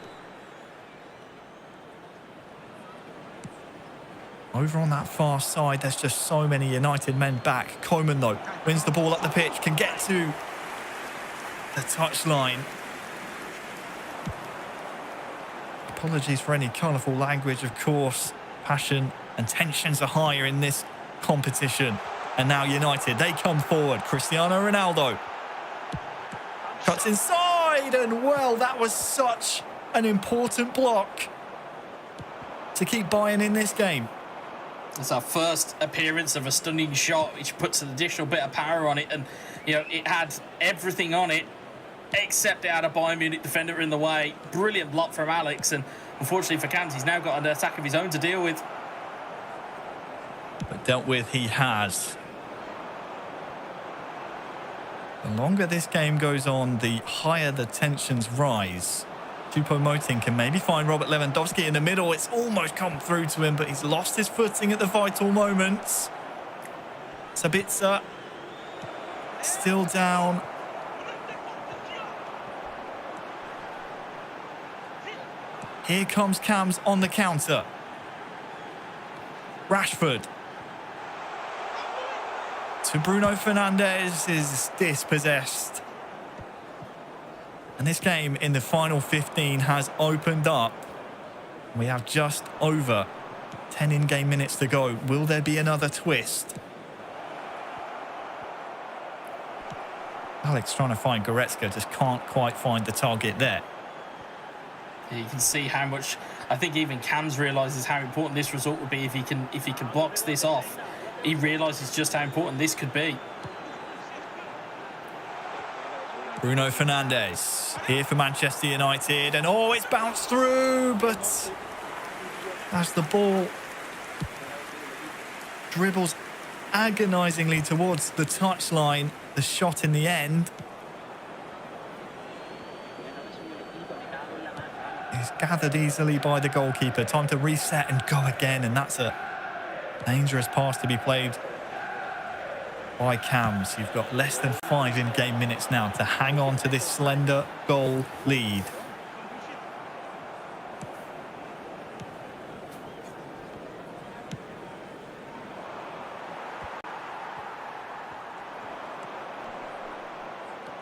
Over on that far side, there's just so many United men back. Koeman, though, wins the ball up the pitch, can get to the touchline. Apologies for any colourful language, of course. Passion and tensions are higher in this competition. And now United, they come forward. Cristiano Ronaldo cuts inside, and well, that was such an important block to keep Bayern in this game. It's our first appearance of a stunning shot, which puts an additional bit of power on it, and you know it had everything on it except it had a Bayern Munich defender in the way. Brilliant block from Alex, and unfortunately for Cams, he's now got an attack of his own to deal with. But dealt with he has. The longer this game goes on, the higher the tensions rise. Choupo-Moting can maybe find Robert Lewandowski in the middle. It's almost come through to him, but he's lost his footing at the vital moments. Sabitzer still down. Here comes Cams on the counter. Rashford to Bruno Fernandes, is dispossessed. And this game in the final 15 has opened up. We have just over 10 in-game minutes to go. Will there be another twist? Alex trying to find Goretzka, just can't quite find the target there. You can see how much, I think even Cams realises how important this result would be if he can box this off. He realises just how important this could be. Bruno Fernandes here for Manchester United, and oh, it's bounced through, but as the ball dribbles agonisingly towards the touchline, the shot in the end is gathered easily by the goalkeeper. Time to reset and go again, and that's a dangerous pass to be played by Cams. You've got less than 5 in-game minutes now to hang on to this slender goal lead.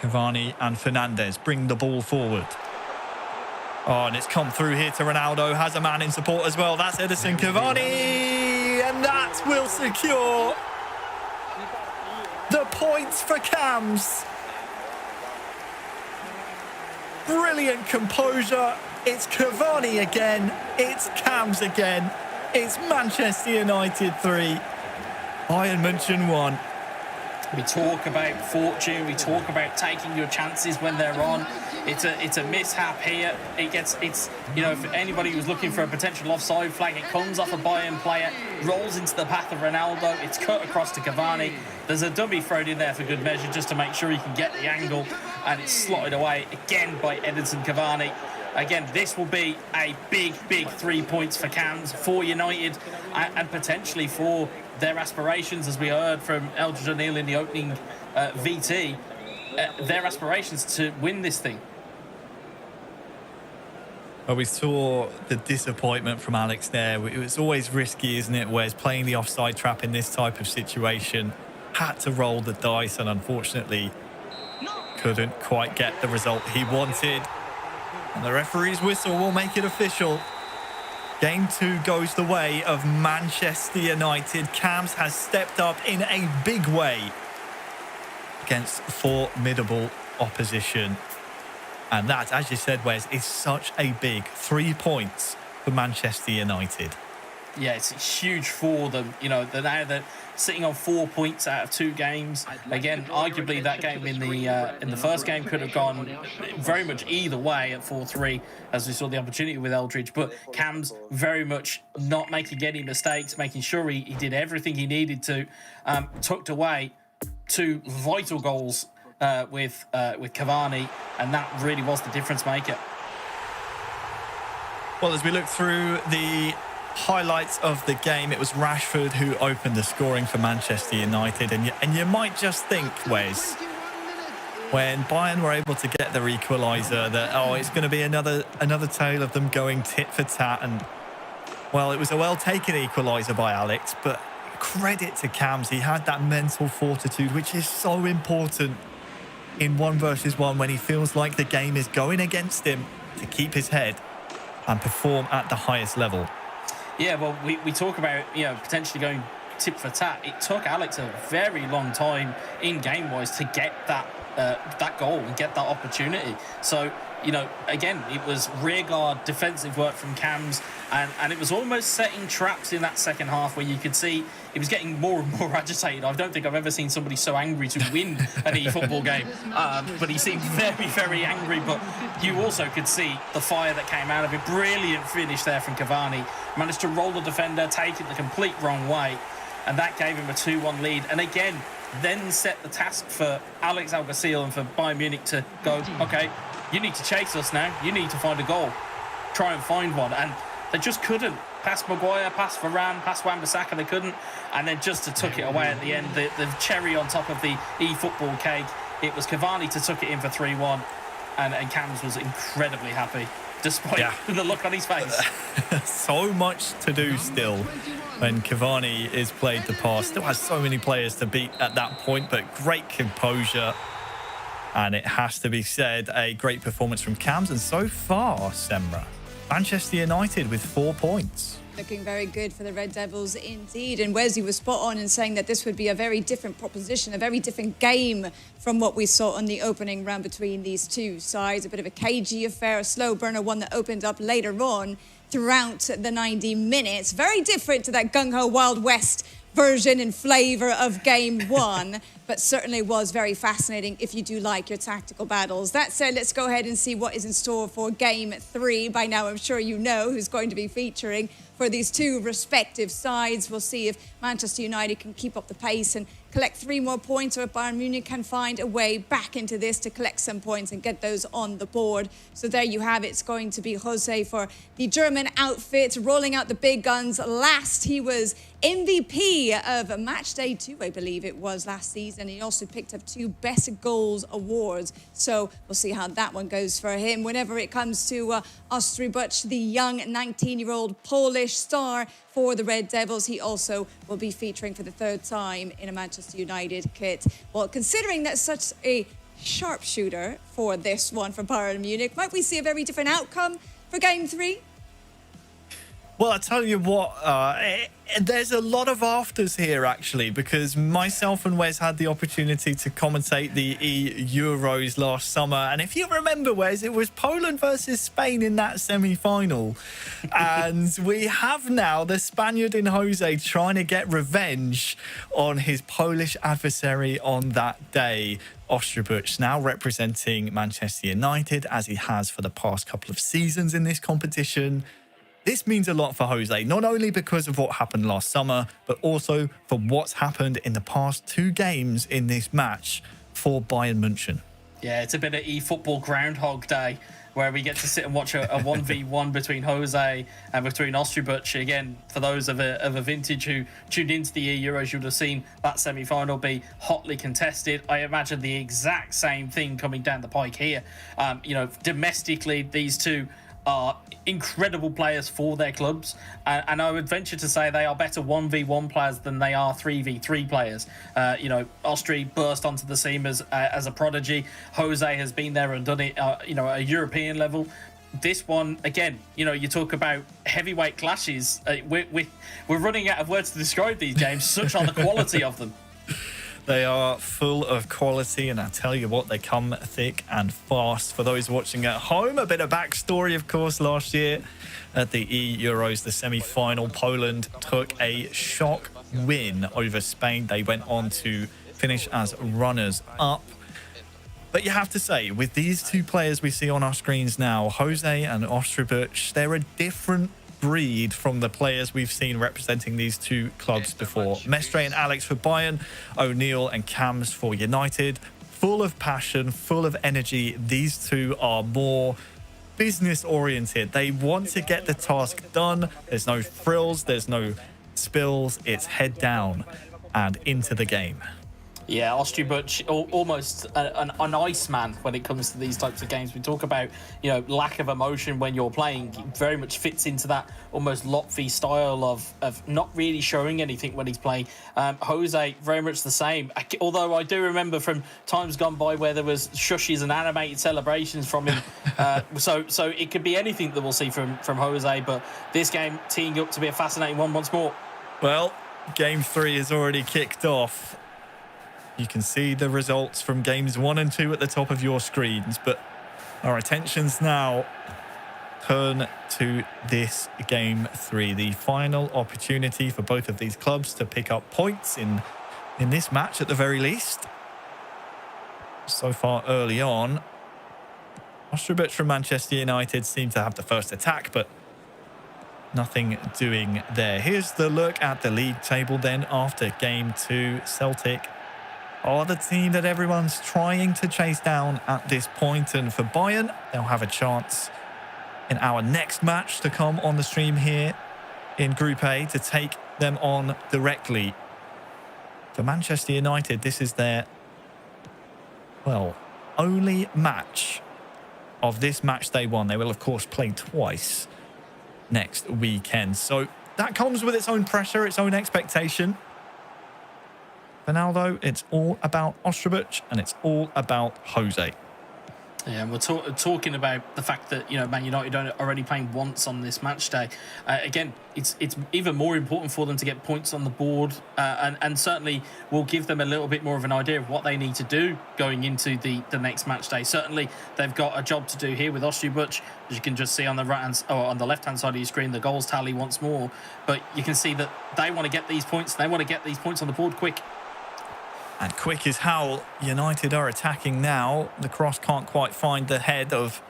Cavani and Fernandes bring the ball forward. Oh, and it's come through here to Ronaldo. Has a man in support as well. That's Edison Cavani, and that will secure the points for Cams. Brilliant composure. It's Cavani again. It's Cams again. It's Manchester United 3, Bayern Munich 1. We talk about fortune. We talk about taking your chances when they're on. It's a mishap here. It's you know, if anybody was looking for a potential offside flag, it comes off a Bayern player, rolls into the path of Ronaldo. It's cut across to Cavani. There's a dummy thrown in there for good measure, just to make sure he can get the angle, and it's slotted away again by Edinson Cavani. Again, this will be a big 3 points for Cams, for United, and potentially for their aspirations, as we heard from Eldridge O'Neill in the opening VT, their aspirations to win this thing. Well, we saw the disappointment from Alex there. It was always risky, isn't it? Whereas playing the offside trap in this type of situation, had to roll the dice and unfortunately couldn't quite get the result he wanted. And the referee's whistle will make it official. Game 2 goes the way of Manchester United. Cams has stepped up in a big way against formidable opposition. And that, as you said, Wes, is such a big 3 points for Manchester United. Yeah, it's huge for them. You know, now they're sitting on 4 points out of 2 games. Again, arguably that game in the first game could have gone very much either way at 4-3, as we saw the opportunity with Eldridge. But Cam's very much not making any mistakes, making sure he did everything he needed to. Tucked away 2 vital goals with Cavani, and that really was the difference maker. Well, as we look through the highlights of the game, it was Rashford who opened the scoring for Manchester United, and you might just think, Wes, when Bayern were able to get their equaliser, that it's going to be another tale of them going tit for tat. And well, it was a well taken equaliser by Alex, but credit to Cams, he had that mental fortitude, which is so important in 1 versus 1 when he feels like the game is going against him, to keep his head and perform at the highest level. Yeah, well, we talk about, you know, potentially going tit for tat. It took Alex a very long time in game-wise to get that goal and get that opportunity. So, you know, again, it was rearguard defensive work from Cams, and it was almost setting traps in that second half where you could see he was getting more and more agitated. I don't think I've ever seen somebody so angry to win an eFootball game, but he seemed very, very angry. But you also could see the fire that came out of it. Brilliant finish there from Cavani. Managed to roll the defender, take it the complete wrong way, and that gave him a 2-1 lead. And again, then set the task for Alex Alguacil and for Bayern Munich to go, okay, you need to chase us now. You need to find a goal. Try and find one. And they just couldn't. Past Maguire, past Varane, past Wan-Bissaka, they couldn't. And then just to tuck it away at the end, the cherry on top of the eFootball cake, it was Cavani to tuck it in for 3-1. And Cams was incredibly happy, despite the look on his face. So much to do still when Cavani is played the pass. Still has so many players to beat at that point, but great composure. And it has to be said, a great performance from Cams. And so far, Semra, Manchester United with 4 points. Looking very good for the Red Devils indeed. And Wesley was spot on in saying that this would be a very different proposition, a very different game from what we saw on the opening round between these two sides. A bit of a cagey affair, a slow burner, one that opened up later on throughout the 90 minutes. Very different to that gung-ho Wild West version and flavour of game 1, but certainly was very fascinating if you do like your tactical battles. That said, let's go ahead and see what is in store for game 3. By now, I'm sure you know who's going to be featuring for these two respective sides. We'll see if Manchester United can keep up the pace and collect 3 more points, or if Bayern Munich can find a way back into this to collect some points and get those on the board. So there you have it. It's going to be Jose for the German outfit, rolling out the big guns. Last, he was MVP of Matchday 2, I believe it was, last season. He also picked up 2 Best Goals awards. So we'll see how that one goes for him. Whenever it comes to Ostribuch, the young 19-year-old Polish star for the Red Devils, he also will be featuring for the 3rd time in a Manchester United kit. Well, considering that's such a sharpshooter for this one for Bayern Munich, might we see a very different outcome for game 3? Well, I tell you what, there's a lot of afters here, actually, because myself and Wes had the opportunity to commentate the Euros last summer. And if you remember, Wes, it was Poland versus Spain in that semi-final. And we have now the Spaniard in Jose trying to get revenge on his Polish adversary on that day. Ostrobut now representing Manchester United, as he has for the past couple of seasons in this competition. This means a lot for Jose, not only because of what happened last summer, but also for what's happened in the past 2 games in this match for Bayern Munich. Yeah, it's a bit of eFootball Groundhog Day, where we get to sit and watch a 1v1 between Jose and between Ostrobut. Again, for those of a vintage who tuned into the Euros, you would have seen that semi-final be hotly contested. I imagine the exact same thing coming down the pike here. Domestically, these two are incredible players for their clubs, and I would venture to say they are better 1v1 players than they are 3v3 players. Ostri burst onto the scene as a prodigy. Jose has been there and done it, at a European level. This one, again, you talk about heavyweight clashes. We're running out of words to describe these games. Such are the quality of them. They are full of quality, and I tell you what, they come thick and fast. For those watching at home, a bit of backstory, of course, last year at the Euros, the semi-final, Poland took a shock win over Spain. They went on to finish as runners-up. But you have to say, with these 2 players we see on our screens now, Jose and Ostrobut, they're a different breed from the players we've seen representing these 2 clubs before. Mestre and Alex for Bayern, O'Neill and Cams for United. Full of passion, full of energy. These 2 are more business oriented. They want to get the task done. There's no frills, there's no spills. It's head down and into the game. Yeah, Ostrobut, almost an Iceman when it comes to these types of games. We talk about, lack of emotion when you're playing. He very much fits into that almost Lotfi style of not really showing anything when he's playing. Jose, very much the same. Although I do remember from times gone by where there was shushes and animated celebrations from him. So it could be anything that we'll see from Jose. But this game teeing up to be a fascinating one once more. Well, game 3 is already kicked off. You can see the results from games 1 and 2 at the top of your screens, but our attentions now turn to this game 3, the final opportunity for both of these clubs to pick up points in this match at the very least. So far early on, Ostrobut from Manchester United seem to have the first attack, but nothing doing there. Here's the look at the league table then after game 2. Celtic are the team that everyone's trying to chase down at this point. And for Bayern, they'll have a chance in our next match to come on the stream here in Group A to take them on directly. For Manchester United, this is their, only match of this match day 1. They will, of course, play twice next weekend. So that comes with its own pressure, its own expectation. For now, though, it's all about Ostrobut and it's all about Jose. Yeah, and we're talking about the fact that, Man United are already playing once on this match day. Again, it's even more important for them to get points on the board and certainly will give them a little bit more of an idea of what they need to do going into the next match day. Certainly, they've got a job to do here with Ostrobut. As you can just see on the on the left-hand side of your screen, the goals tally once more. But you can see that they want to get these points. They want to get these points on the board quick. And quick is how United are attacking now. The cross can't quite find the head of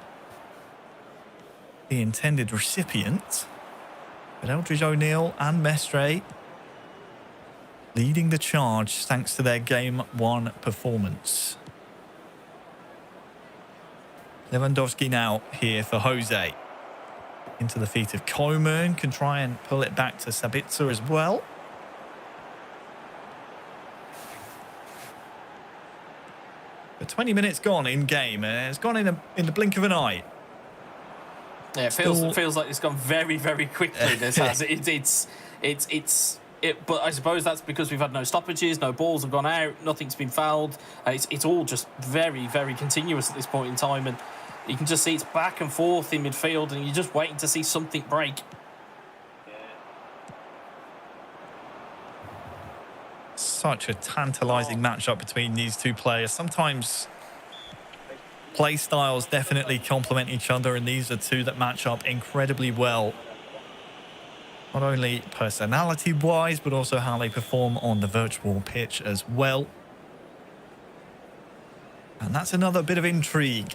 the intended recipient. But Eldridge O'Neill and Mestre leading the charge thanks to their Game 1 performance. Lewandowski now here for Jose. Into the feet of Coman. Can try and pull it back to Sabitzer as well. But 20 minutes gone in game. It's gone in the blink of an eye. Yeah, it feels like it's gone very, very quickly. This has but I suppose that's because we've had no stoppages, no balls have gone out, nothing's been fouled. It's all just very, very continuous at this point in time, and you can just see it's back and forth in midfield, and you're just waiting to see something break. such a tantalizing matchup between these two players. Sometimes play styles definitely complement each other, and these are two that match up incredibly well. Not only personality-wise, but also how they perform on the virtual pitch as well. And that's another bit of intrigue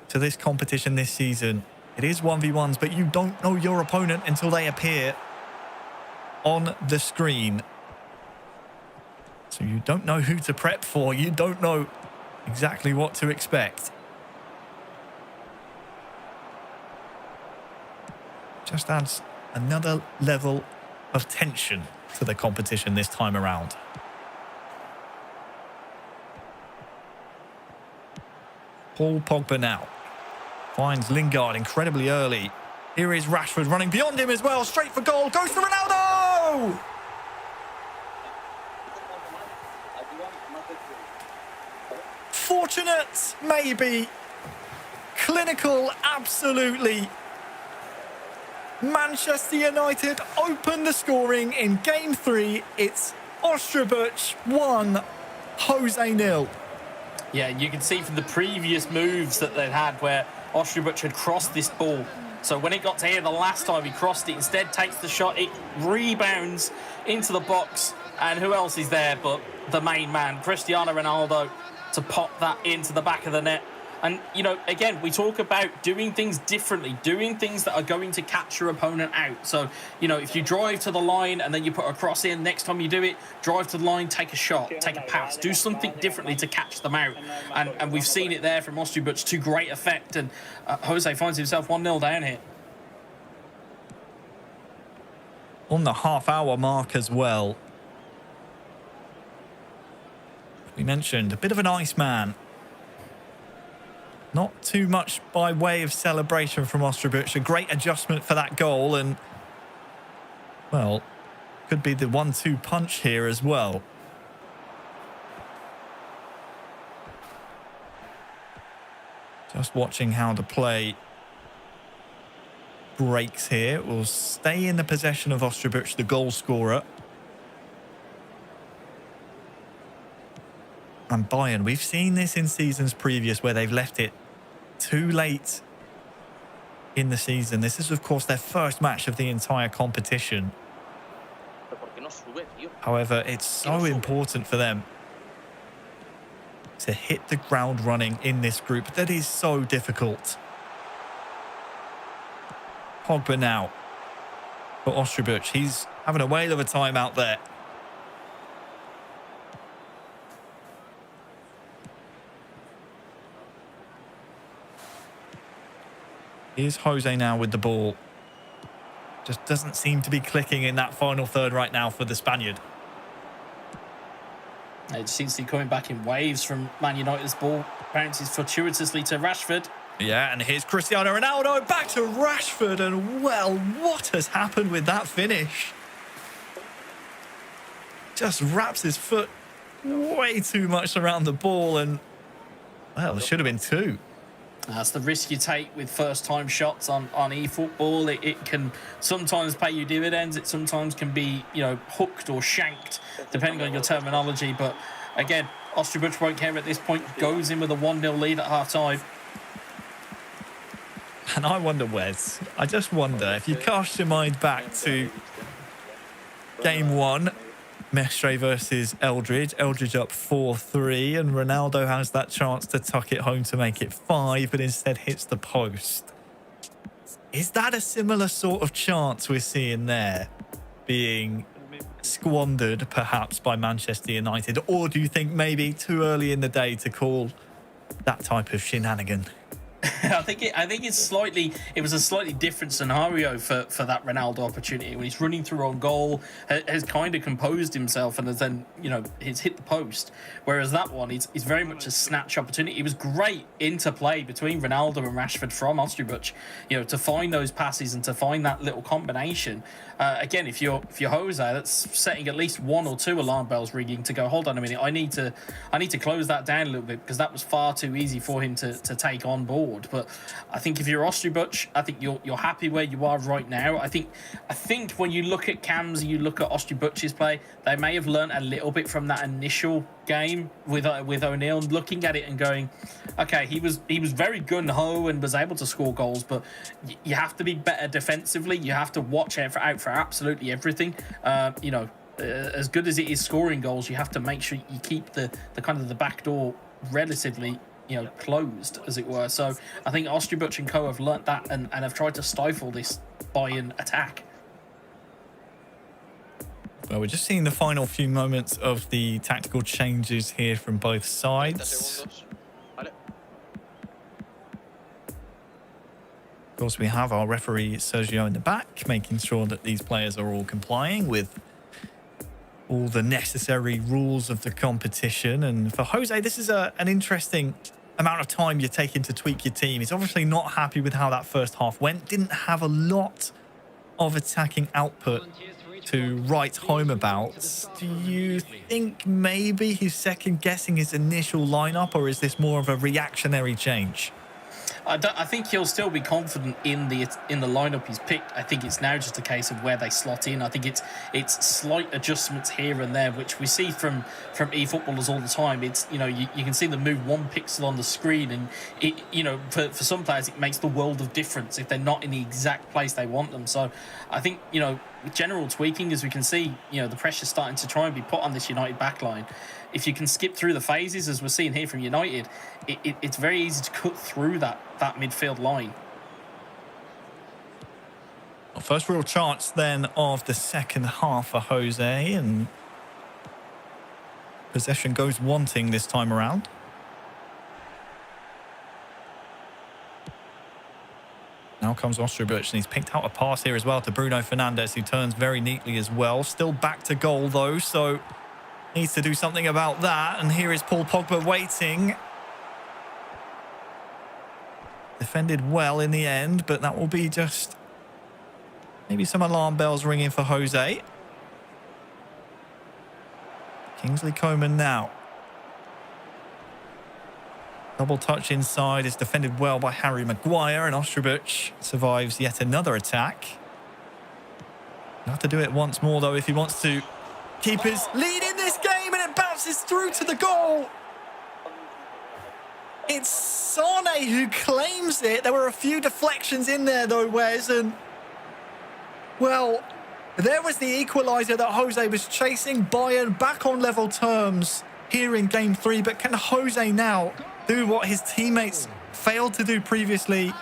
to this competition this season. It is 1v1s, but you don't know your opponent until they appear on the screen. So you don't know who to prep for. You don't know exactly what to expect. Just adds another level of tension to the competition this time around. Paul Pogba now finds Lingard incredibly early. Here is Rashford running beyond him as well. Straight for goal. Goes to Ronaldo! Fortunate, maybe. Clinical, absolutely. Manchester United open the scoring in Game 3. It's Ostrobach 1, Jose 0. Yeah, you can see from the previous moves that they'd had where Ostrobach had crossed this ball. So when it got to here the last time he crossed it, instead takes the shot, it rebounds into the box. And who else is there but the main man, Cristiano Ronaldo, to pop that into the back of the net. And, you know, again, we talk about doing things differently, doing things that are going to catch your opponent out. So, you know, if you drive to the line and then you put a cross in, next time you do it, drive to the line, take a shot, take a pass, do something differently to catch them out. And we've seen it there from Ostrobach to great effect. And Jose finds himself 1-0 down here. On the half-hour mark as well. We mentioned a bit of an Iceman. Not too much by way of celebration from Ostrobach. A great adjustment for that goal, and, well, could be the 1-2 punch here as well. Just watching how the play breaks here. It will stay in the possession of Ostrobach, the goal scorer. And Bayern, we've seen this in seasons previous where they've left it too late in the season. This is, of course, their first match of the entire competition. However, it's so important for them to hit the ground running in this group that is so difficult. Pogba now for Ostrobach. He's having a whale of a time out there. Here's Jose now with the ball. Just doesn't seem to be clicking in that final third right now for the Spaniard. It seems to be coming back in waves from Man United's ball. Bounces fortuitously to Rashford. Yeah, and here's Cristiano Ronaldo back to Rashford. And, well, what has happened with that finish? Just wraps his foot way too much around the ball. And, well, it should have been 2. That's the risk you take with first-time shots on eFootball. It can sometimes pay you dividends. It sometimes can be, you know, hooked or shanked, depending on your terminology. But, again, Ostrobach won't care at this point. Goes in with a 1-0 lead at half-time. And I wonder, Wes, I just wonder, if you cast your mind back to Game 1, Mestre versus Eldridge. Eldridge up 4-3, and Ronaldo has that chance to tuck it home to make it 5, but instead hits the post. Is that a similar sort of chance we're seeing there being squandered, perhaps, by Manchester United? Or do you think maybe too early in the day to call that type of shenanigan? I think it was a slightly different scenario for that Ronaldo opportunity when he's running through on goal, has kind of composed himself and has then, you know, he's hit the post. Whereas that one, it's very much a snatch opportunity. It was great interplay between Ronaldo and Rashford from Ostrobach, you know, to find those passes and to find that little combination. Again, if you're Jose, that's setting at least 1 or 2 alarm bells ringing to go, hold on a minute, I need to close that down a little bit, because that was far too easy for him to take on board. forward. But I think if you're Ostribuch, I think you're happy where you are right now. I think when you look at Cam's, you look at Ostribuch's play, they may have learned a little bit from that initial game with O'Neill, and looking at it and going, okay, he was very gun-ho and was able to score goals, but you have to be better defensively. You have to watch out for absolutely everything. As good as it is scoring goals, you have to make sure you keep the kind of the back door relatively closed, as it were. So I think Ostribuch and co have learnt that and have tried to stifle this Bayern attack. Well, we're just seeing the final few moments of the tactical changes here from both sides. Of course, we have our referee Sergio in the back, making sure that these players are all complying with all the necessary rules of the competition. And for Jose, this is an interesting amount of time you're taking to tweak your team. He's obviously not happy with how that first half went. Didn't have a lot of attacking output to write home about. Do you think maybe he's second guessing his initial lineup, or is this more of a reactionary change? I think he'll still be confident in the lineup he's picked. I think it's now just a case of where they slot in. I think it's slight adjustments here and there, which we see from eFootballers all the time. It's you can see them move 1 pixel on the screen, and it for some players it makes the world of difference if they're not in the exact place they want them. So I think with general tweaking, as we can see, the pressure's starting to try and be put on this United backline. If you can skip through the phases, as we're seeing here from United, it's very easy to cut through that midfield line. Well, first real chance then of the second half for Jose, and possession goes wanting this time around. Now comes Ostribuch, and he's picked out a pass here as well to Bruno Fernandes, who turns very neatly as well. Still back to goal though, so needs to do something about that. And here is Paul Pogba waiting. Defended well in the end, but that will be just maybe some alarm bells ringing for Jose. Kingsley Coman now. Double touch inside is defended well by Harry Maguire, and Ostribuch survives yet another attack. He'll have to do it once more though if he wants to keep his lead in this game, and it bounces through to the goal. It's Sane who claims it. There were a few deflections in there though, Wes, and well, there was the equaliser that Jose was chasing. Bayern back on level terms here in game 3, but can Jose now do what his teammates failed to do previously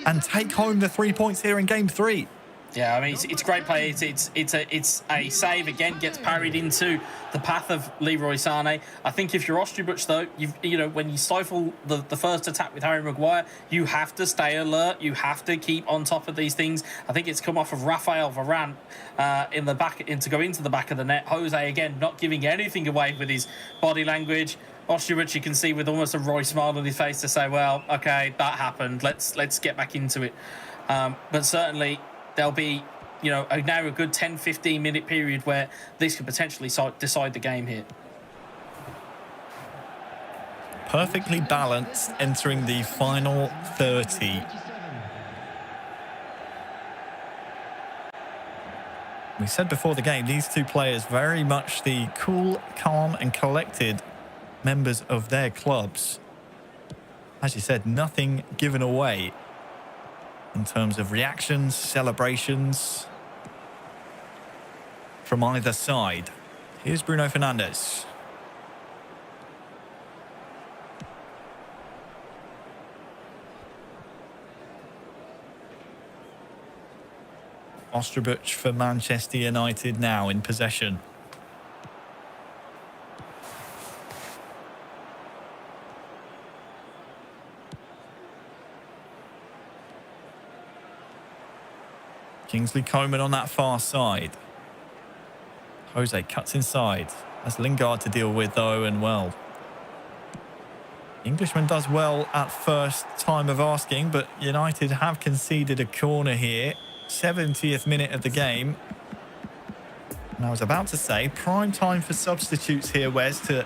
and take home the 3 points here in game 3? Yeah, I mean, it's great play. It's a save, again, gets parried into the path of Leroy Sané. I think if you're Ostribuch, though, when you stifle the first attack with Harry Maguire, you have to stay alert. You have to keep on top of these things. I think it's come off of Rafael Varane to go into the back of the net. Jose, again, not giving anything away with his body language. Ostribuch, you can see with almost a wry smile on his face to say, well, okay, that happened. Let's get back into it. But certainly there'll be, now a good 10-15 minute period where this could potentially decide the game here. Perfectly balanced entering the final 30. We said before the game, these two players very much the cool, calm and collected members of their clubs. As you said, nothing given away in terms of reactions, celebrations from either side. Here's Bruno Fernandes. Ostribuch for Manchester United now in possession. Kingsley Coman on that far side. Jose cuts inside. That's Lingard to deal with though, and well, Englishman does well at first time of asking, but United have conceded a corner here. 70th minute of the game. And I was about to say, prime time for substitutes here, Wes, to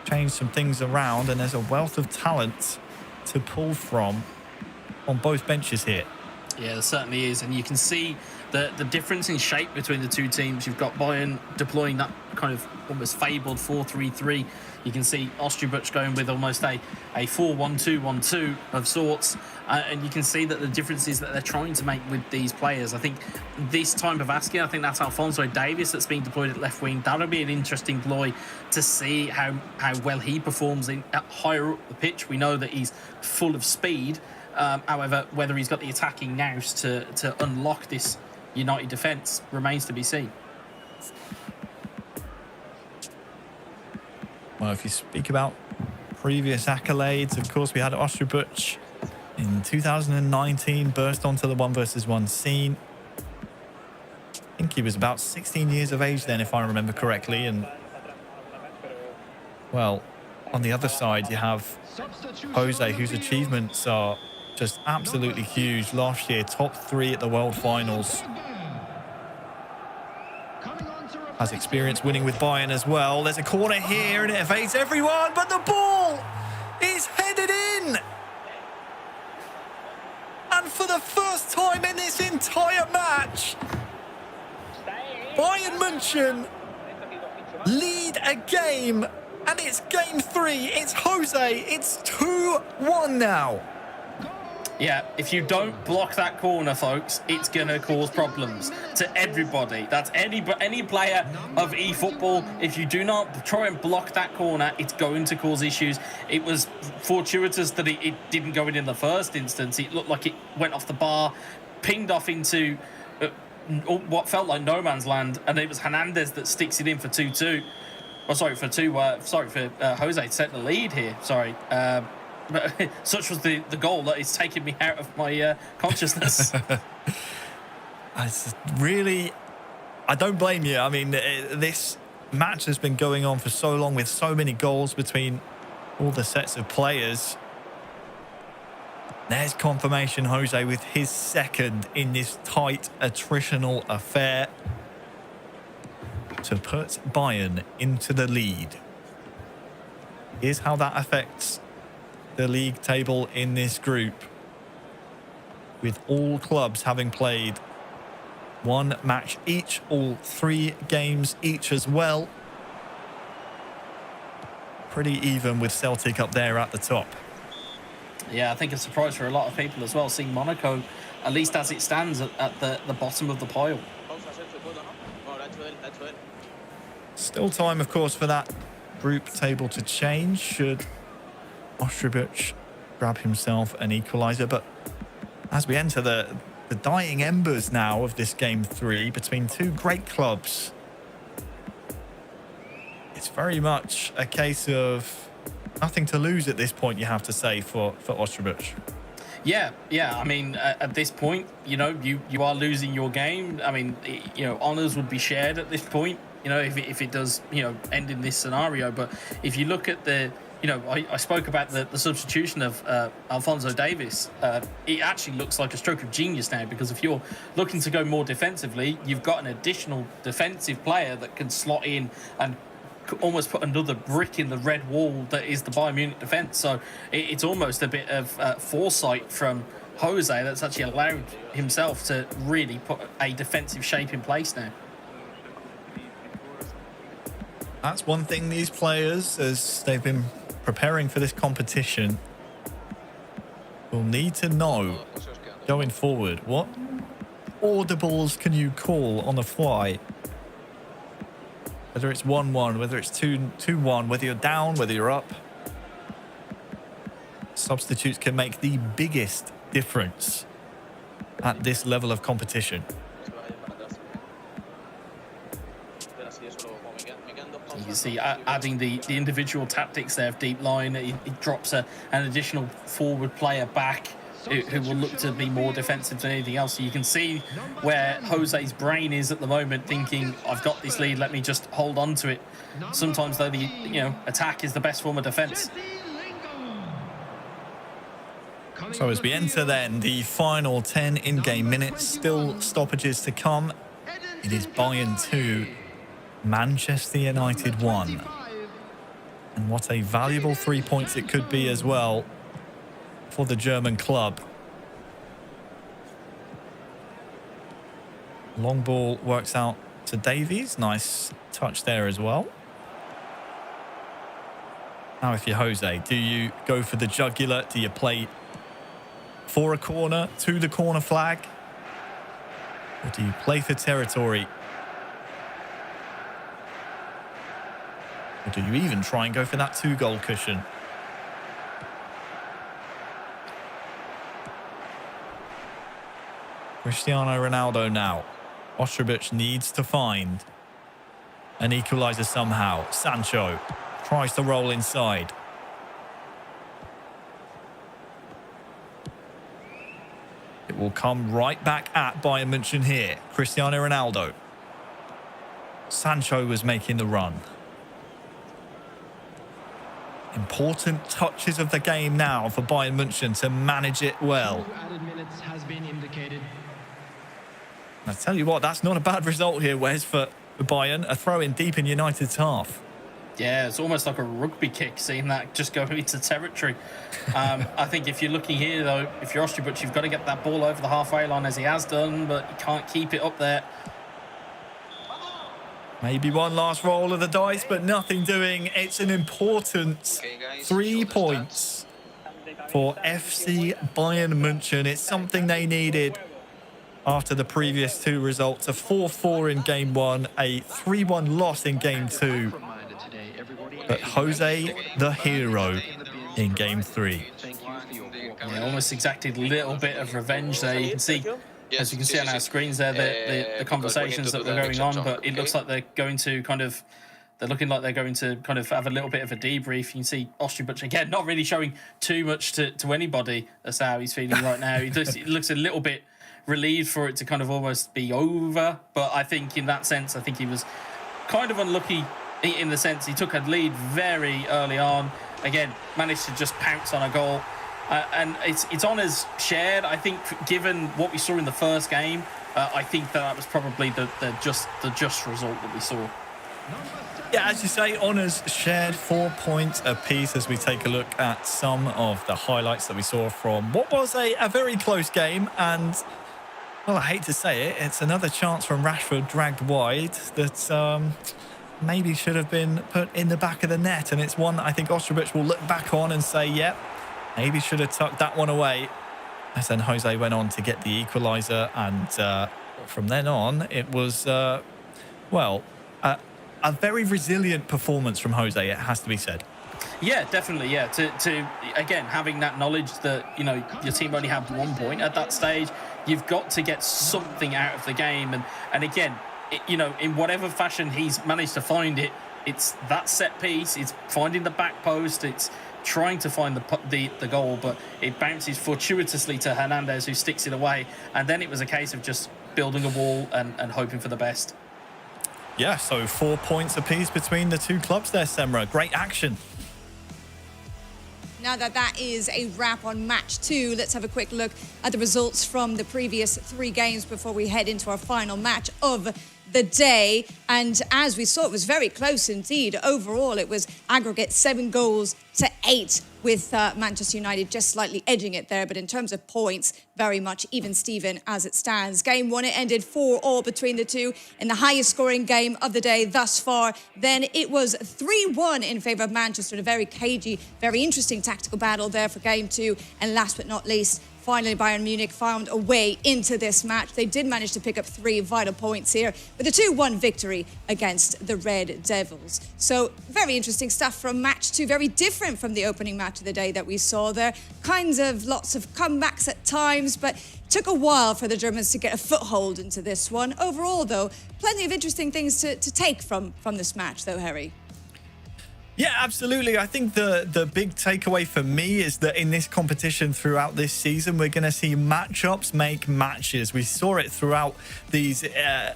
change some things around, and there's a wealth of talent to pull from on both benches here. Yeah, there certainly is. And you can see the difference in shape between the two teams. You've got Bayern deploying that kind of almost fabled 4-3-3. You can see Osterbuch going with almost a 4-1-2-1-2 of sorts. And you can see that the differences that they're trying to make with these players. I think this time of asking, I think that's Alphonso Davies that's being deployed at left wing. That'll be an interesting ploy to see how well he performs at higher up the pitch. We know that he's full of speed. However, whether he's got the attacking nous to unlock this United defence remains to be seen. Well, if you speak about previous accolades, of course, we had Osterbuch in 2019, burst onto the 1-versus-1 scene. I think he was about 16 years of age then, if I remember correctly. And, well, on the other side, you have Jose, whose achievements are just absolutely huge. Last year, top 3 at the World Finals. Has experience winning with Bayern as well. There's a corner here and it evades everyone, but the ball is headed in. And for the first time in this entire match, Bayern München lead a game, and it's game 3. It's Jose. It's 2-1 now. Yeah, if you don't block that corner, folks, it's going to cause problems to everybody. That's any player of eFootball. If you do not try and block that corner, it's going to cause issues. It was fortuitous that it didn't go in the first instance. It looked like it went off the bar, pinged off into what felt like no man's land, and it was Hernandez that sticks it in for 2-2. Oh, sorry, for Jose to set the lead here. Sorry. But such was the goal that it's taken me out of my consciousness. It's really, I don't blame you. I mean, this match has been going on for so long with so many goals between all the sets of players. There's confirmation, Jose, with his second in this tight attritional affair to put Bayern into the lead. Here's how that affects the league table in this group, with all clubs having played one match each, all 3 games each as well. Pretty even with Celtic up there at the top. Yeah, I think a surprise for a lot of people as well, seeing Monaco, at least as it stands, at the bottom of the pile. Still time, of course, for that group table to change, should Osterbuch grab himself an equaliser. But as we enter the dying embers now of this game 3 between 2 great clubs, it's very much a case of nothing to lose at this point, you have to say, for Osterbuch. Yeah. I mean, at this point, you know, you are losing your game. I mean, you know, honours would be shared at this point, you know, if it does, you know, end in this scenario. But if you look at you know, I spoke about the substitution of Alphonso Davies. It actually looks like a stroke of genius now, because if you're looking to go more defensively, you've got an additional defensive player that can slot in and almost put another brick in the red wall that is the Bayern Munich defence. So it's almost a bit of foresight from Jose that's actually allowed himself to really put a defensive shape in place now. That's one thing these players, as they've been preparing for this competition, will need to know going forward. What audibles can you call on the fly? Whether it's 1-1, whether it's 2-1, whether you're down, whether you're up. Substitutes can make the biggest difference at this level of competition. You can see adding the individual tactics there of deep line, it drops an additional forward player back who will look to be more defensive than anything else. So you can see where Jose's brain is at the moment, thinking, I've got this lead, let me just hold on to it. Sometimes, though, the attack is the best form of defence. So as we enter then the final 10 in-game minutes, still stoppages to come. It is Bayern 2, Manchester United 1. And what a valuable 3 points it could be as well. for the German club. Long ball works out to Davies. Nice touch there as well. Now if you're Jose, do you go for the jugular? Do you play for a corner to the corner flag? Or do you play for territory? Or do you even try and go for that 2-goal cushion? Cristiano Ronaldo now. Ostrobich needs to find an equaliser somehow. Sancho tries to roll inside. It will come right back at Bayern Munich here. Cristiano Ronaldo. Sancho was making the run. Important touches of the game now for Bayern Munich to manage it well. Added minutes has been indicated. I tell you what, that's not a bad result here, Wes, for Bayern. A throw in deep in United's half. Yeah, it's almost like a rugby kick, seeing that just go into territory. I think if you're looking here, though, if you're Ostrobich, you've got to get that ball over the halfway line as he has done, but you can't keep it up there. Maybe one last roll of the dice, but nothing doing. It's an important 3 points for FC Bayern Munich. It's something they needed after the previous 2 results. A 4-4 in game 1, a 3-1 loss in game 2. But Jose, the hero, in game 3. Yeah, almost exacted a little bit of revenge there. You can see, as you can see on our screens there, the conversations that were going on, but it looks like they're going to they're looking like they're going to kind of have a little bit of a debrief. You can see Ostrobich, again, not really showing too much to anybody. That's how he's feeling right now. He looks a little bit relieved for it to kind of almost be over. But I think in that sense, I think he was kind of unlucky in the sense he took a lead very early on. Again, managed to just pounce on a goal. And it's honours shared. I think given what we saw in the first game, I think that was probably the just result that we saw. Yeah, as you say, honours shared, 4 points apiece as we take a look at some of the highlights that we saw from what was a very close game. And, well, I hate to say it, it's another chance from Rashford dragged wide that maybe should have been put in the back of the net. And it's one that I think Ostrobich will look back on and say, yep, maybe should have tucked that one away. As then Jose went on to get the equaliser. And from then on, it was, a very resilient performance from Jose, it has to be said. Yeah, definitely. Yeah, to again having that knowledge that your team only had 1 point at that stage, you've got to get something out of the game, and again, in whatever fashion he's managed to find it, it's that set piece, it's finding the back post, it's trying to find the goal, but it bounces fortuitously to Hernandez, who sticks it away, and then it was a case of just building a wall and hoping for the best. Yeah, so 4 points apiece between the 2 clubs there, Semra. Great action. Now that is a wrap on match 2, let's have a quick look at the results from the previous 3 games before we head into our final match of the day. And as we saw, it was very close indeed. Overall, it was aggregate 7-8 with Manchester United just slightly edging it there. But in terms of points, very much even Steven as it stands. Game 1, it ended 4-4 between the 2 in the highest scoring game of the day thus far. Then it was 3-1 in favour of Manchester. A very cagey, very interesting tactical battle there for game 2. And last but not least, finally, Bayern Munich found a way into this match. They did manage to pick up 3 vital points here with a 2-1 victory against the Red Devils. So very interesting stuff from match 2. Very different from the opening match of the day that we saw there. Kinds of lots of comebacks at times, but took a while for the Germans to get a foothold into this one. Overall, though, plenty of interesting things to take from this match, though, Harry. Yeah, absolutely. I think the big takeaway for me is that in this competition throughout this season, we're going to see matchups make matches. We saw it throughout these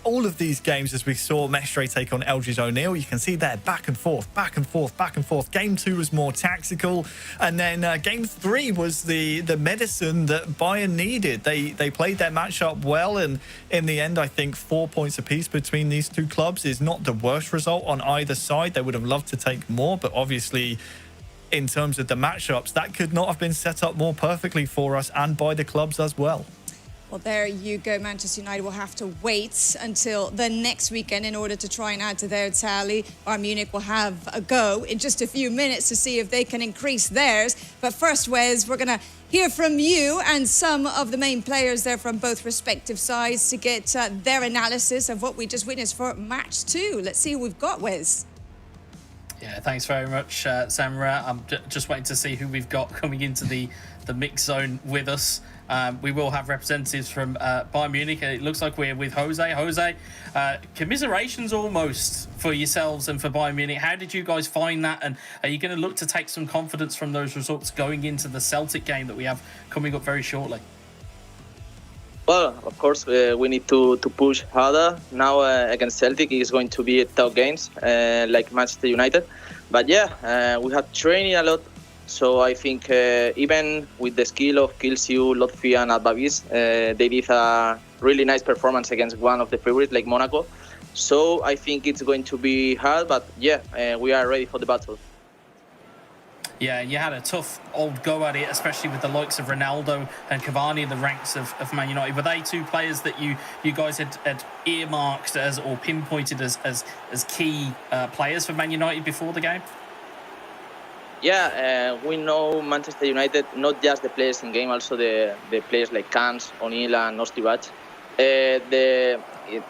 all of these games as we saw Mestre take on Elgis O'Neill. You can see there back and forth, back and forth, back and forth. Game 2 was more tactical. And then game 3 was the medicine that Bayern needed. They played their matchup well. And in the end, I think 4 points apiece between these 2 clubs is not the worst result on either side. They would have loved to take more. But obviously, in terms of the matchups, that could not have been set up more perfectly for us and by the clubs as well. Well, there you go. Manchester United will have to wait until the next weekend in order to try and add to their tally. Bayern Munich will have a go in just a few minutes to see if they can increase theirs. But first, Wes, we're going to hear from you and some of the main players there from both respective sides to get their analysis of what we just witnessed for match 2. Let's see who we've got, Wes. Yeah, thanks very much, Samra. I'm just waiting to see who we've got coming into the mix zone with us. We will have representatives from Bayern Munich. It looks like we're with Jose. Jose, commiserations almost for yourselves and for Bayern Munich. How did you guys find that? And are you going to look to take some confidence from those results going into the Celtic game that we have coming up very shortly? Well, of course, we need to push harder. Now against Celtic is going to be a tough games, like Manchester United. But yeah, we have training a lot. So I think even with the skill of Kilsiu, Lotfi and Albavis, they did a really nice performance against one of the favorites like Monaco. So I think it's going to be hard, but yeah, we are ready for the battle. Yeah, you had a tough old go at it, especially with the likes of Ronaldo and Cavani in the ranks of Man United. Were they two players that you guys had earmarked as or pinpointed as key players for Man United before the game? Yeah, we know Manchester United, not just the players in game, also the players like Kans, O'Neill and Ostivac.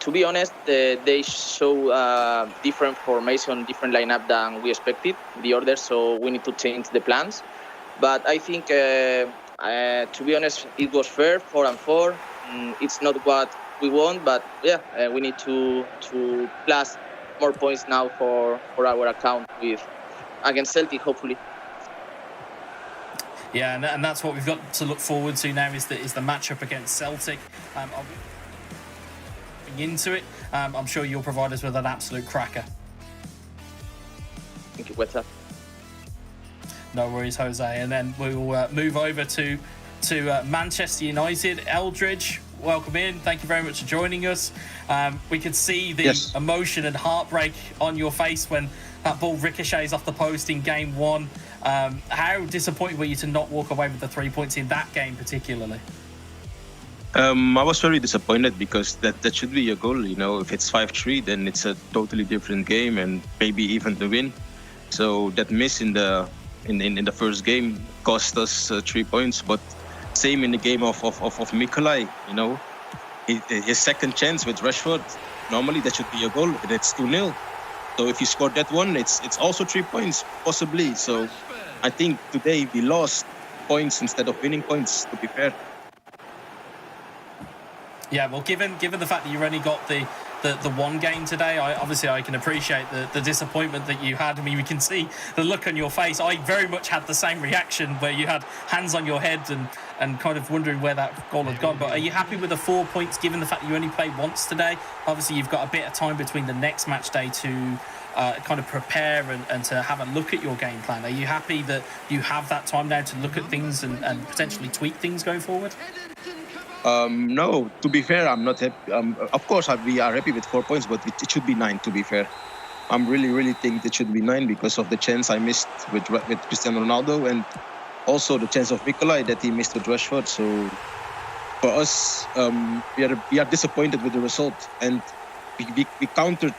To be honest, they show different formation, different lineup than we expected, the order, so we need to change the plans. But I think, to be honest, it was fair, 4-4. It's not what we want, but yeah, we need to plus more points now for our account against Celtic, hopefully. Yeah, and that's what we've got to look forward to now is the matchup against Celtic. Into it, I'm sure you'll provide us with an absolute cracker. Thank you, what's up? No worries, Jose. And then we'll move over to Manchester United. Eldridge, welcome in. Thank you very much for joining us. We could see the emotion and heartbreak on your face when that ball ricochets off the post in game 1. How disappointed were you to not walk away with the 3 points in that game particularly? I was very disappointed because that should be your goal. You know, if it's 5-3, then it's a totally different game and maybe even the win. So that miss in the first game cost us 3 points. But same in the game of Mikolaj. You know, his second chance with Rashford. Normally that should be your goal, but it's 2-0. So if you scored that one, it's also 3 points possibly. So I think today we lost points instead of winning points. To be fair. Yeah, well, given the fact that you only got the one game today, I can appreciate the disappointment that you had. I mean, we can see the look on your face. I very much had the same reaction where you had hands on your head and kind of wondering where that goal had gone. But are you happy with the 4 points given the fact that you only played once today? Obviously, you've got a bit of time between the next match day to kind of prepare and to have a look at your game plan. Are you happy that you have that time now to look at things and potentially tweak things going forward? No, to be fair, I'm not happy. Of course, we are happy with 4 points, but it should be 9, to be fair. I'm really think it should be 9 because of the chance I missed with Cristiano Ronaldo and also the chance of Mikolaj that he missed with Rashford. So for us, we are disappointed with the result. And we countered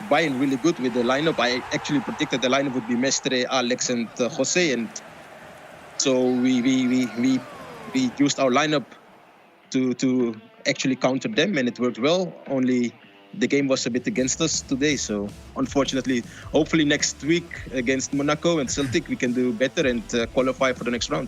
Bayern really good with the lineup. I actually predicted the lineup would be Mestre, Alex and Jose. And so we used our lineup to actually counter them, and it worked well. Only the game was a bit against us today, so unfortunately, hopefully next week against Monaco and Celtic we can do better and qualify for the next round.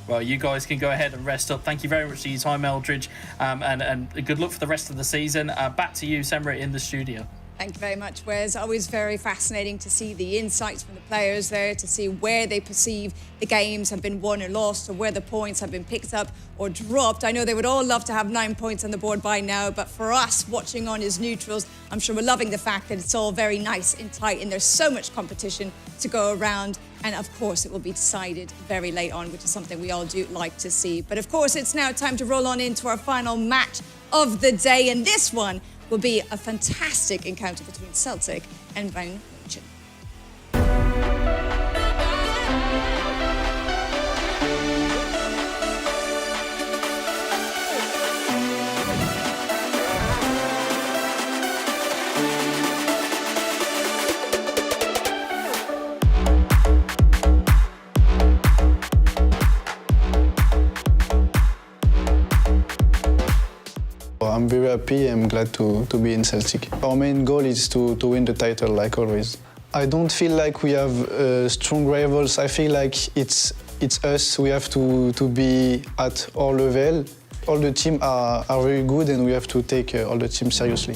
Well, you guys can go ahead and rest up. Thank you very much for your time, Eldridge, and good luck for the rest of the season. Back to you, Semra, in the studio. Thank you very much, Wes. Always very fascinating to see the insights from the players there, to see where they perceive the games have been won or lost, or where the points have been picked up or dropped. I know they would all love to have 9 points on the board by now, but for us watching on as neutrals, I'm sure we're loving the fact that it's all very nice and tight and there's so much competition to go around. And of course, it will be decided very late on, which is something we all do like to see. But of course, it's now time to roll on into our final match of the day. And this one will be a fantastic encounter between Celtic and Bayern Munich. I'm very happy. I'm glad to be in Celtic. Our main goal is to win the title, like always. I don't feel like we have strong rivals. I feel like it's us. We have to be at our level. All the teams are very good, and we have to take all the teams seriously.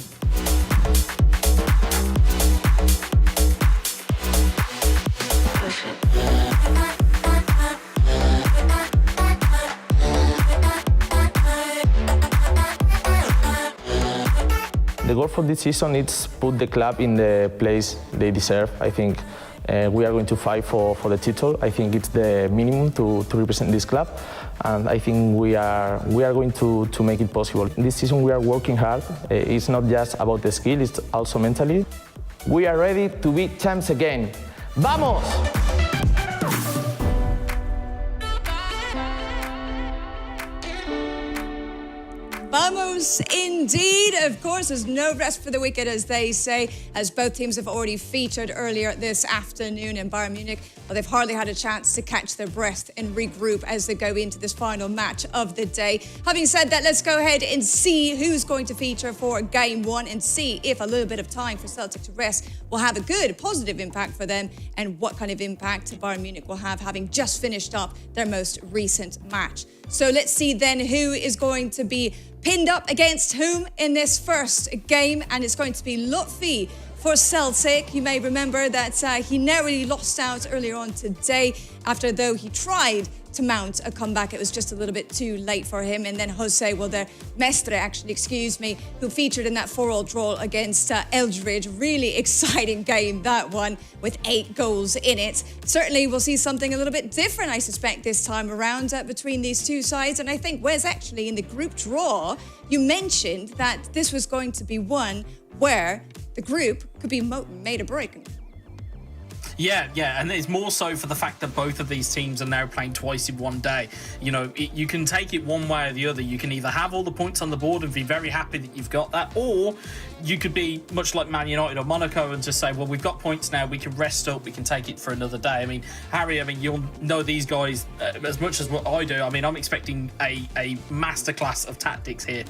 The goal for this season is put the club in the place they deserve. I think we are going to fight for the title. I think it's the minimum to represent this club, and I think we are going to make it possible. This season we are working hard. It's not just about the skill, it's also mentally. We are ready to be champs again. ¡Vamos! Vamos indeed. Of course, there's no rest for the wicked, as they say, as both teams have already featured earlier this afternoon. In Bayern Munich, well, they've hardly had a chance to catch their breath and regroup as they go into this final match of the day. Having said that, let's go ahead and see who's going to feature for Game 1 and see if a little bit of time for Celtic to rest will have a good, positive impact for them, and what kind of impact Bayern Munich will have, having just finished up their most recent match. So let's see then who is going to be pinned up against whom in this first game, and it's going to be Lotfi for Celtic. You may remember that he narrowly lost out earlier on today after, though he tried to mount a comeback, it was just a little bit too late for him. And then Mestre, who featured in that 4-4 draw against Eldridge. Really exciting game, that one, with 8 goals in it. Certainly we'll see something a little bit different, I suspect, this time around between these two sides. And I think, Wes, actually in the group draw, you mentioned that this was going to be one where the group could be made or break. Yeah, and it's more so for the fact that both of these teams are now playing twice in one day. You know, you can take it one way or the other. You can either have all the points on the board and be very happy that you've got that, or you could be much like Man United or Monaco and just say, well, we've got points now, we can rest up, we can take it for another day. I mean, Harry, you'll know these guys as much as what I do. I mean, I'm expecting a masterclass of tactics here.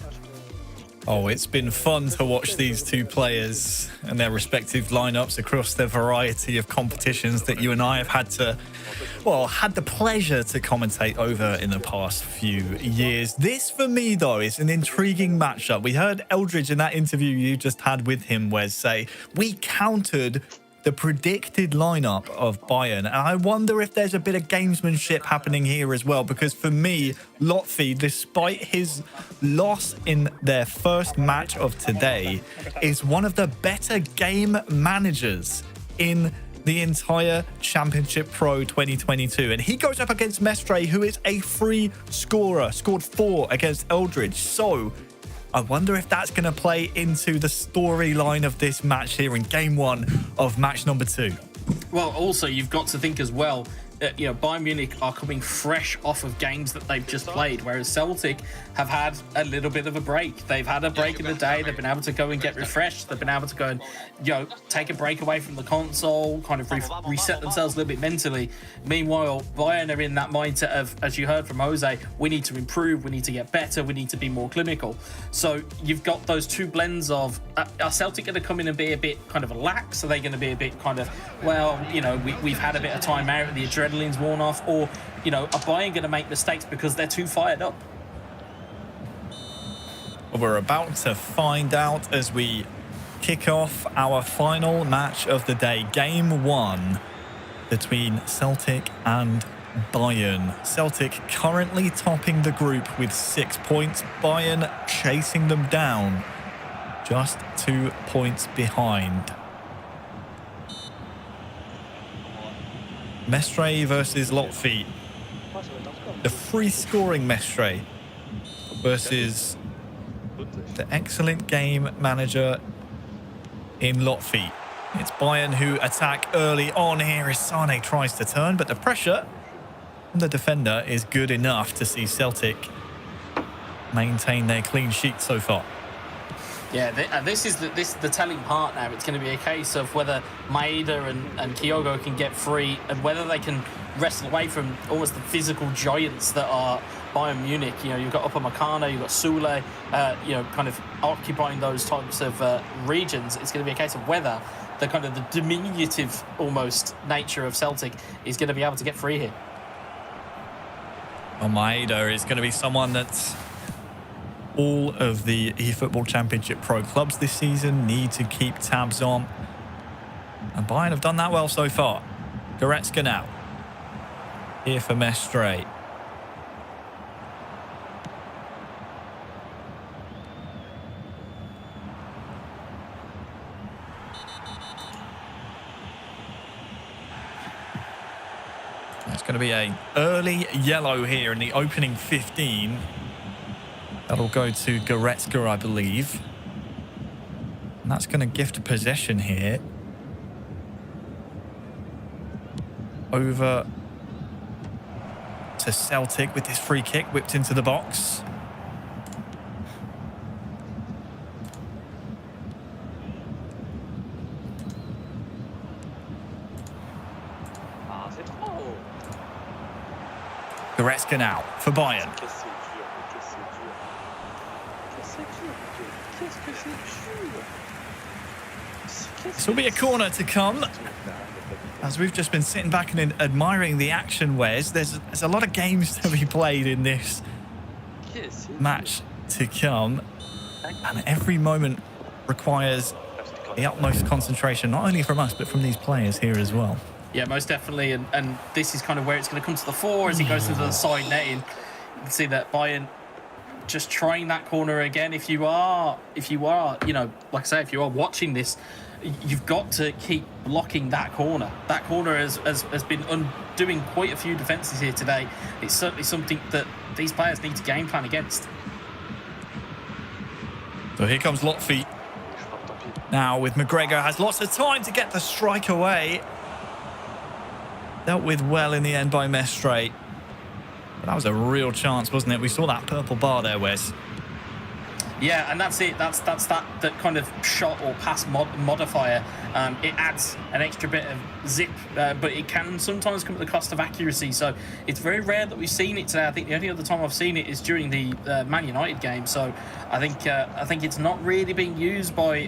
Oh, it's been fun to watch these two players and their respective lineups across the variety of competitions that you and I have had the pleasure to commentate over in the past few years. This, for me, though, is an intriguing matchup. We heard Eldridge in that interview you just had with him, Wes, say, we countered the predicted lineup of Bayern. And I wonder if there's a bit of gamesmanship happening here as well, because for me, Lotfi, despite his loss in their first match of today, is one of the better game managers in the entire Championship Pro 2022. And he goes up against Mestre, who is a free scorer, scored 4 against Eldridge. So I wonder if that's going to play into the storyline of this match here in Game 1 of match number 2. Well, also, you've got to think as well, Bayern Munich are coming fresh off of games that they've just played, whereas Celtic have had a little bit of a break. They've had a break in the day. They've been able to go and get refreshed. They've been able to go and, take a break away from the console, kind of reset themselves a little bit mentally. Meanwhile, Bayern are in that mindset of, as you heard from Jose, we need to improve, we need to get better, we need to be more clinical. So you've got those two blends of, are Celtic going to come in and be a bit kind of lax? Are they going to be a bit kind of, we've had a bit of time out, the adrenaline's worn off, or are Bayern going to make mistakes because they're too fired up? Well, we're about to find out as we kick off our final match of the day, Game 1 between Celtic and Bayern. Celtic currently topping the group with 6 points, Bayern chasing them down just 2 points behind. Mestre versus Lotfi. The free-scoring Mestre versus the excellent game manager in Lotfi. It's Bayern who attack early on here as Sane tries to turn, but the pressure from the defender is good enough to see Celtic maintain their clean sheet so far. Yeah, and this is the telling part now. It's going to be a case of whether Maeda and Kyogo can get free and whether they can wrestle away from almost the physical giants that are Bayern Munich. You know, you've got Upamecano, you've got Sule, you know, kind of occupying those types of regions. It's going to be a case of whether the kind of the diminutive almost nature of Celtic is going to be able to get free here. Well, Maeda is going to be someone that's all of the eFootball Championship Pro clubs this season need to keep tabs on. And Bayern have done that well so far. Goretzka now. Here for Mestre. It's going to be an early yellow here in the opening 15. That'll go to Goretzka, I believe. And that's going to gift possession here. Over to Celtic with this free kick whipped into the box. Goretzka now for Bayern. This will be a corner to come. As we've just been sitting back and admiring the action, Wes, there's a lot of games to be played in this match to come. And every moment requires the utmost concentration, not only from us, but from these players here as well. Yeah, most definitely. And this is kind of where it's going to come to the fore as he goes into the side netting. You can see that Bayern just trying that corner again. If you are, you know, like I say, if you are watching this, you've got to keep blocking that corner. That corner has been undoing quite a few defences here today. It's certainly something that these players need to game plan against. So here comes Lotfi. Now with McGregor, has lots of time to get the strike away. Dealt with well in the end by Mestre. But that was a real chance, wasn't it? We saw that purple bar there, Wes. Yeah, and that's it. That's that kind of shot or pass modifier. It adds an extra bit of zip, but it can sometimes come at the cost of accuracy. So it's very rare that we've seen it today. I think the only other time I've seen it is during the Man United game. So I think it's not really being used by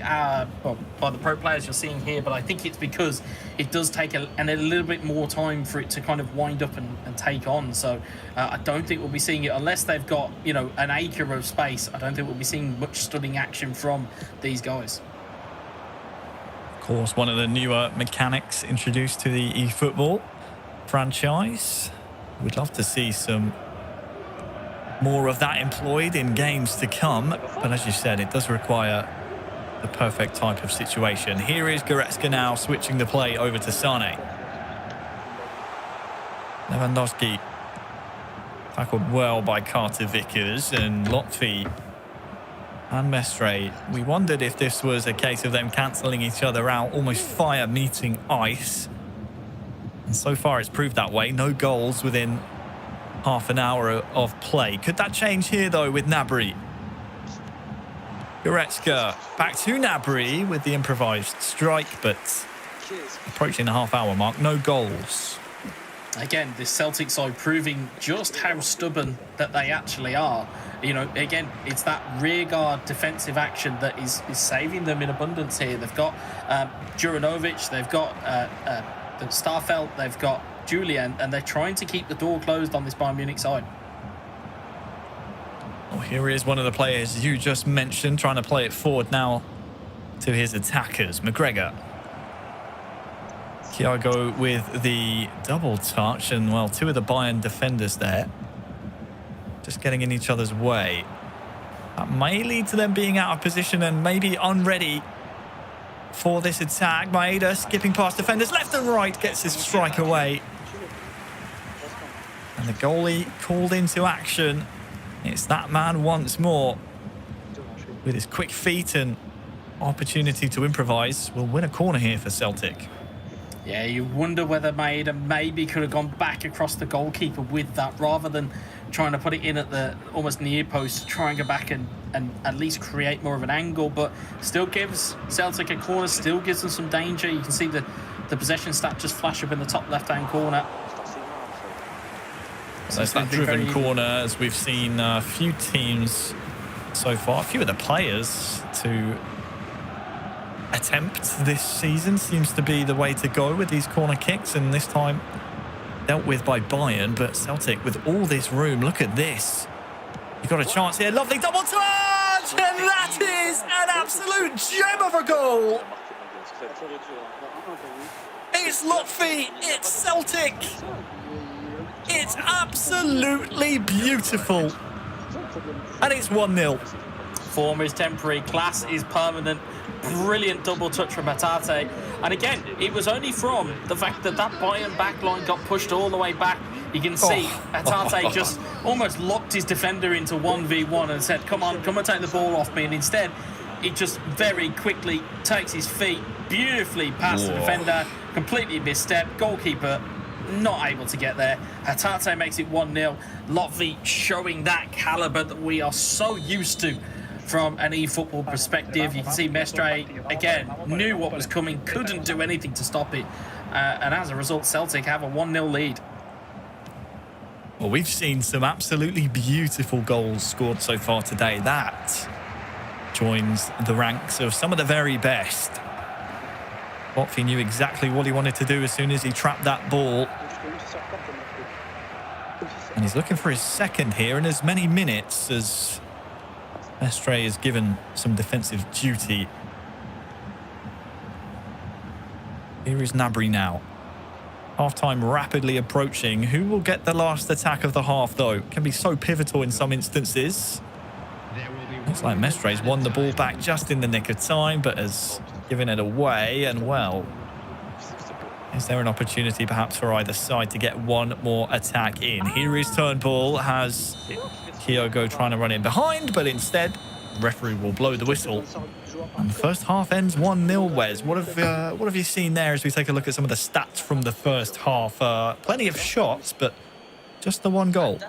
the pro players you're seeing here. But I think it's because it does take a little bit more time for it to kind of wind up and take on. So I don't think we'll be seeing it unless they've got, you know, an acre of space. I don't think we'll be seeing much stunning action from these guys. Of course, one of the newer mechanics introduced to the eFootball franchise. We'd love to see some more of that employed in games to come. But as you said, it does require the perfect type of situation. Here is Goretzka now switching the play over to Sane. Lewandowski tackled well by Carter Vickers and Lotfi and Mestre. We wondered if this was a case of them cancelling each other out, almost fire meeting ice. And so far it's proved that way. No goals within half an hour of play. Could that change here, though, with Gnabry? Goretzka back to Gnabry with the improvised strike, but approaching the half-hour mark, no goals. Again, this Celtic side proving just how stubborn that they actually are. You know, again, it's that rearguard defensive action that is saving them in abundance here. They've got Juranovic, they've got Starfelt, they've got Julian, and they're trying to keep the door closed on this Bayern Munich side. Oh, here is one of the players you just mentioned, trying to play it forward now to his attackers. McGregor. Thiago with the double touch, and, well, two of the Bayern defenders there. Just getting in each other's way. That may lead to them being out of position and maybe unready for this attack. Maeda skipping past defenders left and right, gets his strike away. And the goalie called into action. It's that man once more. With his quick feet and opportunity to improvise, will win a corner here for Celtic. Yeah, you wonder whether Maeda maybe could have gone back across the goalkeeper with that rather than trying to put it in at the almost near post to try and go back and and at least create more of an angle, but still gives Celtic a corner, still gives them some danger. You can see the possession stat just flash up in the top left-hand corner. So it's that driven corner, as we've seen a few teams so far, a few of the players to attempt this season seems to be the way to go with these corner kicks, and this time dealt with by Bayern, but Celtic with all this room. Look at this. You've got a chance here. Lovely double touch, and that is an absolute gem of a goal. It's Lotfi, it's Celtic. It's absolutely beautiful. And it's 1-0. Form is temporary, class is permanent. Brilliant double touch from Hatate. And again, it was only from the fact that Bayern backline got pushed all the way back. You can see Hatate just almost locked his defender into 1v1 and said, come on, take the ball off me. And instead, he just very quickly takes his feet beautifully past the defender, completely misstep. Goalkeeper not able to get there. Hatate makes it 1-0. Lotfi showing that calibre that we are so used to from an eFootball perspective. You can see Mestre, again, knew what was coming, couldn't do anything to stop it. And as a result, Celtic have a 1-0 lead. Well, we've seen some absolutely beautiful goals scored so far today. That joins the ranks of some of the very best. Lotfi knew exactly what he wanted to do as soon as he trapped that ball. And he's looking for his second here in as many minutes as Mestre is given some defensive duty. Here is Gnabry now. Half-time rapidly approaching. Who will get the last attack of the half, though? Can be so pivotal in some instances. Looks like Mestre's won the ball back just in the nick of time, but has given it away. And, well, is there an opportunity perhaps for either side to get one more attack in? Here is Turnbull, has Kyogo trying to run in behind, but instead, the referee will blow the whistle. And the first half ends 1-0, Wes. What have you seen there as we take a look at some of the stats from the first half? Plenty of shots, but just the one goal.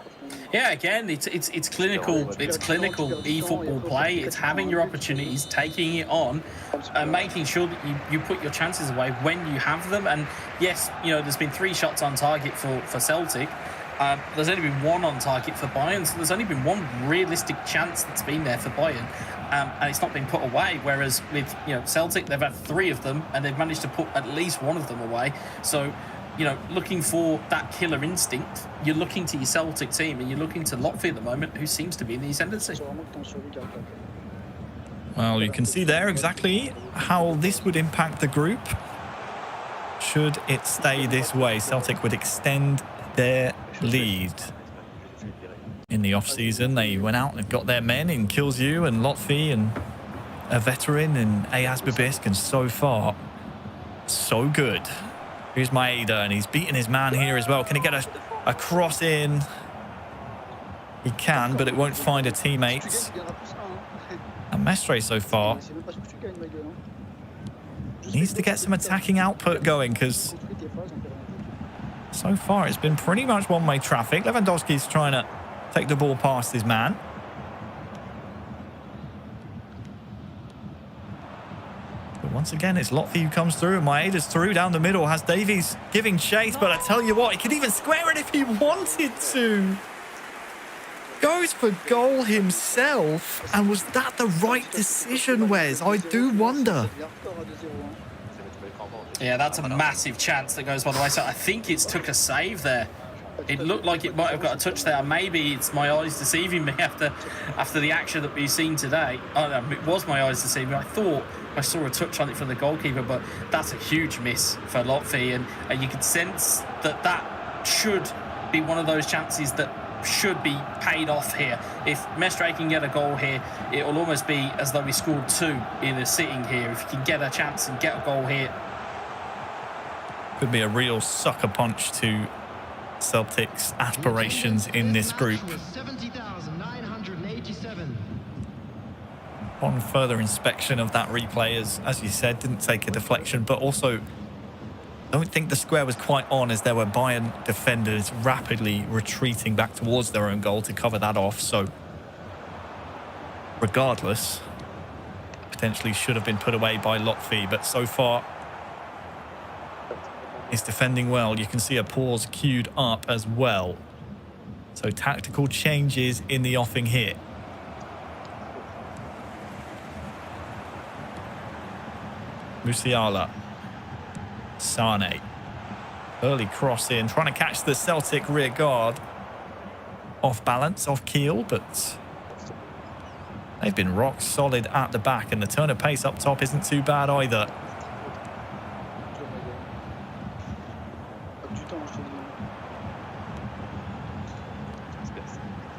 Yeah, again, it's clinical. It's clinical eFootball play. It's having your opportunities, taking it on, and making sure that you put your chances away when you have them. And yes, you know, there's been 3 shots on target for Celtic. There's only been 1 on target for Bayern, so there's only been 1 realistic chance that's been there for Bayern, and it's not been put away. Whereas with Celtic, they've had 3 of them, and they've managed to put at least 1 of them away. So, looking for that killer instinct, you're looking to your Celtic team, and you're looking to Lotfi at the moment, who seems to be in the ascendancy. Well, you can see there exactly how this would impact the group. Should it stay this way, Celtic would extend their lead. In the off-season, they went out and got their men in Kilsue and Lotfi and a veteran in Ayaz Babisk, and so far, so good. Here's Maeda, and he's beaten his man here as well. Can he get a cross in? He can, but it won't find a teammate. And Mestre so far needs to get some attacking output going, because so far it's been pretty much one-way traffic. Lewandowski's trying to take the ball past his man. But once again, it's Lotfi who comes through, and Maeda's through down the middle. Has Davies giving chase, but I tell you what, he could even square it if he wanted to. Goes for goal himself, and was that the right decision, Wes? I do wonder. Yeah, that's a massive chance that goes by the way. So I think it's took a save there. It looked like it might have got a touch there. Maybe it's my eyes deceiving me after the action that we've seen today. Oh, no, it was my eyes deceiving me. I thought I saw a touch on it from the goalkeeper, but that's a huge miss for Lotfi, and you can sense that should be one of those chances that should be paid off here. If Mestre can get a goal here, it will almost be as though we scored 2 in a sitting here. If you can get a chance and get a goal here, could be a real sucker punch to Celtic's aspirations in this group. On further inspection of that replay, as you said, didn't take a deflection, but also don't think the square was quite on, as there were Bayern defenders rapidly retreating back towards their own goal to cover that off. So regardless. Potentially should have been put away by Lotfi, but so far he's defending well. You can see a pause queued up as well. So tactical changes in the offing here. Musiala. Sane. Early cross in, trying to catch the Celtic rear guard. Off balance, off keel, but they've been rock solid at the back, and the turn of pace up top isn't too bad either.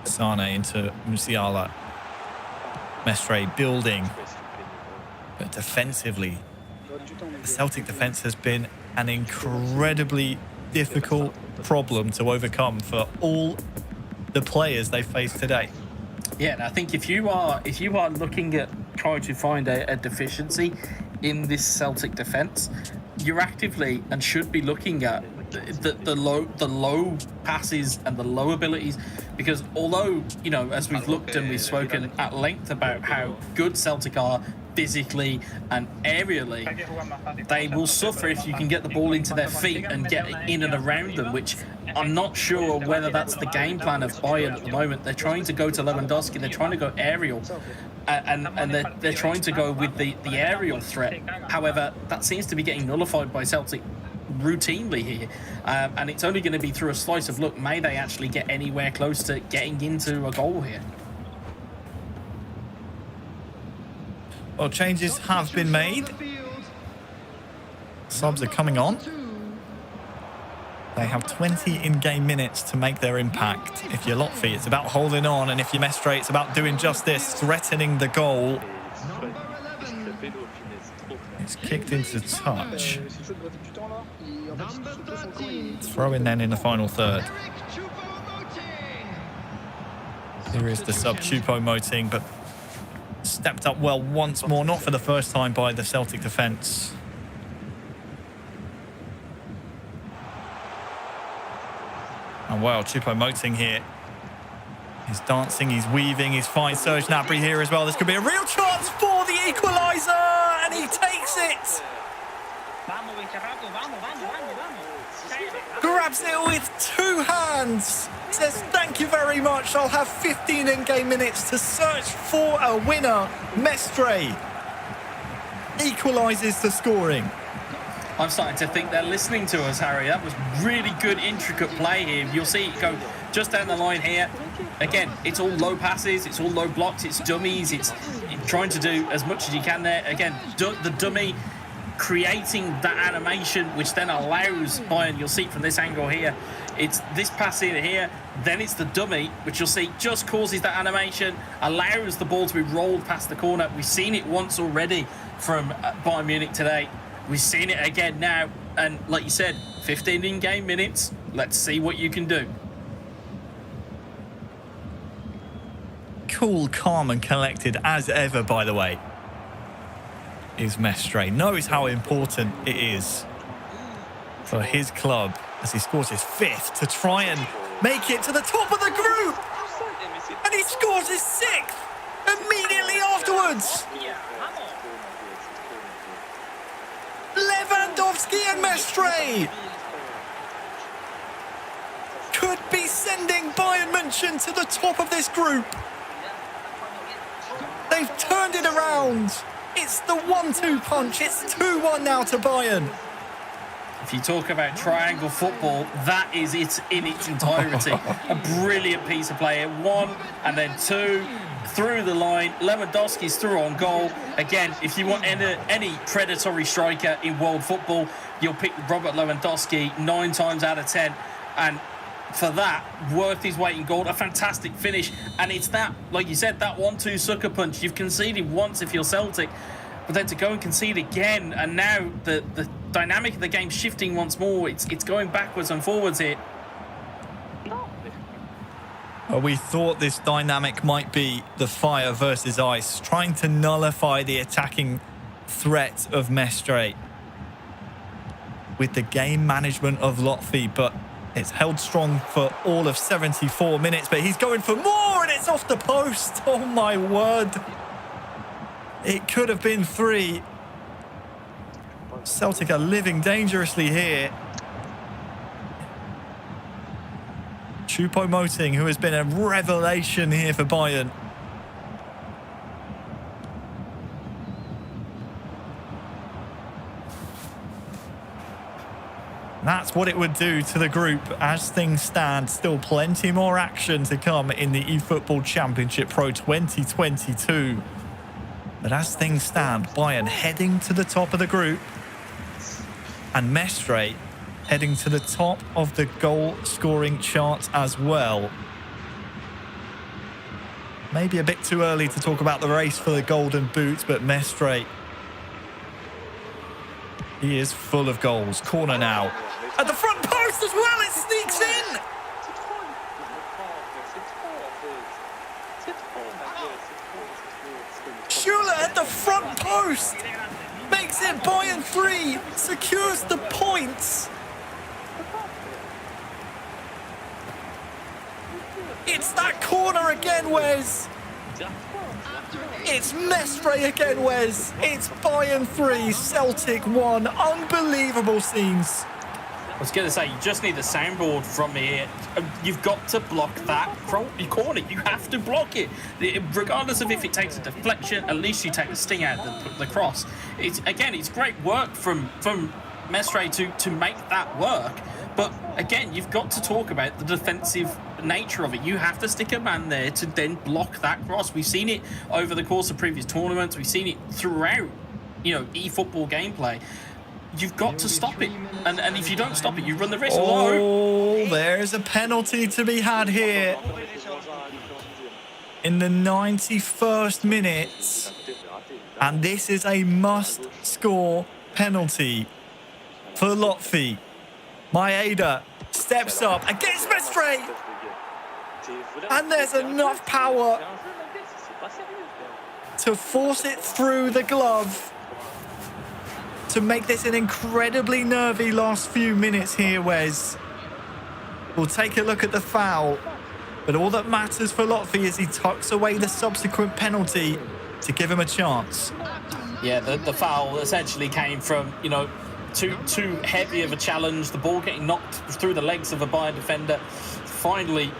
Sane into Musiala. Mestre building. But defensively, the Celtic defence has been an incredibly difficult problem to overcome for all the players they faced today. Yeah, and I think if you are looking at trying to find a deficiency in this Celtic defence, you're actively and should be looking at the low passes and the low abilities, because although, you know, as we've looked and we've spoken at length about how good Celtic are physically and aerially, they will suffer if you can get the ball into their feet and get in and around them, which I'm not sure whether that's the game plan of Bayern at the moment. They're trying to go to Lewandowski, they're trying to go aerial, and they're trying to go with the aerial threat. However, that seems to be getting nullified by Celtic routinely here, and it's only going to be through a slice of luck may they actually get anywhere close to getting into a goal here. Well, changes have been made. Subs are coming on. They have 20 in-game minutes to make their impact. If you're Lotfi, it's about holding on, and if you're Mestre, it's about doing just this, threatening the goal. It's kicked into touch. Throw in then in the final third. Here is the sub Choupo-Moting, but stepped up well once more, not for the first time by the Celtic defence. And well, Choupo-Moting here. He's dancing, he's weaving, he's fine. Serge Gnabry here as well. This could be a real chance for the equaliser, and he takes it. Grabs it with two hands. Says, thank you very much. I'll have 15 in-game minutes to search for a winner. Mestre equalises the scoring. I'm starting to think they're listening to us, Harry. That was really good, intricate play here. You'll see it go just down the line here. Again, it's all low passes, it's all low blocks, it's dummies, it's trying to do as much as you can there. Again, the dummy creating that animation, which then allows Bayern, you'll see from this angle here, it's this pass in here, then it's the dummy, which you'll see just causes that animation, allows the ball to be rolled past the corner. We've seen it once already from Bayern Munich today. We've seen it again now, and like you said, 15 in-game minutes. Let's see what you can do. Cool, calm and collected as ever, by the way, is Mestre. Knows how important it is for his club as he scores his fifth to try and make it to the top of the group. And he scores his sixth immediately afterwards. Lewandowski and Mestre could be sending Bayern München to the top of this group. They've turned it around. It's the 1-2 punch. It's 2-1 now to Bayern. If you talk about triangle football, that is it in its entirety. A brilliant piece of play. 1 and then 2 through the line. Lewandowski's through on goal. Again, if you want any predatory striker in world football, you'll pick Robert Lewandowski 9 times out of 10. And for that, worth his weight in gold. A fantastic finish. And it's that, like you said, that 1-2 sucker punch. You've conceded once if you're Celtic, but then to go and concede again, and now the dynamic of the game shifting once more. It's going backwards and forwards here. Well, we thought this dynamic might be the fire versus ice, trying to nullify the attacking threat of Mestre with the game management of Lotfi, but It's held strong for all of 74 minutes, but he's going for more, and it's off the post. Oh, my word. It could have been 3. Celtic are living dangerously here. Choupo-Moting, who has been a revelation here for Bayern. That's what it would do to the group as things stand. Still plenty more action to come in the eFootball Championship Pro 2022. But as things stand, Bayern heading to the top of the group, and Mestre heading to the top of the goal-scoring chart as well. Maybe a bit too early to talk about the race for the Golden Boot, but Mestre, he is full of goals. Corner now. At the front post as well, it sneaks in! Schuler at the front post! Makes it Bayern 3, secures the points. It's that corner again, Wes. It's Mestre again, Wes. It's Bayern 3, Celtic 1. Unbelievable scenes. I was going to say, you just need a soundboard from here. You've got to block that corner. You have to block it. Regardless of if it takes a deflection, at least you take the sting out of the cross. It's great work from Mestre to make that work. But again, you've got to talk about the defensive nature of it. You have to stick a man there to then block that cross. We've seen it over the course of previous tournaments. We've seen it throughout, eFootball gameplay. You've got to stop it. And if you don't stop it, you run the risk. Oh, there's a penalty to be had here. In the 91st minute. And this is a must-score penalty for Lotfi. Maeda steps up against Mestre. And there's enough power to force it through the glove to make this an incredibly nervy last few minutes here, Wes. We'll take a look at the foul, but all that matters for Lotfi is he tucks away the subsequent penalty to give him a chance. Yeah, the foul essentially came from, too heavy of a challenge. The ball getting knocked through the legs of a Bayern defender finally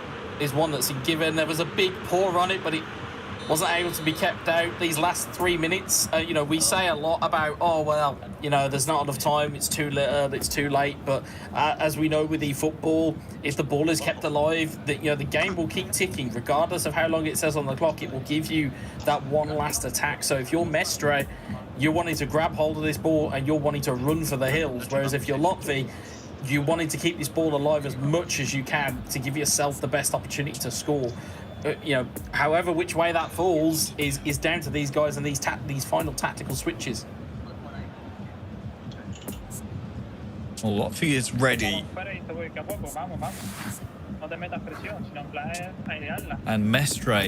is one that's given. There was a big pour on it, but it wasn't able to be kept out these last 3 minutes. We say a lot about, there's not enough time, it's too little, it's too late. But as we know with eFootball, if the ball is kept alive, the game will keep ticking. Regardless of how long it says on the clock, it will give you that one last attack. So if you're Mestre, you're wanting to grab hold of this ball and you're wanting to run for the hills. Whereas if you're Lotfi, you're wanting to keep this ball alive as much as you can to give yourself the best opportunity to score. However which way that falls is down to these guys and these final tactical switches. Well, Lotfi is ready. And Mestre,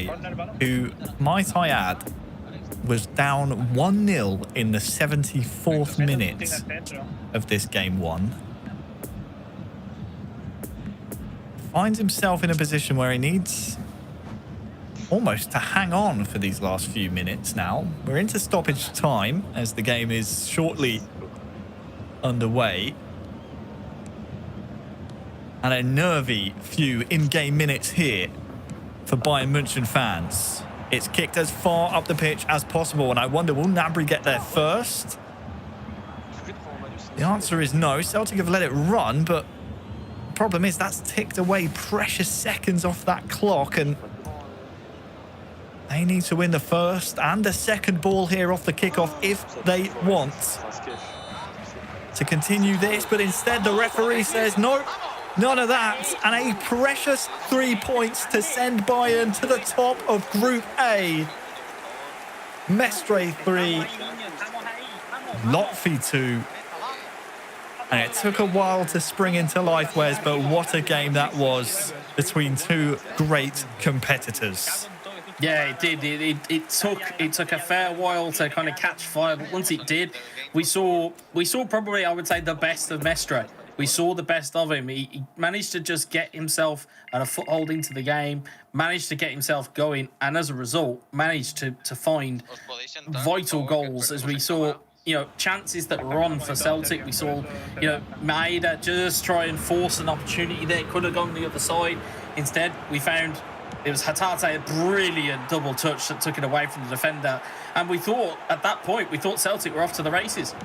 who, might I add, was down 1-0 in the 74th minute of this game 1. Finds himself in a position where he needs almost to hang on for these last few minutes now. We're into stoppage time as the game is shortly underway. And a nervy few in-game minutes here for Bayern München fans. It's kicked as far up the pitch as possible, and I wonder, will Gnabry get there first? The answer is no. Celtic have let it run, but the problem is that's ticked away precious seconds off that clock, and they need to win the first and the second ball here off the kickoff if they want to continue this. But instead, the referee says, no, none of that. And a precious 3 points to send Bayern to the top of Group A. Mestre 3, Lotfi 2. And it took a while to spring into life, Wes, but what a game that was between two great competitors. Yeah, it did. It took a fair while to kind of catch fire, but once it did, we saw probably, I would say, the best of Mestre we saw the best of him. He managed to just get himself a foothold into the game, managed to get himself going, and as a result, managed to find vital goals, as we saw, you know, chances that were on for Celtic. We saw, you know, Maeda just try and force an opportunity there. Could have gone the other side. Instead, we found it was Hatate, a brilliant double touch that took it away from the defender. And we thought, at that point, we thought Celtic were off to the races.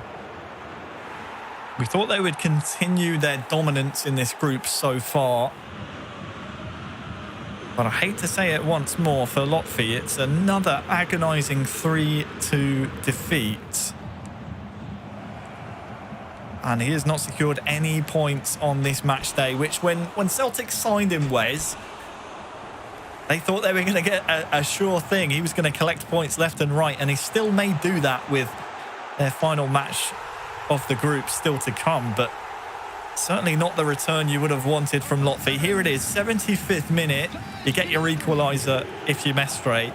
We thought they would continue their dominance in this group so far. But I hate to say it once more for Lotfi, it's another agonising 3-2 defeat. And he has not secured any points on this match day, which when Celtic signed him, Wes, they thought they were going to get a sure thing. He was going to collect points left and right, and he still may do that with their final match of the group still to come, but certainly not the return you would have wanted from Lotfi. Here it is, 75th minute. You get your equaliser if you mess straight.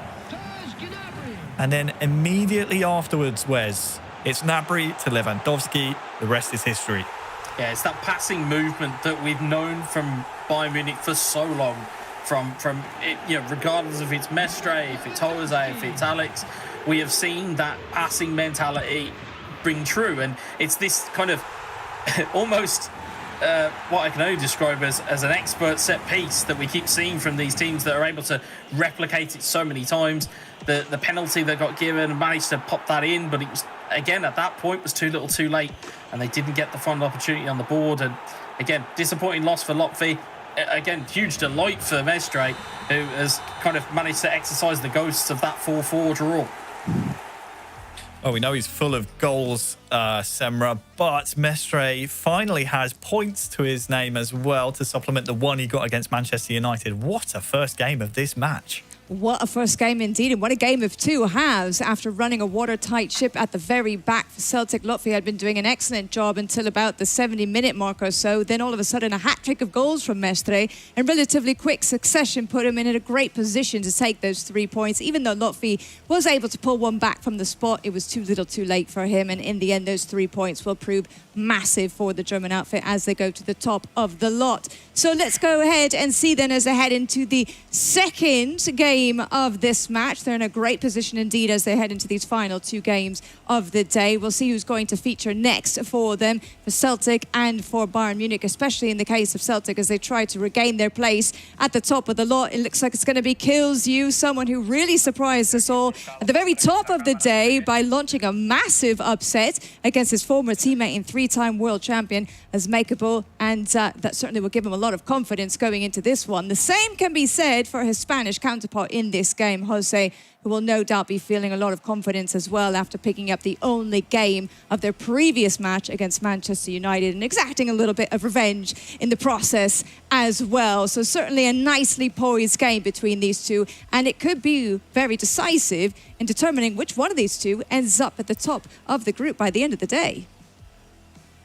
And then immediately afterwards, Wes, it's Gnabry to Lewandowski. The rest is history. Yeah, it's that passing movement that we've known from Bayern Munich for so long. From it, you know, regardless if it's Mestre, if it's Jose, if it's Alex, we have seen that passing mentality bring true. And it's this kind of almost what I can only describe as an expert set piece that we keep seeing from these teams that are able to replicate it so many times. The penalty that got given and managed to pop that in, but it was, again, at that point, was too little too late, and they didn't get the final opportunity on the board. And again, disappointing loss for Lotfi. Again, huge delight for Mestre, who has kind of managed to exercise the ghosts of that 4-4 draw. Well, we know he's full of goals, Semra, but Mestre finally has points to his name as well to supplement the one he got against Manchester United. What a first game of this match. What a first game indeed, and what a game of two halves. After running a watertight ship at the very back for Celtic, Lotfi had been doing an excellent job until about the 70-minute mark or so. Then all of a sudden, a hat-trick of goals from Mestre in relatively quick succession put him in a great position to take those 3 points. Even though Lotfi was able to pull one back from the spot, it was too little too late for him, and in the end, those 3 points will prove massive for the German outfit as they go to the top of the lot. So let's go ahead and see then as they head into the second game of this match. They're in a great position indeed as they head into these final 2 games of the day. We'll see who's going to feature next for them, for Celtic and for Bayern Munich, especially in the case of Celtic as they try to regain their place at the top of the lot. It looks like it's going to be Kills-You, someone who really surprised us all at the very top of the day by launching a massive upset against his former teammate and 3-time world champion as Makeable, and that certainly will give him a lot of confidence going into this one. The same can be said for his Spanish counterpart in this game, Jose, who will no doubt be feeling a lot of confidence as well after picking up the only game of their previous match against Manchester United and exacting a little bit of revenge in the process as well. So certainly a nicely poised game between these two, and it could be very decisive in determining which one of these two ends up at the top of the group by the end of the day.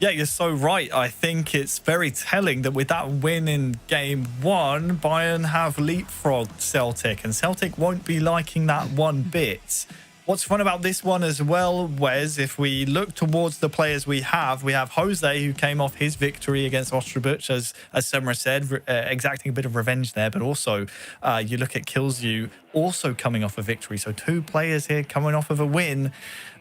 Yeah, you're so right. I think it's very telling that with that win in game 1, Bayern have leapfrogged Celtic, and Celtic won't be liking that one bit. What's fun about this one as well, Wes, if we look towards the players we have Jose, who came off his victory against Osterbuch, as Semra said, exacting a bit of revenge there, but also you look at Kills-You, also coming off a victory. So 2 players here coming off of a win,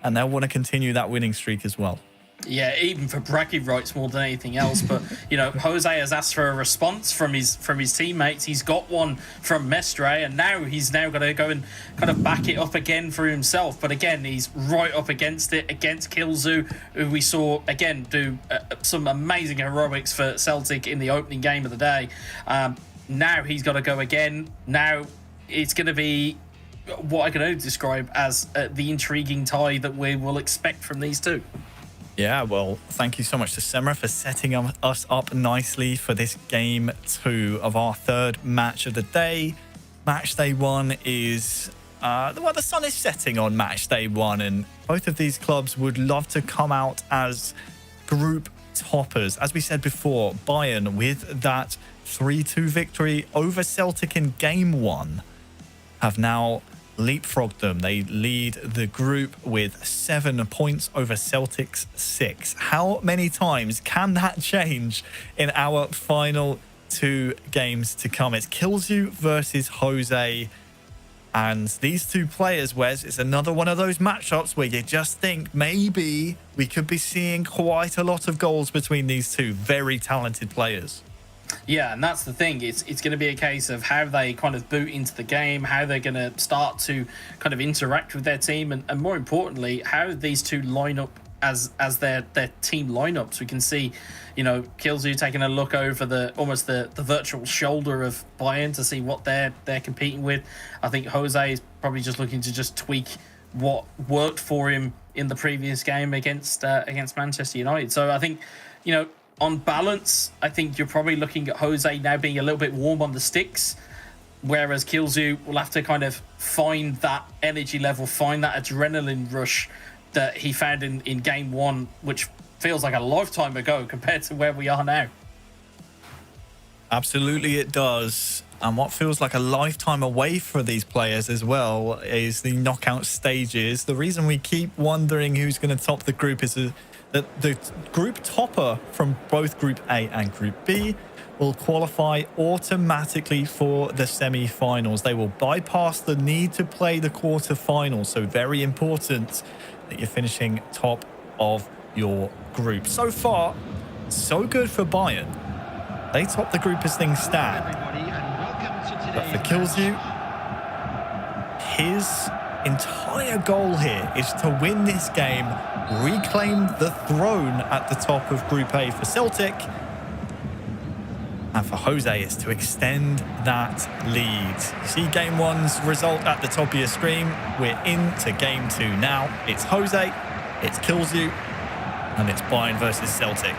and they'll want to continue that winning streak as well. Yeah, even for bragging rights more than anything else. But, you know, Jose has asked for a response from his teammates. He's got one from Mestre, and now he's going to go and kind of back it up again for himself. But again, he's right up against it, against Kills-You, who we saw, again, do some amazing heroics for Celtic in the opening game of the day. Now he's got to go again. Now it's going to be what I can only describe as the intriguing tie that we will expect from these two. Yeah, well, thank you so much to Semra for setting us up nicely for this game 2 of our 3rd match of the day. Match day 1 is, well, the sun is setting on match day 1, and both of these clubs would love to come out as group toppers. As we said before, Bayern with that 3-2 victory over Celtic in game 1 have now leapfrogged them. They lead the group with 7 points over Celtic's 6. How many times can that change in our final 2 games to come? It's Killzoo versus Jose. And these 2 players, Wes, it's another one of those matchups where you just think maybe we could be seeing quite a lot of goals between these 2 very talented players. Yeah, and that's the thing. It's going to be a case of how they kind of boot into the game, how they're going to start to kind of interact with their team, and more importantly, how these 2 line up as their team lineups. We can see, you know, Killzoo taking a look over the virtual shoulder of Bayern to see what they're competing with. I think Jose is probably just looking to just tweak what worked for him in the previous game against Manchester United. So I think, you know, on balance, I think you're probably looking at Jose now being a little bit warm on the sticks, whereas Killzoo will have to kind of find that energy level, find that adrenaline rush that he found in game 1, which feels like a lifetime ago compared to where we are now. Absolutely it does. And what feels like a lifetime away for these players as well is the knockout stages. The reason we keep wondering who's going to top the group is that the group topper from both Group A and Group B will qualify automatically for the semi-finals. They will bypass the need to play the quarter-finals. So very important that you're finishing top of your group. So far, so good for Bayern. They top the group as things stand. But for Killzoo, his entire goal here is to win this game, reclaim the throne at the top of Group A for Celtic. And for Jose, it's to extend that lead. You see game 1's result at the top of your screen. We're into game 2 now. It's Jose, it's Killzoo, and it's Bayern versus Celtic.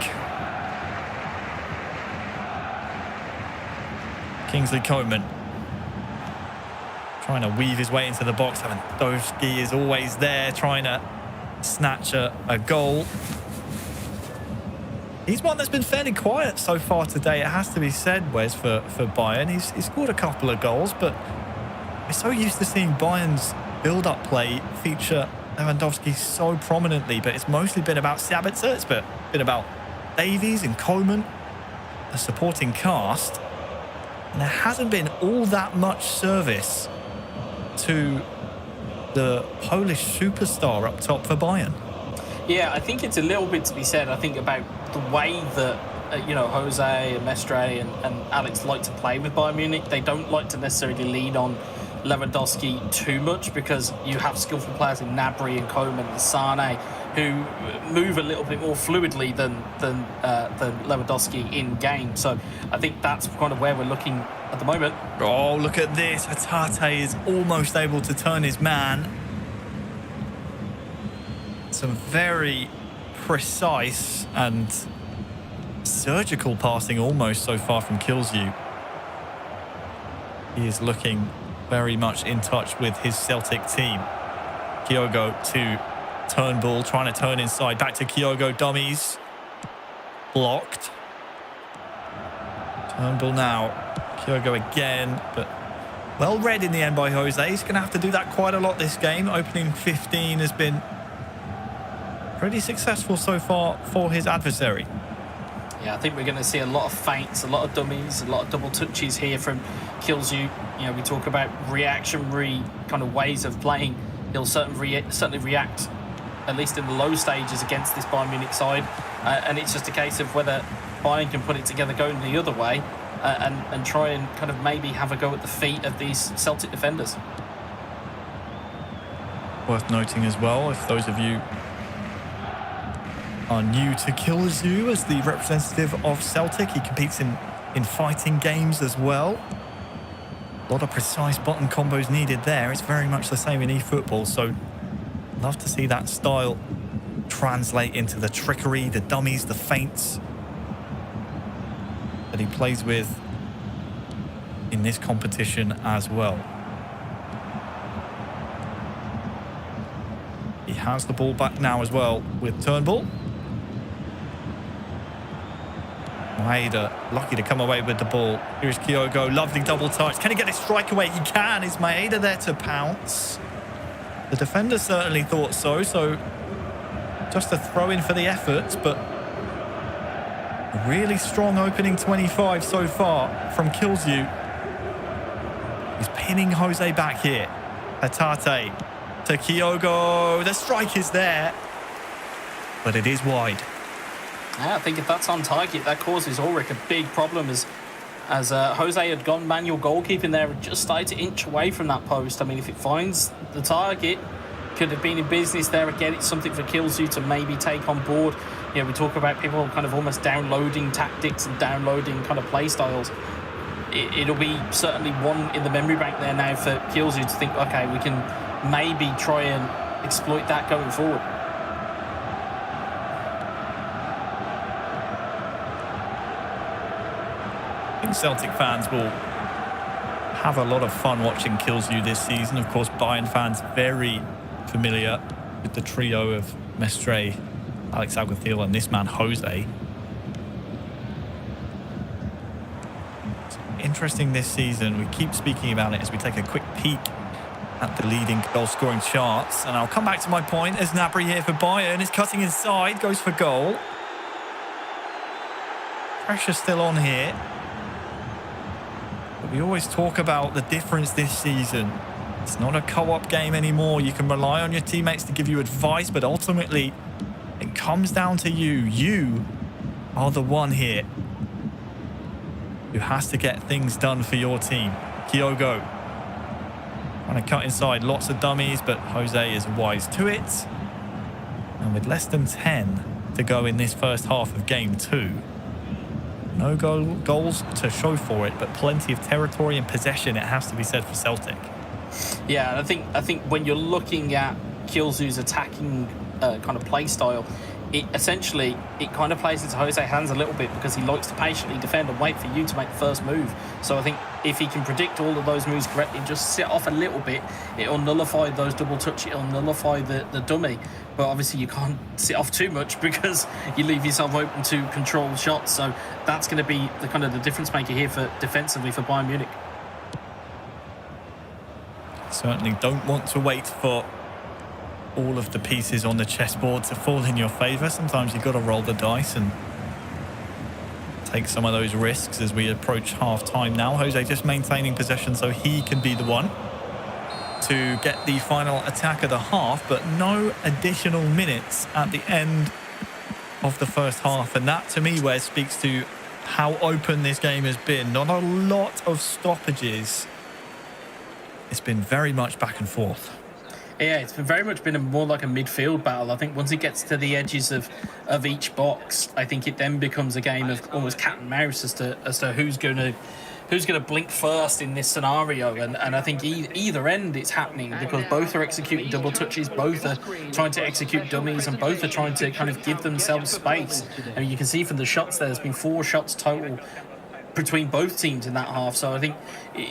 Kingsley Coman trying to weave his way into the box. Lewandowski is always there, trying to snatch a goal. He's one that's been fairly quiet so far today, it has to be said, Wes, for Bayern. He's scored a couple of goals, but we're so used to seeing Bayern's build-up play feature Lewandowski so prominently, but it's mostly been about Sabitzer. It's been about Davies and Coman, the supporting cast. And there hasn't been all that much service to the Polish superstar up top for Bayern. Yeah, I think it's a little bit to be said, I think, about the way that, you know, Jose and Mestre and Alex like to play with Bayern Munich. They don't like to necessarily lean on Lewandowski too much because you have skillful players in Gnabry and Coman and Sane who move a little bit more fluidly than Lewandowski in game. So I think that's kind of where we're looking at the moment. Oh, look at this. Hatate is almost able to turn his man. Some very precise and surgical passing almost so far from Killzoo. He is looking very much in touch with his Celtic team. Kyogo to Turnbull, trying to turn inside. Back to Kyogo, dummies. Blocked. Turnbull now. Kyogo again, but well read in the end by Jose. He's going to have to do that quite a lot this game. Opening 15 has been pretty successful so far for his adversary. Yeah, I think we're going to see a lot of feints, a lot of dummies, a lot of double touches here from Killzoo. You know, we talk about reactionary kind of ways of playing. He'll certainly react, at least in the low stages, against this Bayern Munich side. And it's just a case of whether Bayern can put it together going the other way and try and kind of maybe have a go at the feet of these Celtic defenders. Worth noting as well, if those of you are new to Killzoo as the representative of Celtic, he competes in fighting games as well. A lot of precise button combos needed there. It's very much the same in eFootball, so love to see that style translate into the trickery, the dummies, the feints that he plays with in this competition as well. He has the ball back now as well with Turnbull. Maeda lucky to come away with the ball. Here's Kyogo, lovely double touch. Can he get his strike away? He can. Is Maeda there to pounce? The defender certainly thought so, just a throw in for the effort, but a really strong opening 25 so far from Kilzu. He's pinning Jose back here. Hatate to Kyogo. The strike is there, but it is wide. Yeah, I think if that's on target, that causes Ulrich a big problem as Jose had gone manual goalkeeping there and just started to inch away from that post. I mean, if it finds the target, could have been in business there again. It's something for Kilzu to maybe take on board. You know, we talk about people kind of almost downloading tactics and downloading kind of play styles. It'll be certainly one in the memory bank there now for Kilzu to think, okay, we can maybe try and exploit that going forward. I think Celtic fans will have a lot of fun watching Kilzu this season. Of course, Bayern fans very familiar with the trio of Mestre, Alex Alguacil and this man Jose. It's interesting this season. We keep speaking about it as we take a quick peek at the leading goal scoring charts, and I'll come back to my point as Gnabry here for Bayern is cutting inside, goes for goal. Pressure still on here. But we always talk about the difference this season. It's not a co-op game anymore. You can rely on your teammates to give you advice, but ultimately it comes down to you. You are the one here who has to get things done for your team. Kyogo trying to cut inside, lots of dummies, but Jose is wise to it. And with less than 10 to go in this first half of game 2, no goals to show for it, but plenty of territory and possession, it has to be said, for Celtic. Yeah, I think when you're looking at Kilzu's attacking kind of play style, it kind of plays into Jose's hands a little bit because he likes to patiently defend and wait for you to make the first move. So I think if he can predict all of those moves correctly and just sit off a little bit, it'll nullify those double touch, it'll nullify the dummy. But obviously you can't sit off too much because you leave yourself open to control shots. So that's going to be the kind of the difference maker here for defensively for Bayern Munich. Certainly don't want to wait for all of the pieces on the chessboard to fall in your favour. Sometimes you've got to roll the dice and take some of those risks as we approach half-time now. Jose just maintaining possession so he can be the one to get the final attack of the half, but no additional minutes at the end of the first half. And that, to me, Wes, speaks to how open this game has been. Not a lot of stoppages. It's been very much back and forth. Yeah, it's very much been more like a midfield battle. I think once it gets to the edges of each box, I think it then becomes a game of almost cat and mouse as to who's going to blink first in this scenario. And I think either end it's happening because both are executing double touches, both are trying to execute dummies, and both are trying to kind of give themselves space. I mean, you can see from the shots there's been 4 shots total between both teams in that half. So I think,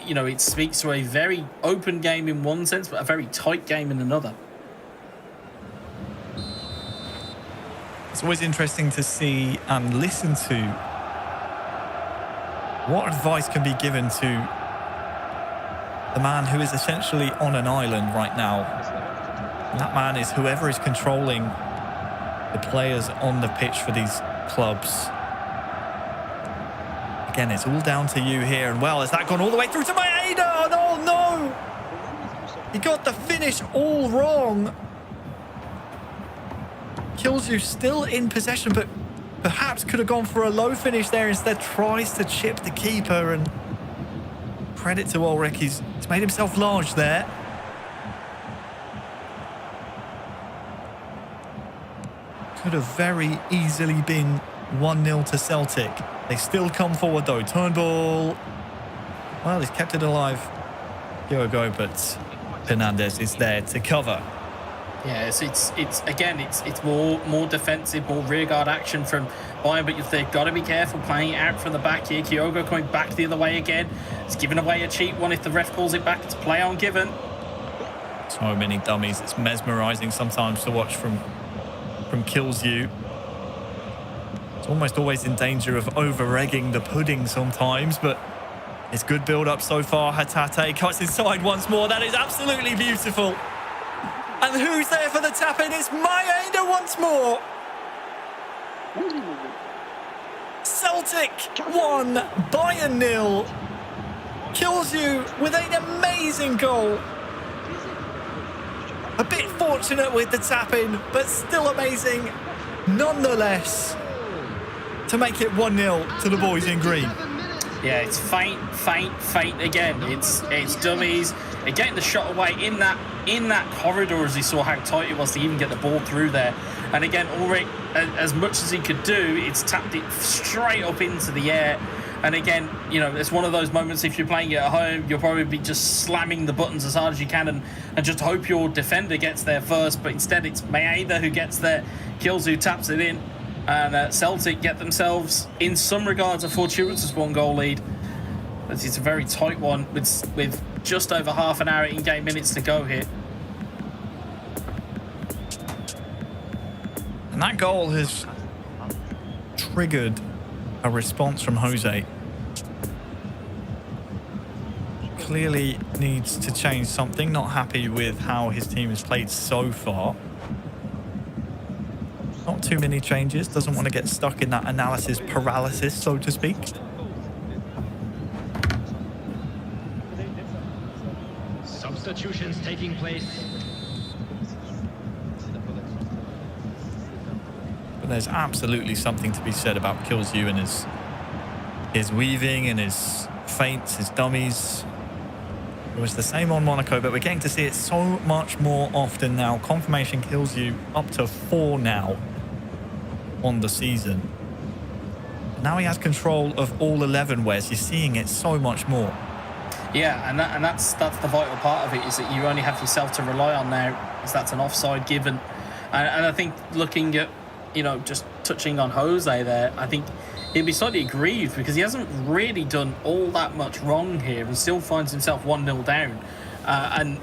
you know, it speaks to a very open game in one sense, but a very tight game in another. It's always interesting to see and listen to what advice can be given to the man who is essentially on an island right now. And that man is whoever is controlling the players on the pitch for these clubs. Again, it's all down to you here. And well, has that gone all the way through to Maeda? Oh no! He got the finish all wrong. Kilzu still in possession, but perhaps could have gone for a low finish there. Instead, tries to chip the keeper. And credit to Ulrich, he's made himself large there. Could have very easily been 1-0 to Celtic. They still come forward though. Turnbull. Well, he's kept it alive. Kyogo, but Fernandez is there to cover. Yes, it's more defensive, more rearguard action from Bayern, but they've got to be careful playing it out from the back here. Kyogo coming back the other way again. It's giving away a cheap one if the ref calls it back. It's play on given. So many dummies. It's mesmerising sometimes to watch from Kilzu. almost always in danger of over-egging the pudding sometimes, but it's good build-up so far. Hatate cuts inside once more. That is absolutely beautiful. And who's there for the tap-in? It's Maeda once more. Celtic 1, Bayern 0. Kills you with an amazing goal. A bit fortunate with the tap-in, but still amazing nonetheless to make it 1-0 to the boys in green. Yeah, it's faint again. It's dummies. They're getting the shot away in that corridor, as he saw how tight it was to even get the ball through there. And again, Ulrich, as much as he could do, it's tapped it straight up into the air. And again, you know, it's one of those moments, if you're playing it at home, you'll probably be just slamming the buttons as hard as you can and just hope your defender gets there first. But instead, it's Maeda who gets there, kills who taps it in. And Celtic get themselves, in some regards, a fortuitous 1-goal lead. But it's a very tight one with just over half an hour in-game minutes to go here. And that goal has triggered a response from Jose. Clearly needs to change something. Not happy with how his team has played so far. Not too many changes. Doesn't want to get stuck in that analysis paralysis, so to speak. Substitutions taking place. But there's absolutely something to be said about Kilzu and his weaving and his feints, his dummies. It was the same on Monaco, but we're getting to see it so much more often now. Confirmation kills you up to 4 now on the season. Now he has control of all 11 Wes. You're seeing it so much more. Yeah, and that's the vital part of it, is that you only have yourself to rely on now, is that's an offside given. And I think looking at, you know, just touching on Jose there, I think he'd be slightly aggrieved because he hasn't really done all that much wrong here and still finds himself 1-0 down. And,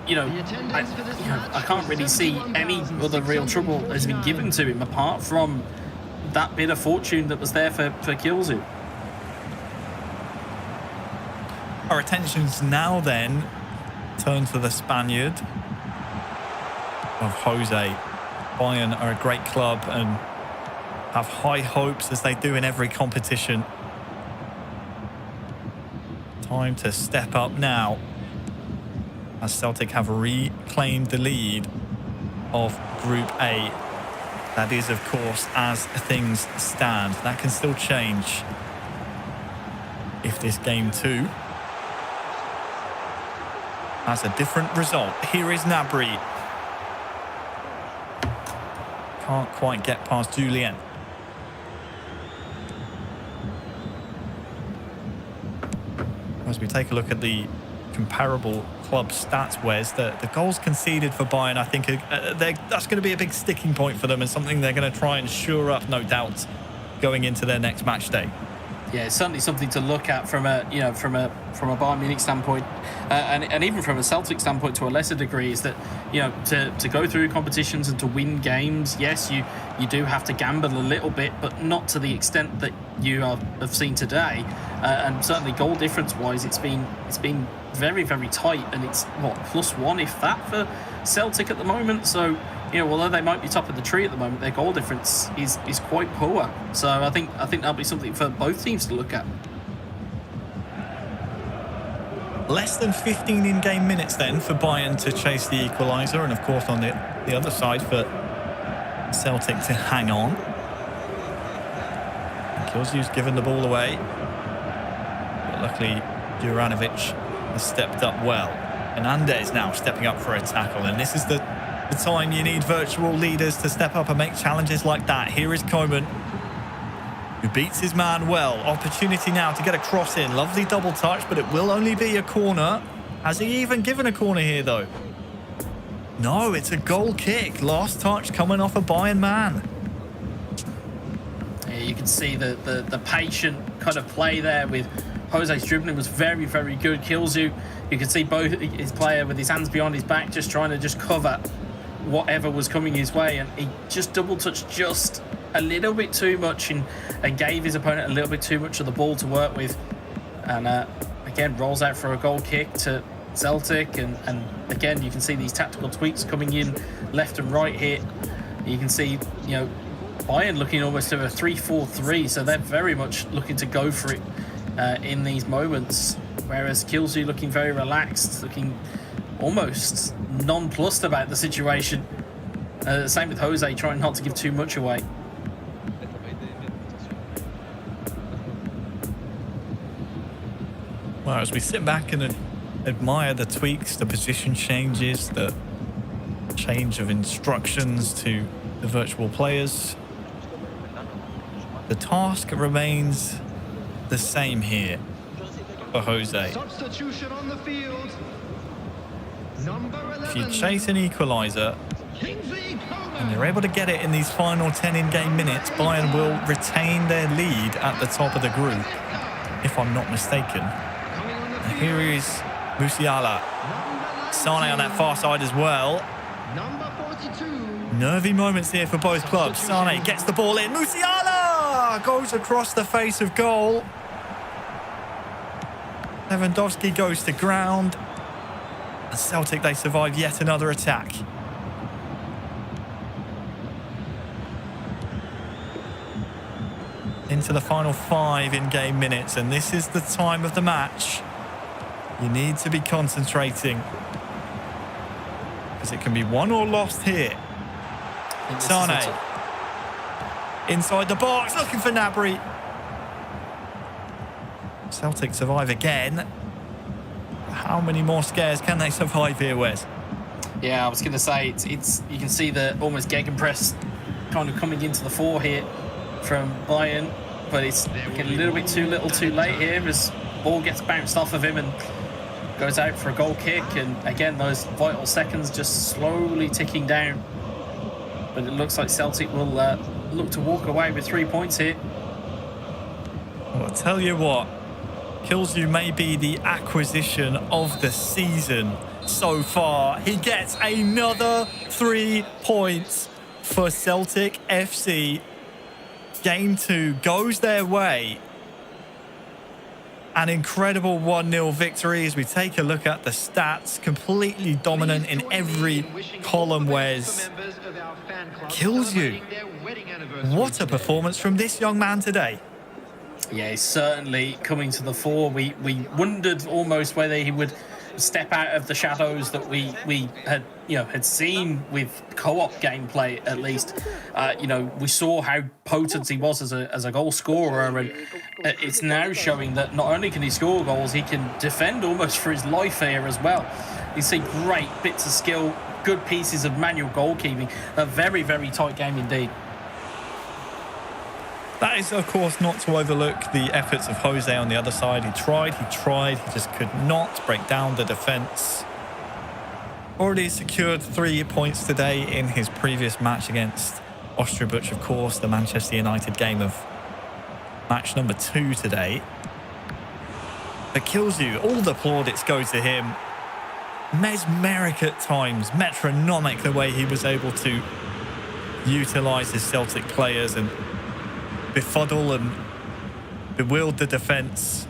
you know, I can't really see any other real trouble has been given to him apart from that bit of fortune that was there for Kilzu. Our attentions now then turn to the Spaniard of Jose. Bayern are a great club and have high hopes, as they do in every competition. Time to step up now as Celtic have reclaimed the lead of Group A. That is, of course, as things stand. That can still change if this game too has a different result. Here is Gnabry. Can't quite get past Julien. As we take a look at the comparable club stats, Wes, the goals conceded for Bayern, I think that's going to be a big sticking point for them and something they're going to try and shore up, no doubt, going into their next match day. Yeah, it's certainly something to look at from a Bayern Munich standpoint, and even from a Celtic standpoint to a lesser degree, is that, you know, to go through competitions and to win games, yes, you do have to gamble a little bit, but not to the extent that you have seen today. And certainly goal difference wise, it's been very, very tight, and it's +1 if that for Celtic at the moment. So, you know, although they might be top of the tree at the moment, their goal difference is quite poor. So I think that'll be something for both teams to look at. Less than 15 in-game minutes then for Bayern to chase the equaliser, and of course on the other side for Celtic to hang on. Kilzu's given the ball away, but luckily Juranovic has stepped up well. Hernandez now stepping up for a tackle, and this is the time you need virtual leaders to step up and make challenges like that. Here is Koeman, who beats his man well. Opportunity now to get a cross in. Lovely double touch, but it will only be a corner. Has he even given a corner here, though? No, it's a goal kick. Last touch coming off a Bayern man. Yeah, you can see the patient kind of play there with Jose's dribbling was very, very good. Kilzu, you can see both his player with his hands behind his back, just trying to just cover whatever was coming his way, and he just double touched just a little bit too much and gave his opponent a little bit too much of the ball to work with. And again, rolls out for a goal kick to Celtic. And again, you can see these tactical tweaks coming in left and right here. You can see, Bayern looking almost to a 3-4-3. So they're very much looking to go for it in these moments. Whereas Kilzu looking very relaxed, looking almost nonplussed about the situation. Same with Jose, trying not to give too much away. Well, as we sit back and admire the tweaks, the position changes, the change of instructions to the virtual players, the task remains the same here for Jose. Substitution on the field. Number 11. If you chase an equaliser and you're able to get it in these final 10 in-game minutes, Bayern will retain their lead at the top of the group, if I'm not mistaken. And here is Musiala. Sane on that far side as well. Number 42. Nervy moments here for both clubs. Sane gets the ball in. Musiala goes across the face of goal. Lewandowski goes to ground. And Celtic, they survive yet another attack. Into the final 5 in-game minutes, and this is the time of the match. You need to be concentrating, because it can be won or lost here. Sane inside the box, looking for Gnabry. Celtic survive again. How many more scares can they survive here, Wes? Yeah, I was going to say, it's you can see the almost gegenpress kind of coming into the fore here from Bayern, but it's getting a little bit too little too late here as ball gets bounced off of him and goes out for a goal kick. And again, those vital seconds just slowly ticking down. But it looks like Celtic will look to walk away with 3 points here. Well, I'll tell you what, Kilzu may be the acquisition of the season so far. He gets another 3 points for Celtic FC. Game 2 goes their way. An incredible 1-0 victory as we take a look at the stats. Completely dominant in every column, Wes. Kilzu. What a performance from this young man today. Yeah, he's certainly coming to the fore. We wondered almost whether he would step out of the shadows that we had seen with co-op gameplay. At least, we saw how potent he was as a goal scorer, and it's now showing that not only can he score goals, he can defend almost for his life here as well. You see great bits of skill, good pieces of manual goalkeeping. A very, very tight game indeed. That is, of course, not to overlook the efforts of Jose on the other side. He tried, he just could not break down the defence. Already secured 3 points today in his previous match against Osnabrück, of course, the Manchester United game of match number 2 today. But Kilzu, all the plaudits go to him. Mesmeric at times, metronomic the way he was able to utilise his Celtic players and befuddle and bewilder the defence.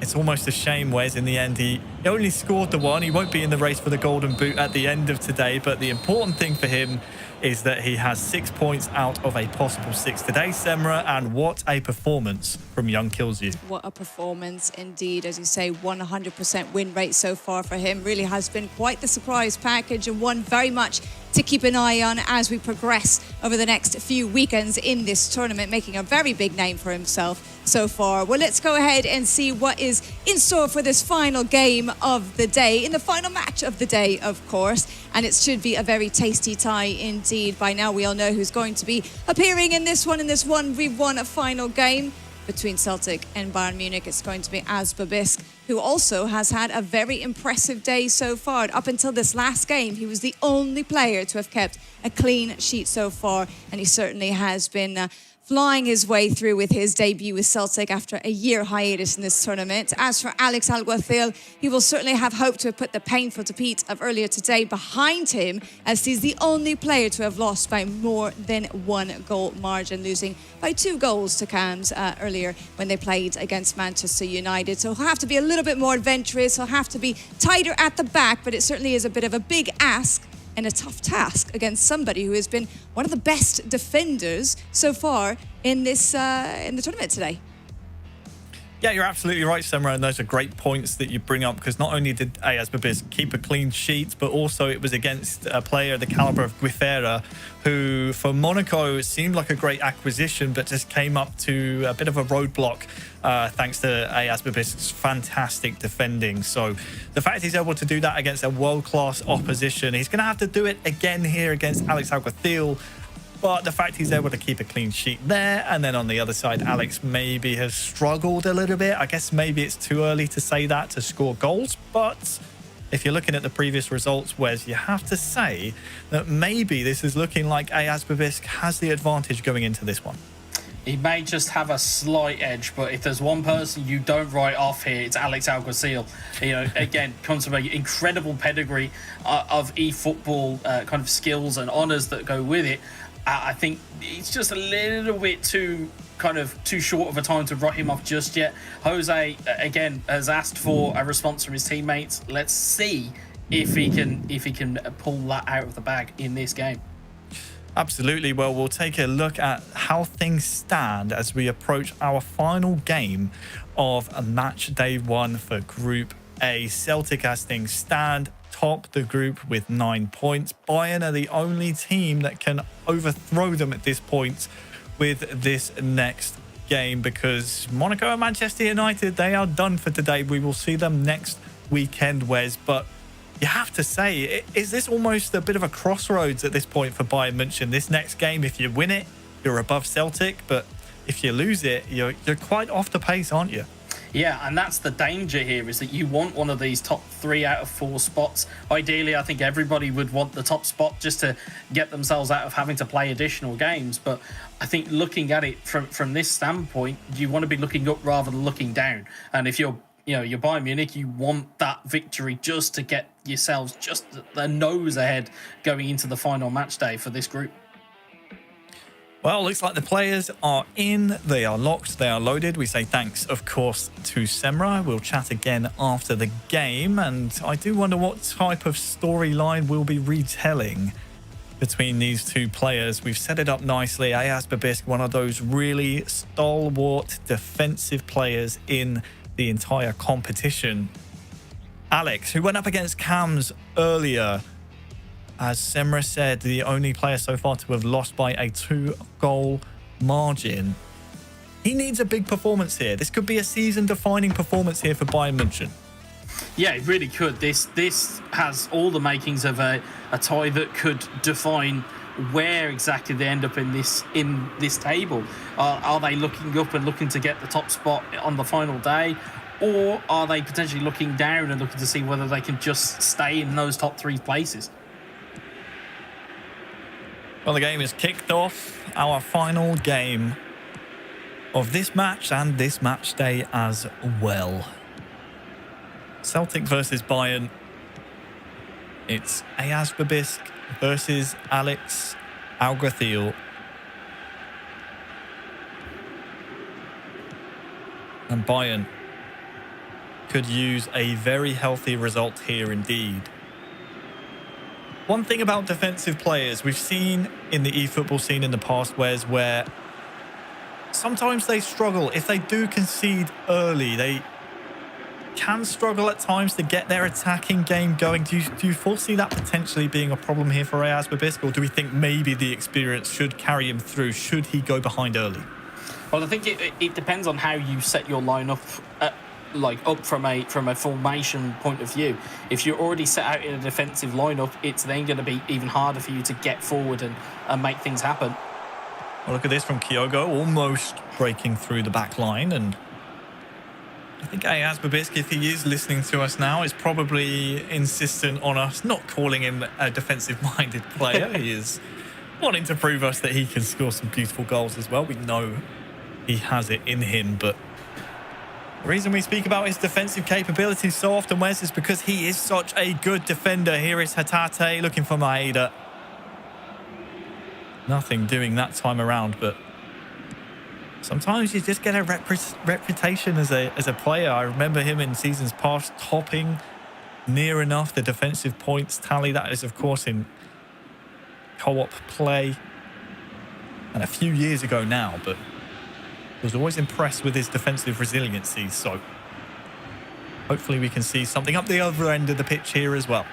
It's almost a shame, Wes, in the end. He only scored the 1. He won't be in the race for the Golden Boot at the end of today, but the important thing for him is that he has 6 points out of a possible 6 today, Semra, and what a performance from young Kilzu. What a performance indeed. As you say, 100% win rate so far for him. Really has been quite the surprise package, and one very much to keep an eye on as we progress over the next few weekends in this tournament, making a very big name for himself so far. Well, let's go ahead and see what is in store for this final game of the day, in the final match of the day, of course, and it should be a very tasty tie indeed. By now we all know who's going to be appearing in this 1v1 final game between Celtic and Bayern Munich. It's going to be Asbabisk, who also has had a very impressive day so far. Up until this last game, he was the only player to have kept a clean sheet so far, and he certainly has been flying his way through with his debut with Celtic after a year hiatus in this tournament. As for Alex Alguacil, he will certainly have hoped to have put the painful defeat of earlier today behind him, as he's the only player to have lost by more than 1 goal margin, losing by 2 goals to Cams earlier when they played against Manchester United. So he'll have to be a little bit more adventurous, he'll have to be tighter at the back, but it certainly is a bit of a big ask and a tough task against somebody who has been one of the best defenders so far in this in the tournament today. Yeah, you're absolutely right, Semra, and those are great points that you bring up, because not only did Ayaz Babis keep a clean sheet, but also it was against a player the caliber of Guifera, who for Monaco seemed like a great acquisition, but just came up to a bit of a roadblock thanks to Ayaz Babis' fantastic defending. So the fact he's able to do that against a world-class opposition, he's going to have to do it again here against Alex Alguacil. But the fact he's able to keep a clean sheet there, and then on the other side, Alex maybe has struggled a little bit. I guess maybe it's too early to say that, to score goals. But if you're looking at the previous results, Wes, you have to say that maybe this is looking like Ayaz Babisk has the advantage going into this one. He may just have a slight edge, but if there's one person you don't write off here, it's Alex Alguacil. You know, again, comes from an incredible pedigree of eFootball kind of skills and honours that go with it. I think it's just a little bit too short of a time to write him off just yet. Jose, again, has asked for a response from his teammates. Let's see if he can pull that out of the bag in this game. Absolutely. Well, we'll take a look at how things stand as we approach our final game of match day 1 for Group A. Celtic, as things stand, top the group with 9 points. Bayern are the only team that can overthrow them at this point with this next game, because Monaco and Manchester United, they are done for today. We will see them next weekend, Wes. But you have to say, is this almost a bit of a crossroads at this point for Bayern München? This next game, if you win it, you're above Celtic, but if you lose it, you're quite off the pace, aren't you? Yeah, and that's the danger here, is that you want one of these top 3 out of 4 spots. Ideally, I think everybody would want the top spot just to get themselves out of having to play additional games. But I think looking at it from this standpoint, you want to be looking up rather than looking down. And if you're Bayern Munich, you want that victory just to get yourselves just the nose ahead going into the final match day for this group. Well, looks like the players are in, they are locked, they are loaded. We say thanks, of course, to Semra. We'll chat again after the game, and I do wonder what type of storyline we'll be retelling between these two players. We've set it up nicely. Ayaz Babisk, one of those really stalwart defensive players in the entire competition. Alex, who went up against Cams earlier, as Semra said, the only player so far to have lost by a 2-goal margin. He needs a big performance here. This could be a season-defining performance here for Bayern München. Yeah, it really could. This has all the makings of a tie that could define where exactly they end up in this table. Are they looking up and looking to get the top spot on the final day? Or are they potentially looking down and looking to see whether they can just stay in those top 3 places? Well, the game is kicked off. Our final game of this match and this match day as well. Celtic versus Bayern. It's Ayaz Babisk versus Alex Alguacil. And Bayern could use a very healthy result here indeed. One thing about defensive players, we've seen in the eFootball scene in the past, where sometimes they struggle. If they do concede early, they can struggle at times to get their attacking game going. Do you foresee that potentially being a problem here for Ayaz Babisk, or do we think maybe the experience should carry him through should he go behind early? Well, I think it depends on how you set your lineup up from a formation point of view. If you're already set out in a defensive lineup, it's then going to be even harder for you to get forward and make things happen. Well, look at this from Kyogo, almost breaking through the back line. And I think Ayaz Babisk, if he is listening to us now, is probably insistent on us not calling him a defensive-minded player. He is wanting to prove us that he can score some beautiful goals as well. We know he has it in him, but the reason we speak about his defensive capabilities so often, Wes, is because he is such a good defender. Here is Hatate looking for Maeda. Nothing doing that time around, but sometimes you just get a reputation as a player. I remember him in seasons past topping near enough the defensive points tally. That is, of course, in co-op play and a few years ago now, but was always impressed with his defensive resiliency. So hopefully we can see something up the other end of the pitch here as well.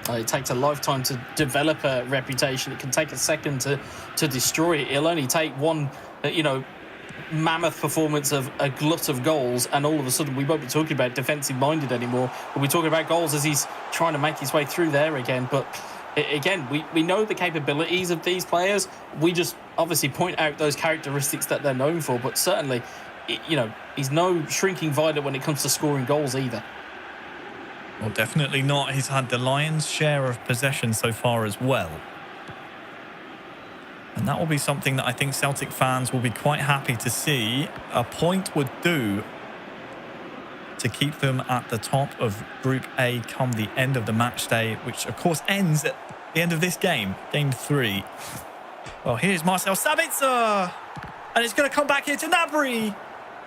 It takes a lifetime to develop a reputation. It can take a second to destroy it. It'll only take one, mammoth performance of a glut of goals, and all of a sudden we won't be talking about defensive-minded anymore. We'll be talking about goals as he's trying to make his way through there again. But again, we know the capabilities of these players. We just obviously point out those characteristics that they're known for. But certainly, he's no shrinking violet when it comes to scoring goals either. Well, definitely not. He's had the lion's share of possession so far as well. And that will be something that I think Celtic fans will be quite happy to see. A point would do to keep them at the top of Group A come the end of the match day, which of course ends at the end of this game, Game 3. Well, here's Marcel Sabitzer. And it's going to come back here to Gnabry.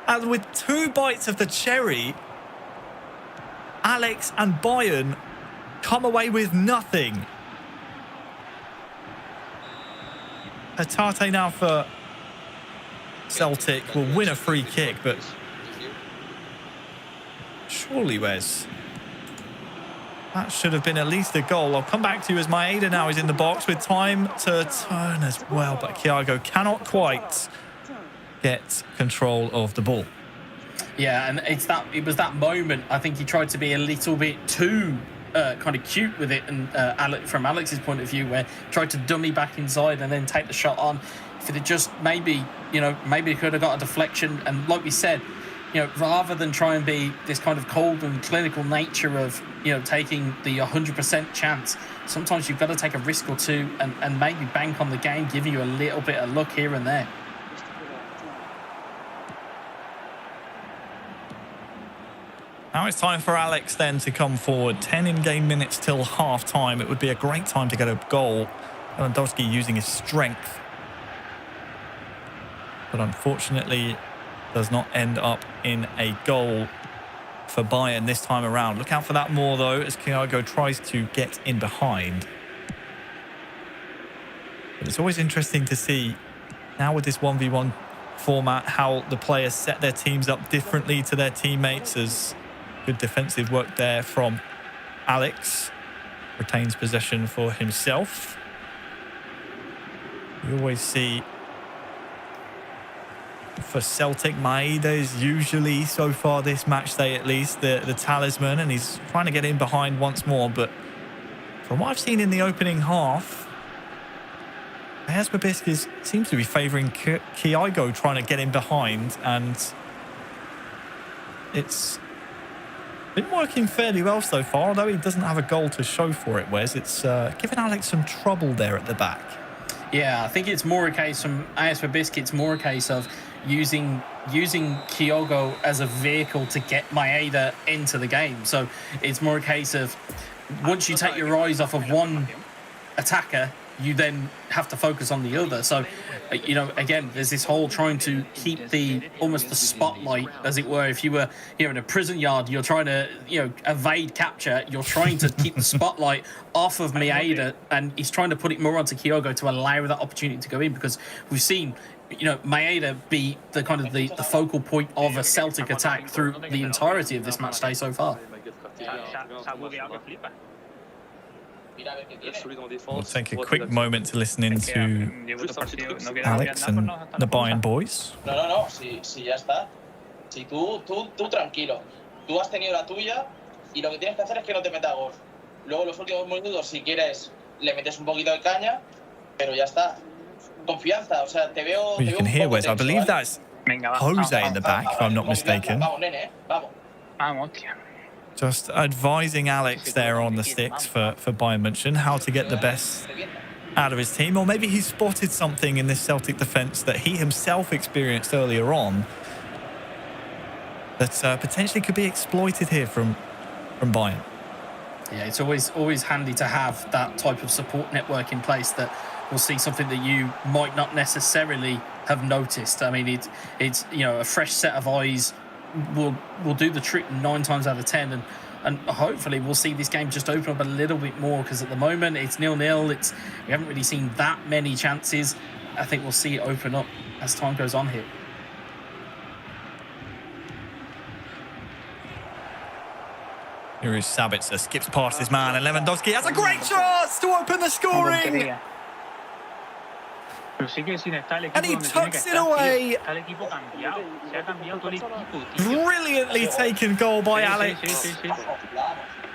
And with 2 bites of the cherry, Alex and Bayern come away with nothing. Hatate now for Celtic will win a free kick, but surely, Wes, that should have been at least a goal. I'll come back to you as Maeda now is in the box with time to turn as well, but Thiago cannot quite get control of the ball. Yeah, and it was that moment. I think he tried to be a little bit too kind of cute with it, and from Alex's point of view, where he tried to dummy back inside and then take the shot on. If it had just maybe he could have got a deflection, and like we said, rather than try and be this kind of cold and clinical nature of taking the 100% chance, sometimes you've got to take a risk or two and maybe bank on the game, give you a little bit of luck here and there. Now it's time for Alex then to come forward. 10 in-game minutes till half-time. It would be a great time to get a goal. Lewandowski using his strength, but unfortunately does not end up in a goal for Bayern this time around. Look out for that more, though, as Thiago tries to get in behind. But it's always interesting to see, now with this 1v1 format, how the players set their teams up differently to their teammates. As good defensive work there from Alex. Retains possession for himself. We always see for Celtic, Maeda is usually, so far this match day at least, the talisman, and he's trying to get in behind once more. But from what I've seen in the opening half, Bayern seems to be favouring Thiago trying to get in behind, and it's been working fairly well so far, although he doesn't have a goal to show for it, Wes. It's given Alex some trouble there at the back. Yeah, I think it's more a case from AS Biscuit. It's more a case of using Thiago as a vehicle to get Maeda into the game. So it's more a case of once you take your eyes off of one attacker, you then have to focus on the other. So, again, there's this whole trying to keep almost the spotlight, as it were. If you were here in a prison yard, you're trying to, evade capture. You're trying to keep the spotlight off of Maeda, and he's trying to put it more onto Thiago to allow that opportunity to go in, because we've seen, Maeda be the kind of the focal point of a Celtic attack through the entirety of this match day so far. We'll take a quick moment to listen in to Alex and the Bayern boys. No, si ya está. Si tú tranquilo. Tú has tenido la tuya y lo que tienes que hacer es que no te meta gol. Luego los últimos minutos, si quieres, le metes un poquito de caña, pero ya está. Confianza, o sea, te veo. Well, you can hear, Wes. I believe that's Jose in the back, if I'm not mistaken. Vamos, nene, vamos. Just advising Alex there on the sticks for Bayern München how to get the best out of his team, or maybe he spotted something in this Celtic defence that he himself experienced earlier on that potentially could be exploited here from Bayern. Yeah, it's always handy to have that type of support network in place that will see something that you might not necessarily have noticed. I mean, it's a fresh set of eyes will do the trick 9 times out of 10, and hopefully we'll see this game just open up a little bit more, because at the moment it's 0-0. We haven't really seen that many chances. I think we'll see it open up as time goes on here. Here is Sabitzer, skips past his man, and Lewandowski has a great chance to open the scoring. And he tucks it away. Brilliantly taken goal by Alex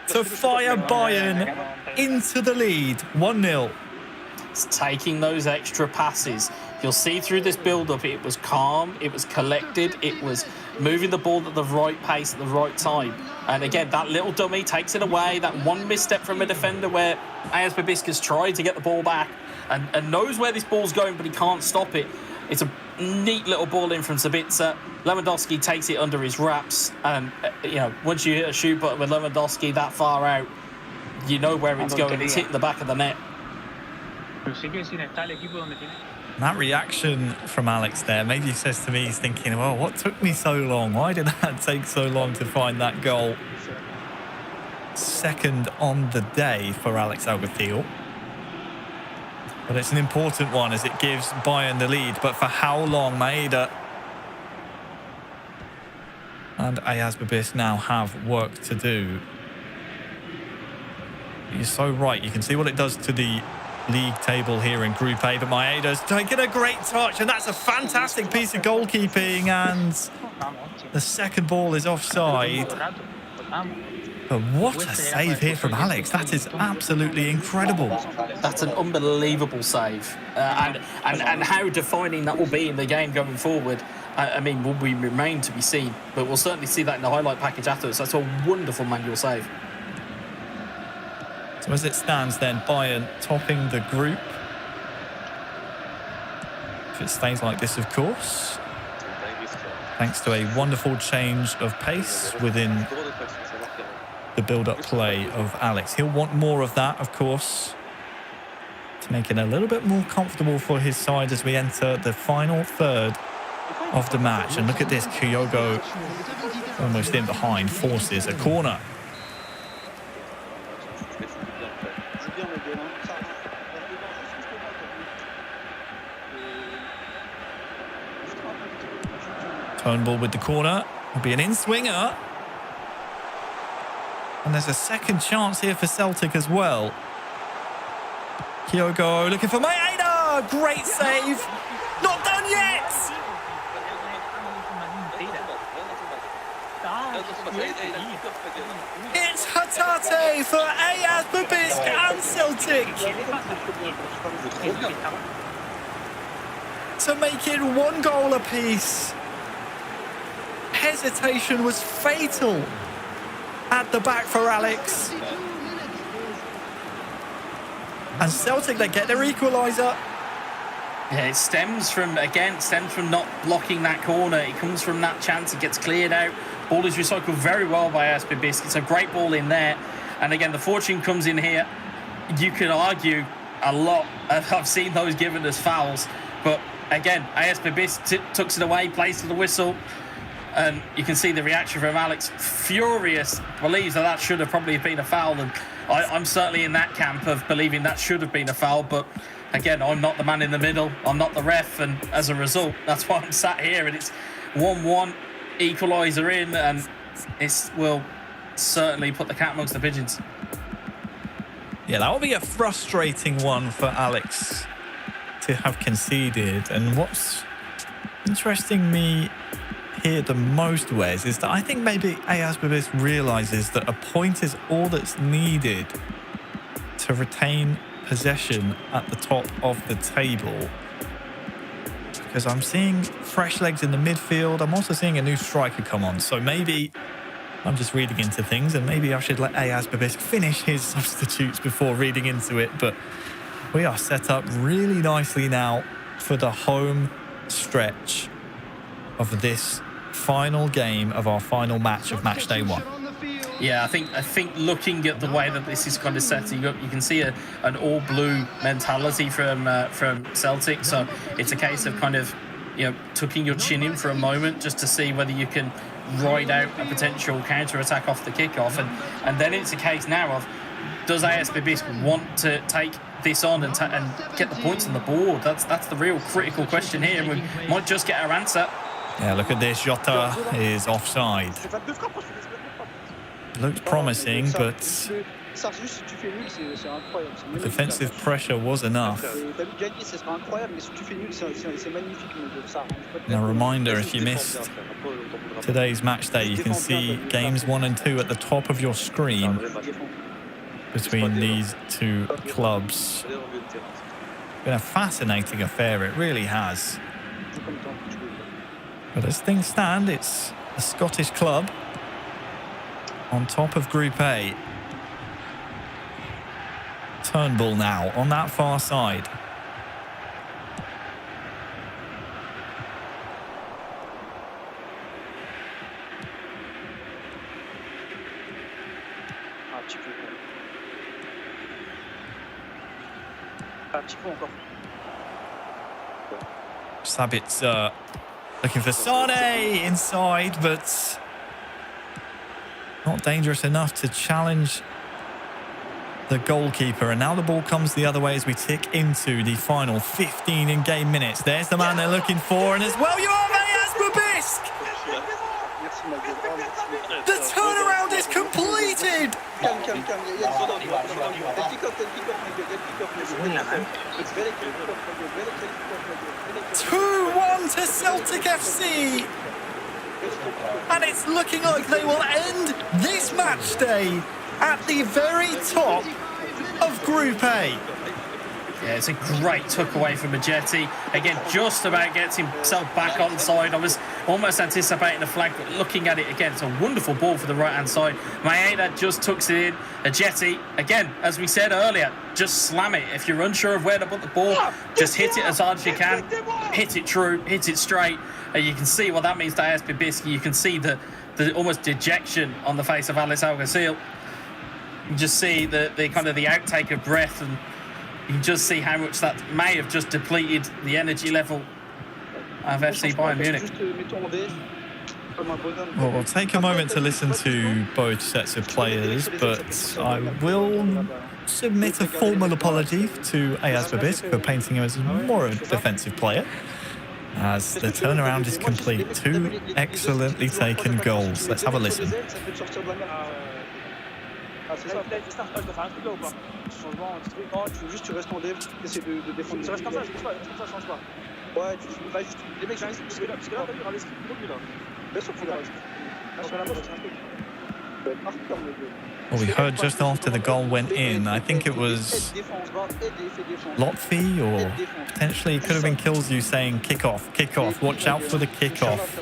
to fire Bayern into the lead, 1-0. It's taking those extra passes. You'll see through this build-up, it was calm, it was collected, it was moving the ball at the right pace at the right time. And again, that little dummy takes it away. That one misstep from a defender where Ayaz Babisca's tried to get the ball back and knows where this ball's going, but he can't stop it. It's a neat little ball in from Sabitzer. Lewandowski takes it under his wraps. And, once you hit a shoot button with Lewandowski that far out, you know where it's going. It's hitting the back of the net. That reaction from Alex there maybe says to me, he's thinking, well, what took me so long? Why did that take so long to find that goal? Second on the day for Alex Alguacil. But it's an important one as it gives Bayern the lead. But for how long? Maeda and Ayaz Babis now have work to do. You're so right. You can see what it does to the league table here in Group A, but Maeda's taken a great touch, and that's a fantastic piece of goalkeeping, and the second ball is offside. But what a save here from Alex. That is absolutely incredible. That's an unbelievable save. And how defining that will be in the game going forward, I mean, will we remain to be seen, but we'll certainly see that in the highlight package afterwards. That's a wonderful manual save. So as it stands then, Bayern topping the group. If it stays like this, of course. Thanks to a wonderful change of pace within the build-up play of Alex. He'll want more of that, of course, to make it a little bit more comfortable for his side as we enter the final third of the match. And look at this, Kyogo almost in behind, forces a corner. Turnbull with the corner. Will be an in-swinger. And there's a second chance here for Celtic as well. Kyogo looking for Maeda. Great save. Not done yet. It's Hatate for Ayaz Babisk and Celtic to make it 1 goal apiece. Hesitation was fatal at the back for Alex. And Celtic, they get their equaliser. Yeah, it stems from not blocking that corner. It comes from that chance. It gets cleared out. Ball is recycled very well by Ayaz Babisk. It's a great ball in there. And again, the fortune comes in here. You could argue a lot. I've seen those given as fouls. But again, Ayaz Babisk tucks it away, plays to the whistle. And you can see the reaction from Alex. Furious, believes that should have probably been a foul. And I'm certainly in that camp of believing that should have been a foul. But again, I'm not the man in the middle. I'm not the ref. And as a result, that's why I'm sat here. And it's 1-1, equaliser in. And it will certainly put the cat amongst the pigeons. Yeah, that will be a frustrating one for Alex to have conceded. And what's interesting me here the most, Wes, is that I think maybe Ayaz Babisk realises that a point is all that's needed to retain possession at the top of the table. Because I'm seeing fresh legs in the midfield. I'm also seeing a new striker come on. So maybe I'm just reading into things, and maybe I should let Ayaz Babisk finish his substitutes before reading into it. But We are set up really nicely now for the home stretch of this final game of our final match of match day 1. Yeah, I think looking at the way that this is kind of setting up, you can see an all-blue mentality from Celtic. So it's a case of kind of, tucking your chin in for a moment just to see whether you can ride out a potential counter-attack off the kickoff. And then it's a case now of, does AS Bibisk want to take this on and get the points on the board? That's the real critical question here, and we might just get our answer. Yeah, look at this. Jota is offside. Looked promising, but the defensive pressure was enough. And a reminder, if you missed today's match day, you can see games 1 and 2 at the top of your screen between these two clubs. It's been a fascinating affair, it really has. But as things stand, it's a Scottish club on top of Group A. Turnbull now on that far side. Sabitzer looking for Sane inside, but not dangerous enough to challenge the goalkeeper. And now the ball comes the other way as we tick into the final 15 in-game minutes. There's the man they're looking for, and as well you are, AS Bibisk! The turnaround is completed! 2-1 to Celtic FC! And it's looking like they will end this match day at the very top of Group A. Yeah, it's a great tuck away from Majetti. Again, just about gets himself back on side. I was almost anticipating a flag, but looking at it again, it's a wonderful ball for the right-hand side. Maeda just tucks it in. Majetti, again, as we said earlier, just slam it. If you're unsure of where to put the ball, just hit it as hard as you can. Hit it true, hit it straight. And you can see what that means to AS Bibisk. You can see the almost dejection on the face of Alice Alguacil. You can just see the kind of the outtake of breath, and you can just see how much that may have just depleted the energy level of FC Bayern Munich. Well, we'll take a moment to listen to both sets of players, but I will submit a formal apology to AS Bibisk for painting him as more of a defensive player, as the turnaround is complete. 2 excellently taken goals. Let's have a listen. C'est ça, je start, je dois faire un truc là ou pas? Changement, un petit truc. Non, tu restes en dev, t'essaies de défendre. Ça reste comme ça, change pas. Ouais, tu vas juste. Les mecs, j'arrive, parce que là, t'as vu, râler ce qu'il faut lui là. Bien sûr, faut qu'il reste. Sur la moche, c'est un truc. Well, we heard just after the goal went in, I think it was Lotfi, or potentially it could have been Killsy saying kick off, watch out for the kick off.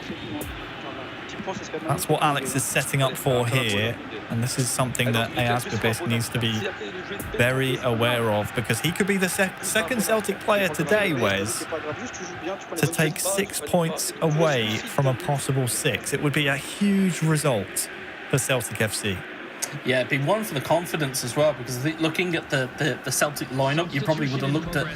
That's what Alex is setting up for here, and this is something that AS Bibisk needs to be very aware of, because he could be the second Celtic player today, Wes, to take 6 points away from a possible 6. It would be a huge result for Celtic FC. Yeah, it'd be one for the confidence as well, because I think looking at the Celtic lineup, you probably would have looked at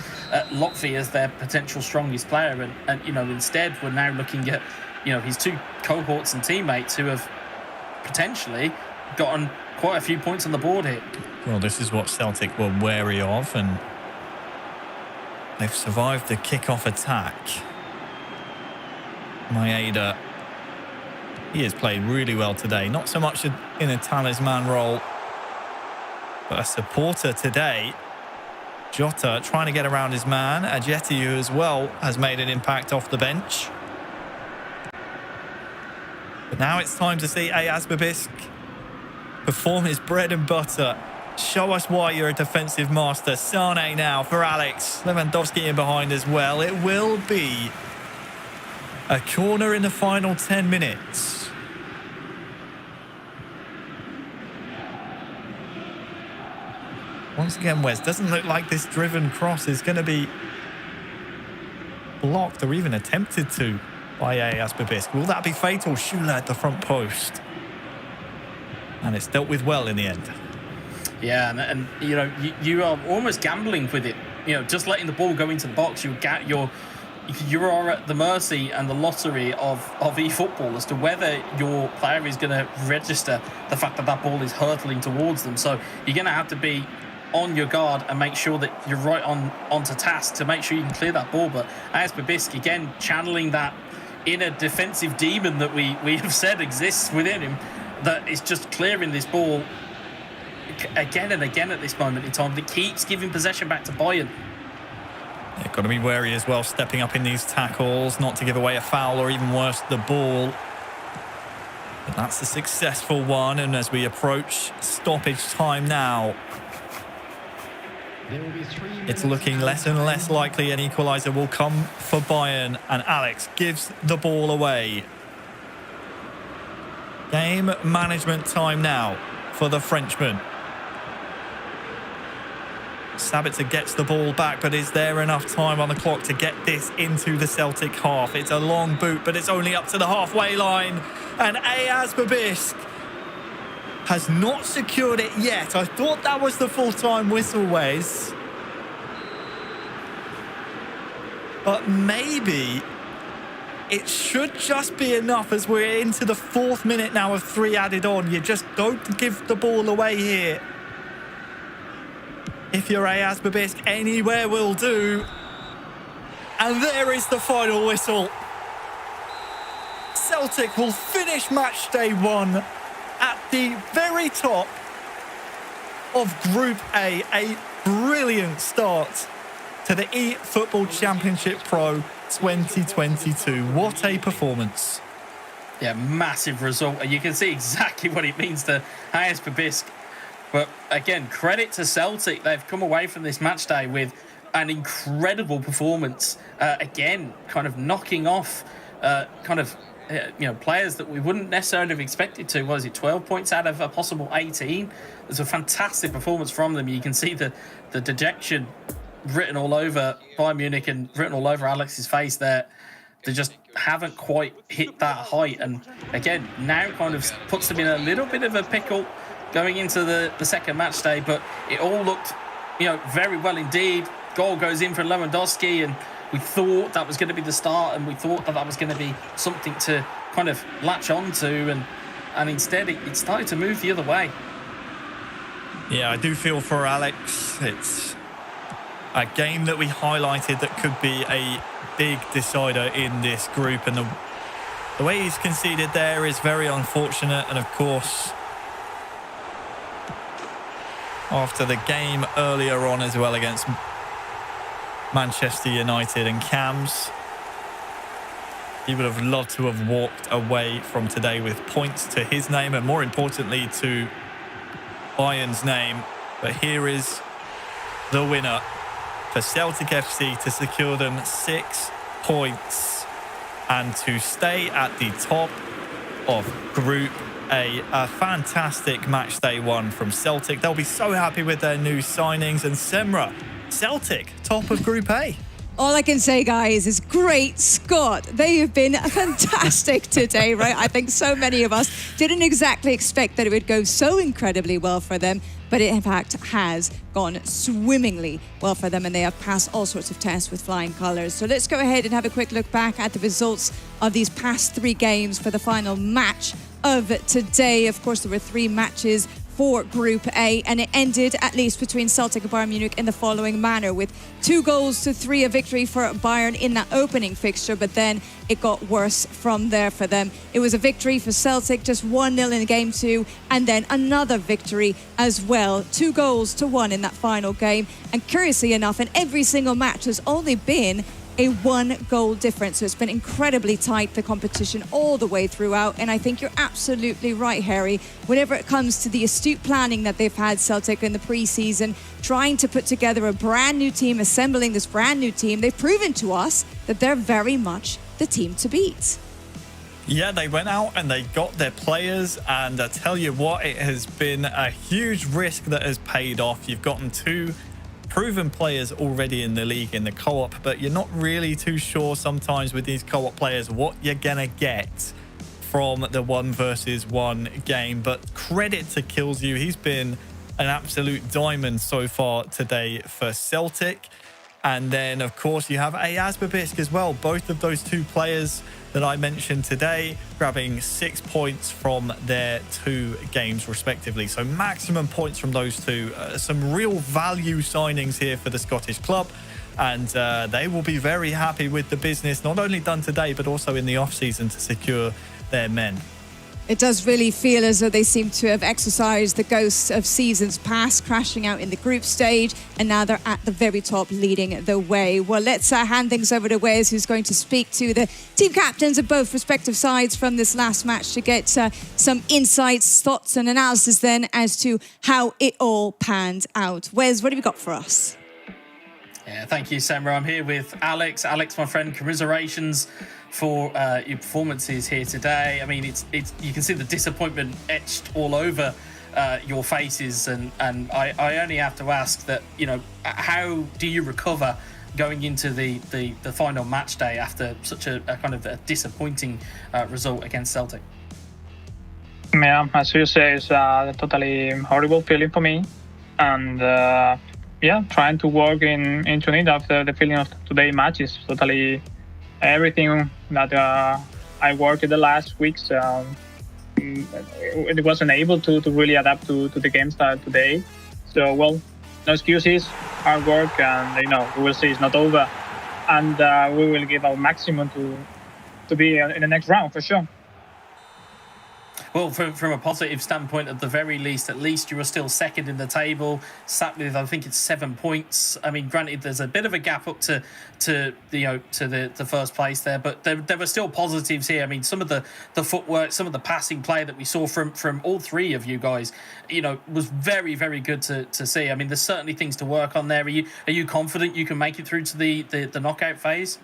Lotfi as their potential strongest player, and instead we're now looking at his 2 cohorts and teammates who have potentially gotten quite a few points on the board here. Well, this is what Celtic were wary of, and they've survived the kick-off attack. Maeda, he has played really well today. Not so much in a talisman role, but a supporter today. Jota trying to get around his man. Ajeti, who as well has made an impact off the bench. But now it's time to see AS Bibisk perform his bread and butter. Show us why you're a defensive master. Sane now for Alex. Lewandowski in behind as well. It will be a corner in the final 10 minutes. Once again, Wes, doesn't look like this driven cross is going to be blocked or even attempted to by Ayaz Babisk. Will that be fatal? Schüller at the front post. And it's dealt with well in the end. Yeah, and you know, you are almost gambling with it. You know, just letting the ball go into the box, you are at the mercy and the lottery of eFootball as to whether your player is going to register the fact that that ball is hurtling towards them. So you're going to have to be on your guard and make sure that you're right onto task to make sure you can clear that ball. But Ayaz Babisk, again, channeling that inner defensive demon that we have said exists within him, that is just clearing this ball again and again at this moment in time, that keeps giving possession back to Bayern. You've got to be wary as well, stepping up in these tackles, not to give away a foul or even worse, the ball. But that's a successful one, and as we approach stoppage time now, it's looking less and less likely an equaliser will come for Bayern, and Alex gives the ball away. Game management time now for the Frenchman. Sabitzer gets the ball back, but is there enough time on the clock to get this into the Celtic half? It's a long boot, but it's only up to the halfway line. And Ayaz Babisk has not secured it yet. I thought that was the full-time whistle, Wes. But maybe it should just be enough as we're into the 4th minute now of 3 added on. You just don't give the ball away here. If you're Ayaz Babisk, anywhere will do. And there is the final whistle. Celtic will finish match day 1 at the very top of Group A. A brilliant start to the eFootball Championship Pro 2022. What a performance. Yeah, massive result. And you can see exactly what it means to Ayaz Babisk. But again, credit to Celtic. They've come away from this match day with an incredible performance. Again, kind of knocking off players that we wouldn't necessarily have expected to. What is it, 12 points out of a possible 18? It's a fantastic performance from them. You can see the dejection written all over Bayern Munich and written all over Alex's face there. They just haven't quite hit that height. And again, now kind of puts them in a little bit of a pickle going into the second match day, but it all looked, very well indeed. Goal goes in for Lewandowski, and we thought that was going to be the start, and we thought that was going to be something to kind of latch on to, and instead it started to move the other way. Yeah, I do feel for Alex. It's a game that we highlighted that could be a big decider in this group, and the way he's conceded there is very unfortunate. And of course, after the game earlier on as well against Manchester United and Cams, he would have loved to have walked away from today with points to his name and, more importantly, to Bayern's name. But here is the winner for Celtic FC to secure them 6 points and to stay at the top of Group A fantastic match day 1 from Celtic. They'll be so happy with their new signings. And Semra, Celtic, top of Group A. All I can say, guys, is great Scott. They have been fantastic today, right? I think so many of us didn't exactly expect that it would go so incredibly well for them, but it in fact has gone swimmingly well for them, and they have passed all sorts of tests with flying colours. So let's go ahead and have a quick look back at the results of these past 3 games for the final match of today. Of course, there were 3 matches for Group A, and it ended, at least between Celtic and Bayern Munich, in the following manner, with 2-3, a victory for Bayern in that opening fixture, but then it got worse from there for them. It was a victory for Celtic, just 1-0 in game 2, and then another victory as well, 2-1 in that final game. And curiously enough, in every single match, there's only been a 1-goal difference. So it's been incredibly tight, the competition all the way throughout. And I think you're absolutely right, Harry. Whenever it comes to the astute planning that they've had, Celtic, in the pre-season, trying to put together a brand new team, assembling this brand new team, they've proven to us that they're very much the team to beat. Yeah, they went out and they got their players, and I tell you what, it has been a huge risk that has paid off. You've gotten 2 proven players already in the league in the co-op, but you're not really too sure sometimes with these co-op players what you're gonna get from the 1v1 game. But credit to Killsu, he's been an absolute diamond so far today for Celtic. And then, of course, you have Ayaz Babisk as well. Both of those 2 players that I mentioned today, grabbing 6 points from their 2 games respectively. So maximum points from those 2. Some real value signings here for the Scottish club. And they will be very happy with the business, not only done today, but also in the off-season to secure their men. It does really feel as though they seem to have exercised the ghosts of seasons past, crashing out in the group stage, and now they're at the very top, leading the way. Well, let's hand things over to Wes, who's going to speak to the team captains of both respective sides from this last match to get some insights, thoughts and analysis then as to how it all panned out. Wes, what have you got for us? Yeah, thank you, Semra. I'm here with Alex. Alex, my friend, commiserations for your performances here today. I mean, it's you can see the disappointment etched all over your faces, and I only have to ask that, you know, how do you recover going into the final match day after such a kind of a disappointing result against Celtic? Yeah, as you say, it's a totally horrible feeling for me, and yeah, trying to work into it after the feeling of today's match is totally everything that I worked in the last weeks. It wasn't able to really adapt to the game style today. So, well, no excuses, hard work, and you know, we will see it's not over, and we will give our maximum to be in the next round for sure. Well, from a positive standpoint, at least you are still second in the table, sat with, I think it's 7 points. I mean, granted, there's a bit of a gap up to the first place there, but there were still positives here. I mean, some of the footwork, some of the passing play that we saw from all 3 of you guys, you know, was very, very good to see. I mean, there's certainly things to work on there. Are you confident you can make it through to the knockout phase?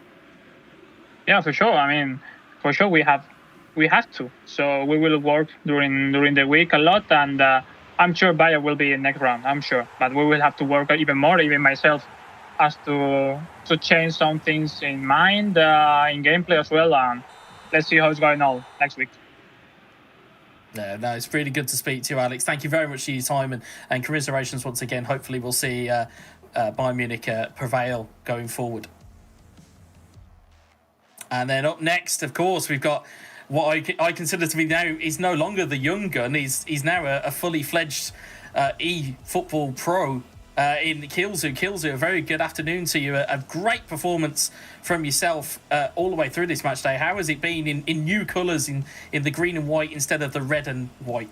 Yeah, for sure. I mean, for sure we have to. So we will work during the week a lot, and I'm sure Bayern will be in next round. I'm sure, but we will have to work even more. Even myself has to change some things in mind, in gameplay as well. And let's see how it's going on next week. No, it's really good to speak to you, Alex. Thank you very much for your time, and commiserations once again. Hopefully, we'll see Bayern Munich prevail going forward. And then up next, of course, we've got what I consider to be now, he's no longer the young gun. He's now a fully fledged efootball.pro in Killsu. Killsu, a very good afternoon to you. A great performance from yourself all the way through this match day. How has it been in new colours, in the green and white instead of the red and white?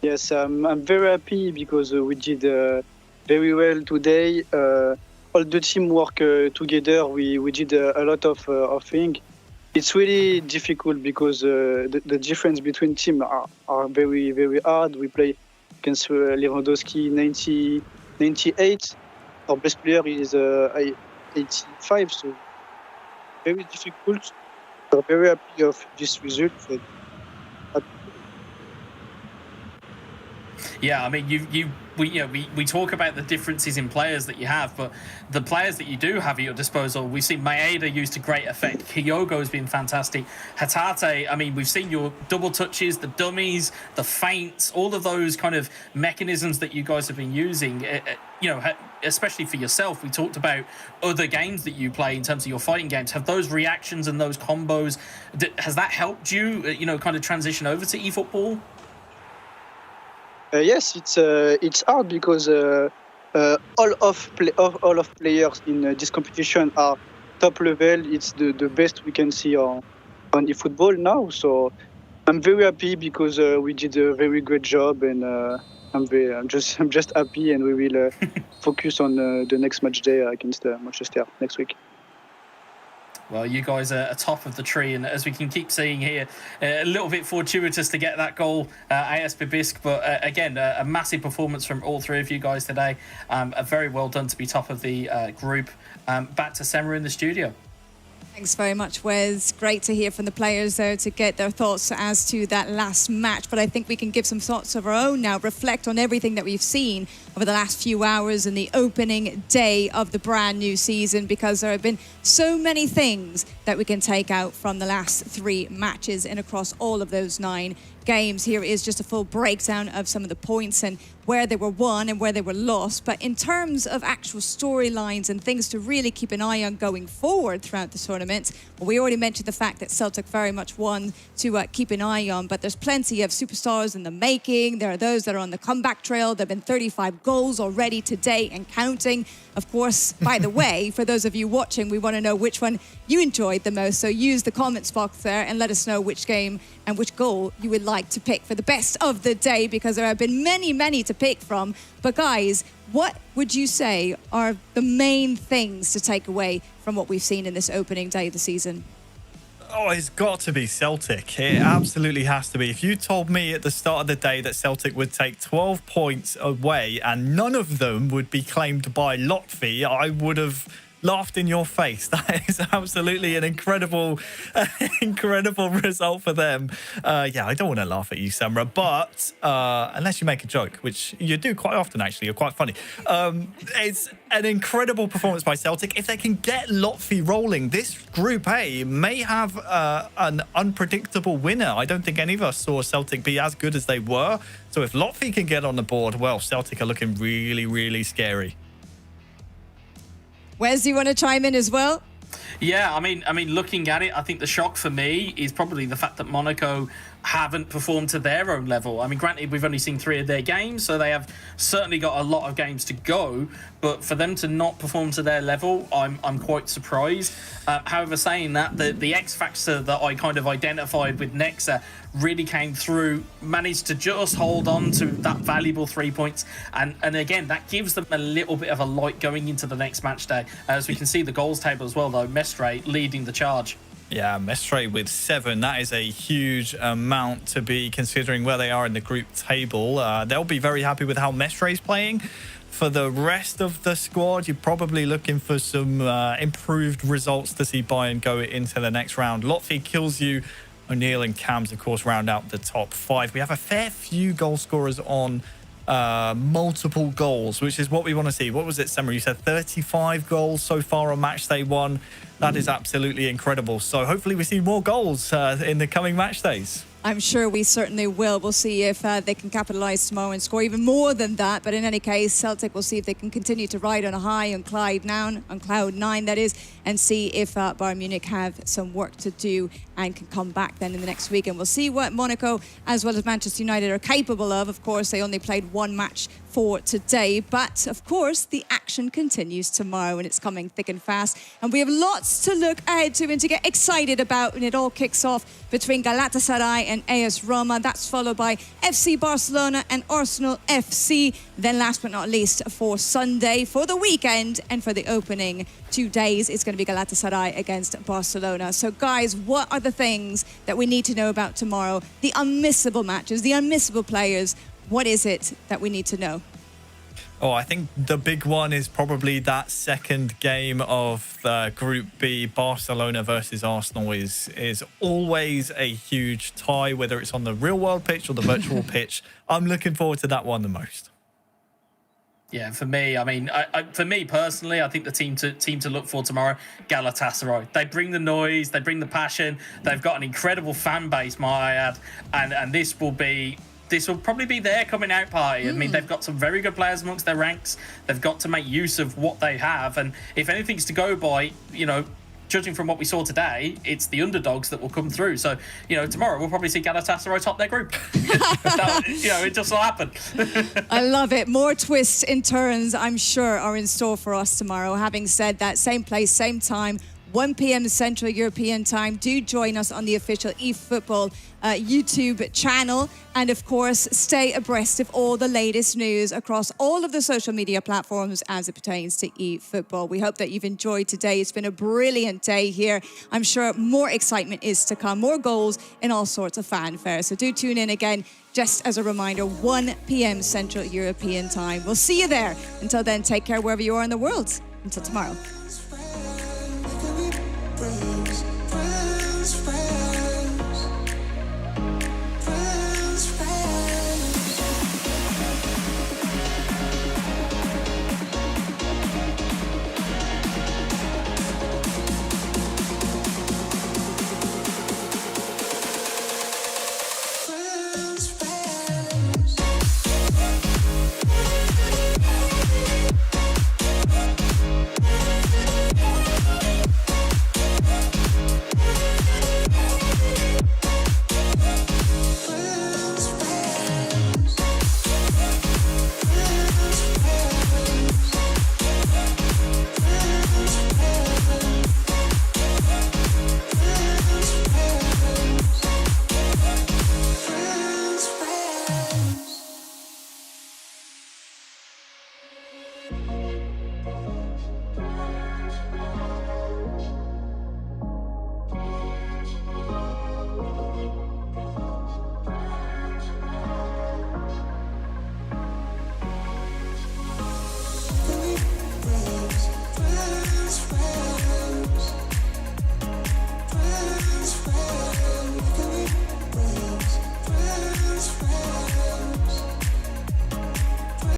Yes, I'm very happy because we did very well today. All the team work together. We did a lot of things. It's really difficult because the difference between teams are very, very hard. We play against Lewandowski 98. Our best player is 85, so very difficult. We're very happy of this result. Yeah, I mean, we talk about the differences in players that you have, but the players that you do have at your disposal, we've seen Maeda used to great effect. Kyogo has been fantastic. Hatate, I mean, we've seen your double touches, the dummies, the feints, all of those kind of mechanisms that you guys have been using. Especially for yourself, we talked about other games that you play in terms of your fighting games. Have those reactions and those combos, has that helped you, kind of transition over to eFootball? Yes, it's hard because all of players in this competition are top level. It's the best we can see on eFootball now. So I'm very happy because we did a very great job, and I'm just happy, and we will focus on the next match day against Manchester next week. Well, you guys are top of the tree, and as we can keep seeing here, a little bit fortuitous to get that goal, AS Babisk, but again, a massive performance from all 3 of you guys today. A very well done to be top of the group. Back to Semra in the studio. Thanks very much, Wes. Great to hear from the players, though, to get their thoughts as to that last match. But I think we can give some thoughts of our own now, reflect on everything that we've seen over the last few hours in the opening day of the brand new season, because there have been so many things that we can take out from the last 3 matches and across all of those 9 games. Here is just a full breakdown of some of the points and where they were won and where they were lost. But in terms of actual storylines and things to really keep an eye on going forward throughout the tournament, well, we already mentioned the fact that Celtic very much won to keep an eye on, but there's plenty of superstars in the making. There are those that are on the comeback trail. There have been 35 goals already today and counting. Of course, by the way, for those of you watching, we want to know which one you enjoyed the most. So use the comments box there and let us know which game and which goal you would like to pick for the best of the day, because there have been many to pick from. But guys, what would you say are the main things to take away from what we've seen in this opening day of the season? Oh, it's got to be Celtic. It absolutely has to be. If you told me at the start of the day that Celtic would take 12 points away and none of them would be claimed by Lotfi, I would have laughed in your face. That is absolutely an incredible result for them. Yeah, I don't want to laugh at you, Semra, but unless you make a joke, which you do quite often, actually. You're quite funny. It's an incredible performance by Celtic. If they can get Lotfi rolling, this Group A may have an unpredictable winner. I don't think any of us saw Celtic be as good as they were. So if Lotfi can get on the board, well, Celtic are looking really scary. Wes, do you want to chime in as well? Yeah, I mean, looking at it, I think the shock for me is probably the fact that Monaco haven't performed to their own level. I mean, granted, we've only seen 3 of their games, so they have certainly got a lot of games to go. But for them to not perform to their level, I'm quite surprised. However, saying that, the X factor that I kind of identified with Nexa really came through, managed to just hold on to that valuable 3 points. And again, that gives them a little bit of a light going into the next match day. As we can see the goals table as well, though, Mestre leading the charge. Yeah, Mestre with 7. That is a huge amount to be considering where they are in the group table. They'll be very happy with how Mestre's playing. For the rest of the squad, you're probably looking for some improved results to see Bayern go into the next round. Lotfi kills you. O'Neill and Cams, of course, round out the top 5. We have a fair few goal scorers on multiple goals, which is what we want to see. What was it, Summer? You said 35 goals so far on match day 1. That is absolutely incredible. So hopefully we see more goals in the coming match days. I'm sure we certainly will. We'll see if they can capitalise tomorrow and score even more than that. But in any case, Celtic will see if they can continue to ride on a high on Cloud 9, that is, and see if Bayern Munich have some work to do and can come back then in the next week. And we'll see what Monaco as well as Manchester United are capable of. Of course, they only played 1 match for today, but of course the action continues tomorrow and it's coming thick and fast, and we have lots to look ahead to and to get excited about, and it all kicks off between Galatasaray and AS Roma. That's followed by FC Barcelona and Arsenal FC. Then last but not least, for Sunday, for the weekend and for the opening 2 days, it's going to be Galatasaray against Barcelona. So guys, what are the things that we need to know about tomorrow? The unmissable matches, the unmissable players. What is it that we need to know? Oh, I think the big one is probably that second game of Group B, Barcelona versus Arsenal is always a huge tie, whether it's on the real world pitch or the virtual pitch. I'm looking forward to that one the most. Yeah, for me, I mean, for me personally, I think the team to look for tomorrow, Galatasaray. They bring the noise, they bring the passion. They've got an incredible fan base, might I add, and this will probably be their coming out party. I mean, they've got some very good players amongst their ranks. They've got to make use of what they have. And if anything's to go by, you know, judging from what we saw today, it's the underdogs that will come through. So, you know, tomorrow we'll probably see Galatasaray top their group. It just will happen. I love it. More twists and turns, I'm sure, are in store for us tomorrow. Having said that, same place, same time, 1 p.m. Central European time. Do join us on the official eFootball YouTube channel. And of course, stay abreast of all the latest news across all of the social media platforms as it pertains to eFootball. We hope that you've enjoyed today. It's been a brilliant day here. I'm sure more excitement is to come, more goals and all sorts of fanfare. So do tune in again. Just as a reminder, 1 p.m. Central European time. We'll see you there. Until then, take care wherever you are in the world. Until tomorrow.